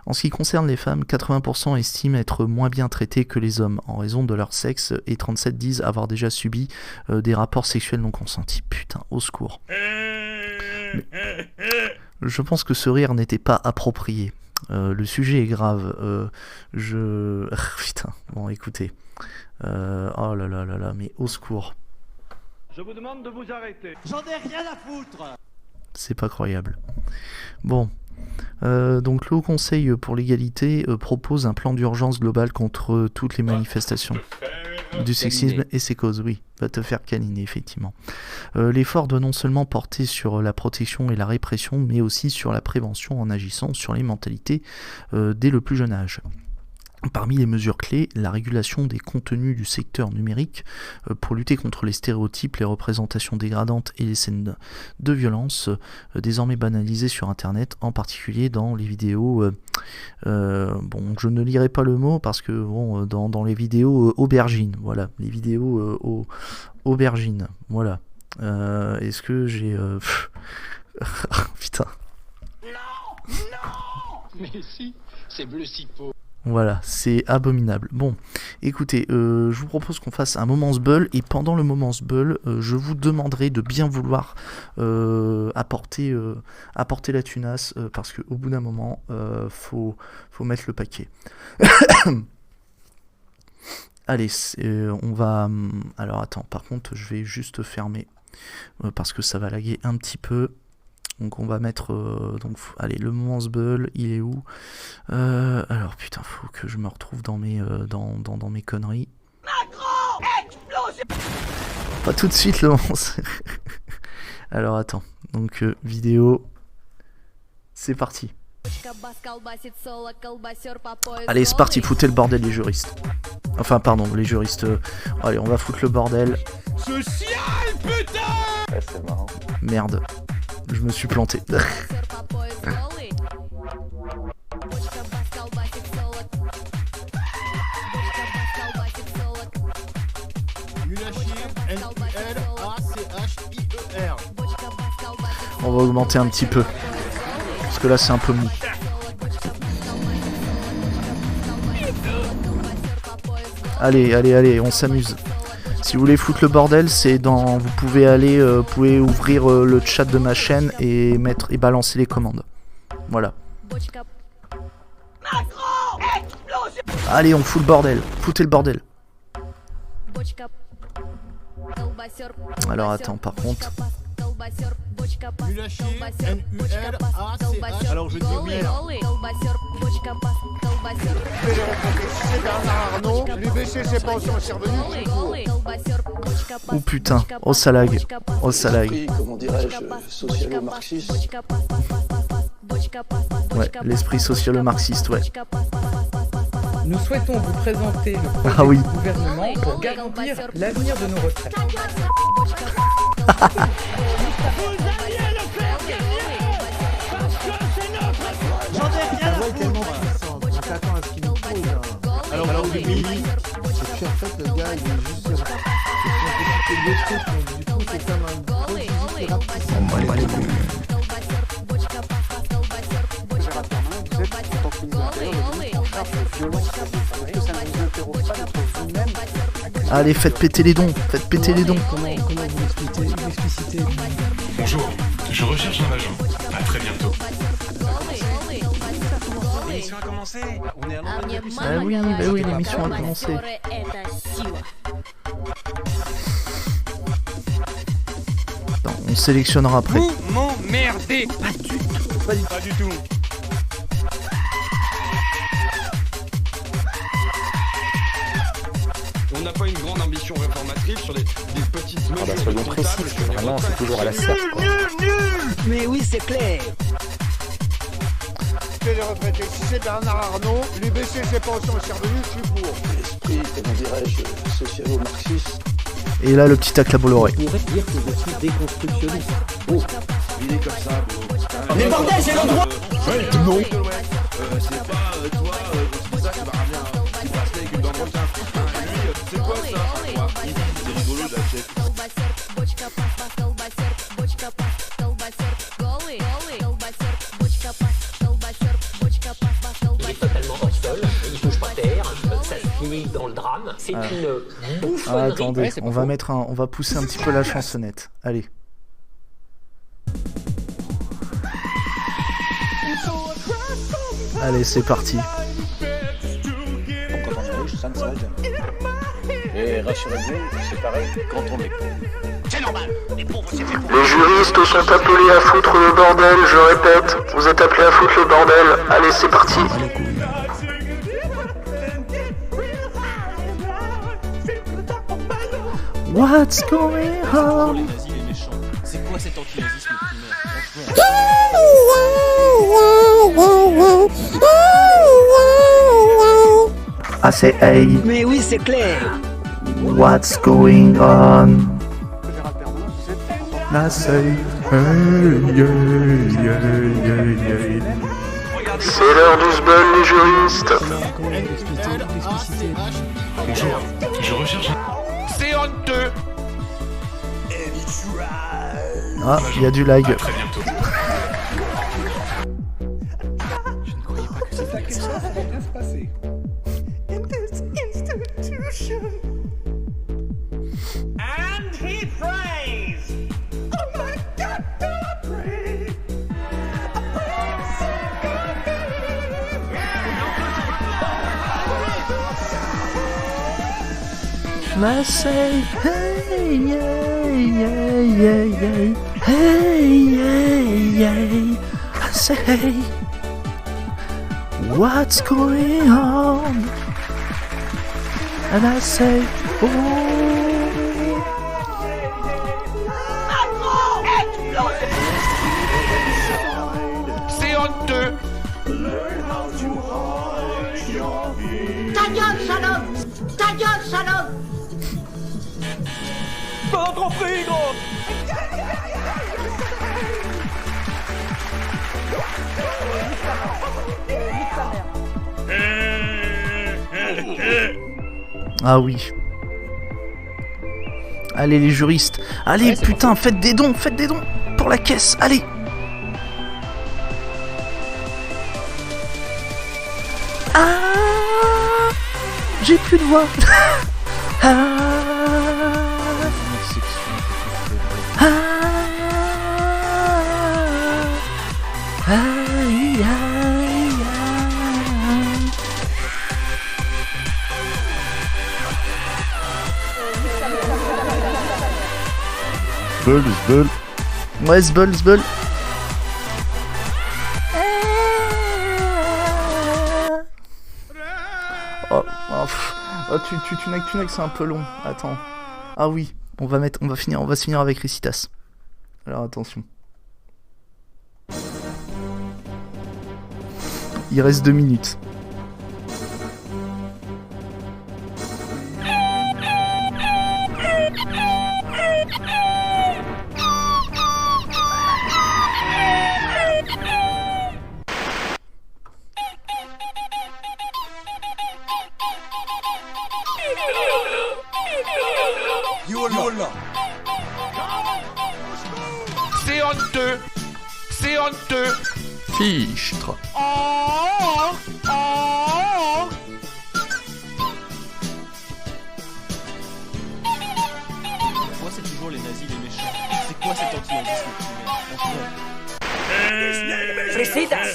En ce qui concerne les femmes, 80% estiment être moins bien traitées que les hommes en raison de leur sexe et 37% disent avoir déjà subi des rapports sexuels non consentis. Putain, au secours. Mais je pense que ce rire n'était pas approprié. Le sujet est grave. Putain, bon écoutez. Oh là là là là, mais au secours. Je vous demande de vous arrêter. J'en ai rien à foutre. C'est pas croyable. Bon. Donc le Haut Conseil pour l'égalité propose un plan d'urgence global contre toutes les manifestations du sexisme et ses causes. Oui, va te faire câliner, effectivement. L'effort doit non seulement porter sur la protection et la répression, mais aussi sur la prévention en agissant sur les mentalités dès le plus jeune âge. Parmi les mesures clés, la régulation des contenus du secteur numérique pour lutter contre les stéréotypes, les représentations dégradantes et les scènes de violence désormais banalisées sur Internet, en particulier dans les vidéos... bon, je ne lirai pas le mot parce que bon, dans les vidéos aubergines, voilà, les vidéos aubergines, voilà. Est-ce que j'ai... Putain. Non. Mais si, c'est bleu cipo. Voilà, c'est abominable. Bon, écoutez, je vous propose qu'on fasse un Moments Bull, et pendant le Moments Bull, je vous demanderai de bien vouloir apporter la tunasse, parce qu'au bout d'un moment, faut mettre le paquet. Allez, on va... Alors attends, par contre, je vais juste fermer, parce que ça va laguer un petit peu. Donc on va mettre... allez, le Moments Bull, il est où alors putain, faut que je me retrouve dans mes, dans mes conneries. Macron, explosion. Pas tout de suite le Moments. Alors attends, donc vidéo, c'est parti. Allez, c'est parti, foutez le bordel les juristes. Enfin pardon, les juristes... allez, on va foutre le bordel. Social, putain. Ouais, c'est marrant. Merde. Je me suis planté. On va augmenter un petit peu. Parce que là c'est un peu mou. Allez, on s'amuse. Si vous voulez foutre le bordel, c'est dans... Vous pouvez aller, pouvez ouvrir le chat de ma chaîne et balancer les commandes. Voilà. Allez, on fout le bordel. Foutez le bordel. Alors attends, par contre. Alors je dis oui. Oh putain, oh ça lag. Oh ça lag. Comment dirais-je, socialo-marxiste. Ouais, l'esprit socialo-marxiste, ouais. Nous souhaitons vous présenter le projet Ah oui. du gouvernement pour garantir l'avenir de nos retraites. J'en ai rien à foutre. On s'attend à ce qu'il nous pose alors oui. Et puis en fait le gars il est juste sur son petit égotrip, donc du coup c'est comme un gros zizi qui rapetisse. Allez, faites péter les dons. Faites péter les dons. Comment vous l'explicitez? Bonjour, je recherche un agent. À très bientôt. L'émission a commencé. On est à l'endroit du Ah oui, bah oui, l'émission a commencé. Attends, on sélectionnera après. Vous m'emmerdez. Pas du tout. Pas du tout. On n'a pas une grande ambition réformatrice sur des petites mesures. Soyons précis, vraiment, c'est toujours à la serre. Mais oui, c'est clair. Les retraités, si c'est Bernard Arnault, lui baisser ses pensions et ses revenus, je suis pour. L'esprit, comment dirais-je, socialo-marxiste. Et là, le petit tacle à Bolloré. On pourrait dire que je suis déconstructionniste. Oh, Il est comme ça, bro. Mais bordel, j'ai le droit. Non. C'est pas toi, quand tu dis ça, tu vas ramener un petit bracelet avec une dent dans le teint. Lui, c'est quoi ça? C'est rigolo, la chef. Il est totalement hors sol, il touche pas terre, ça se finit dans le drame. C'est une bouffonnerie. Ah, attendez, on va pousser un petit peu la chansonnette. Allez. Allez, c'est parti. donc quand on est riche, ça ne s'arrête jamais. Et rassurez-vous, c'est pareil quand on est pauvre. C'est normal. Les pauvres, c'est fait pour. Les juristes sont appelés à foutre le bordel, je répète. Vous êtes appelés à foutre le bordel. Allez, c'est parti. What's going on? Les nazis, les méchants. C'est quoi cet antinazisme primaire? I say hey. Mais oui, c'est clair. What's going on? I say hey, yeah, yeah, yeah, yeah. C'est l'heure du sbul, les juristes. Bonjour, je recherche un... C'est honteux. Ah, il y a du lag. À très bientôt. Je ne croyais pas que c'était comme ça allait bien se passer. And he prays. Oh my God, pray. I say hey, yeah, yeah, yeah, yeah. Hey, yeah, yeah. I say hey. What's going on? And I say oh. C'est honteux. Ta gueule, salope! Ta gueule, salope! Pas trop pris, gros. Ah oui. Allez les juristes. Allez putain, faites des dons pour la caisse. Allez. Ah, j'ai plus de voix. Ah. Ah. Aïe, aïe. Zbeul. Ouais, Zbeul. Oh, tu n'as que c'est un peu long. Attends. Ah oui, on va se finir avec Récitas. Alors attention. Il reste 2 minutes. C'est honteux. Fichtre. Moi, c'est toujours les nazis, les méchants. C'est quoi cet anti-nazisme primaire? Récitas.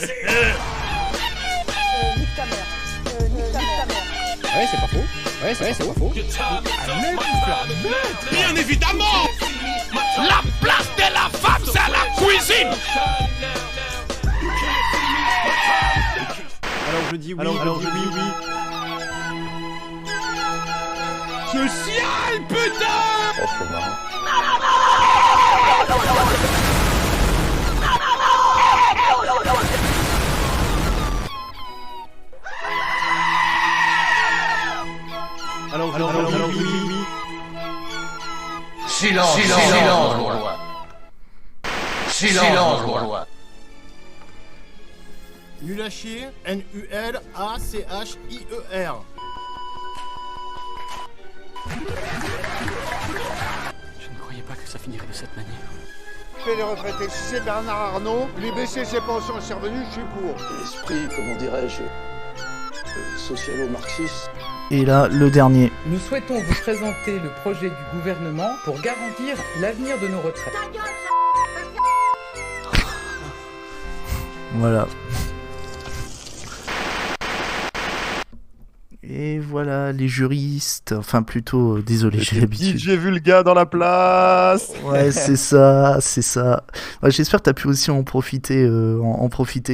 Nique ta mère. Ouais, c'est pas faux. C'est pas faux. Bien évidemment, la place de la femme, c'est à la cuisine. Alors je dis oui. Je chiale, putain. Oh, c'est marrant. Alors oui. Silence, Gaulois. Silence, Gaulois. Nul à chier, N-U-L-A-C-H-I-E-R. Je ne croyais pas que ça finirait de cette manière. Fais les retraités chez Bernard Arnault, lui baisser ses pensions, c'est revenu, je suis pour. L'esprit, comment dirais-je, socialo-marxiste. Et là, le dernier. Nous souhaitons vous présenter le projet du gouvernement pour garantir l'avenir de nos retraites. Voilà. Et voilà, les juristes, enfin plutôt, désolé, j'ai l'habitude. J'ai vu le gars dans la place. Ouais, c'est ça. Ouais, j'espère que t'as pu aussi en profiter,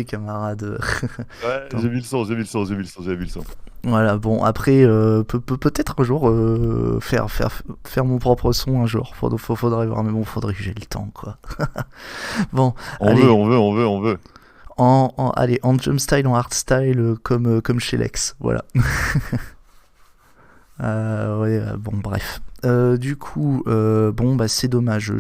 camarade. Ouais, j'ai vu le son. Voilà, bon, après, peut-être un jour faire mon propre son un jour. Faudrait voir, mais bon, faudrait que j'ai le temps, quoi. Bon, on veut. Allez, en jump style, en hard style, comme chez Lex, voilà. Bon, bref. Du coup, c'est dommage.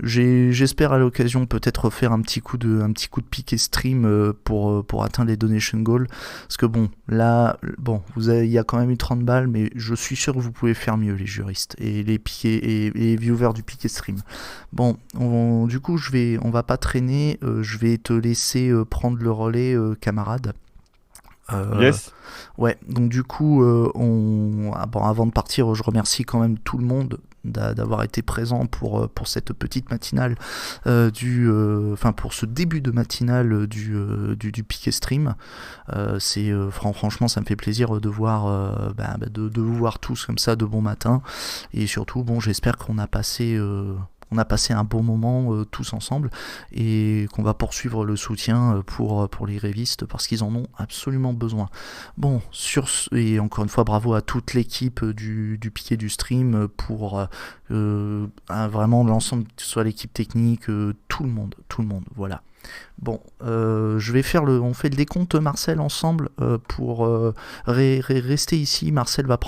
J'espère à l'occasion peut-être faire un petit coup de piqué stream pour atteindre les donation goals. Parce que il y a quand même eu 30 balles, mais je suis sûr que vous pouvez faire mieux, les juristes et les piqués et les viewers du piqué stream. Bon, du coup, on va pas traîner. Je vais te laisser prendre le relais, camarade. Yes. Ouais, donc du coup, avant de partir, je remercie quand même tout le monde d'avoir été présent pour cette petite matinale pour ce début de matinale du Piqué Stream. Franchement, ça me fait plaisir de voir de vous voir tous comme ça de bon matin, et surtout j'espère qu'on a passé un bon moment tous ensemble, et qu'on va poursuivre le soutien pour les grévistes, parce qu'ils en ont absolument besoin. Bon, et encore une fois, bravo à toute l'équipe du Piqué du Stream pour vraiment l'ensemble, que ce soit l'équipe technique, tout le monde, voilà. Bon, on fait le décompte, Marcel, ensemble, pour rester ici. Marcel va prendre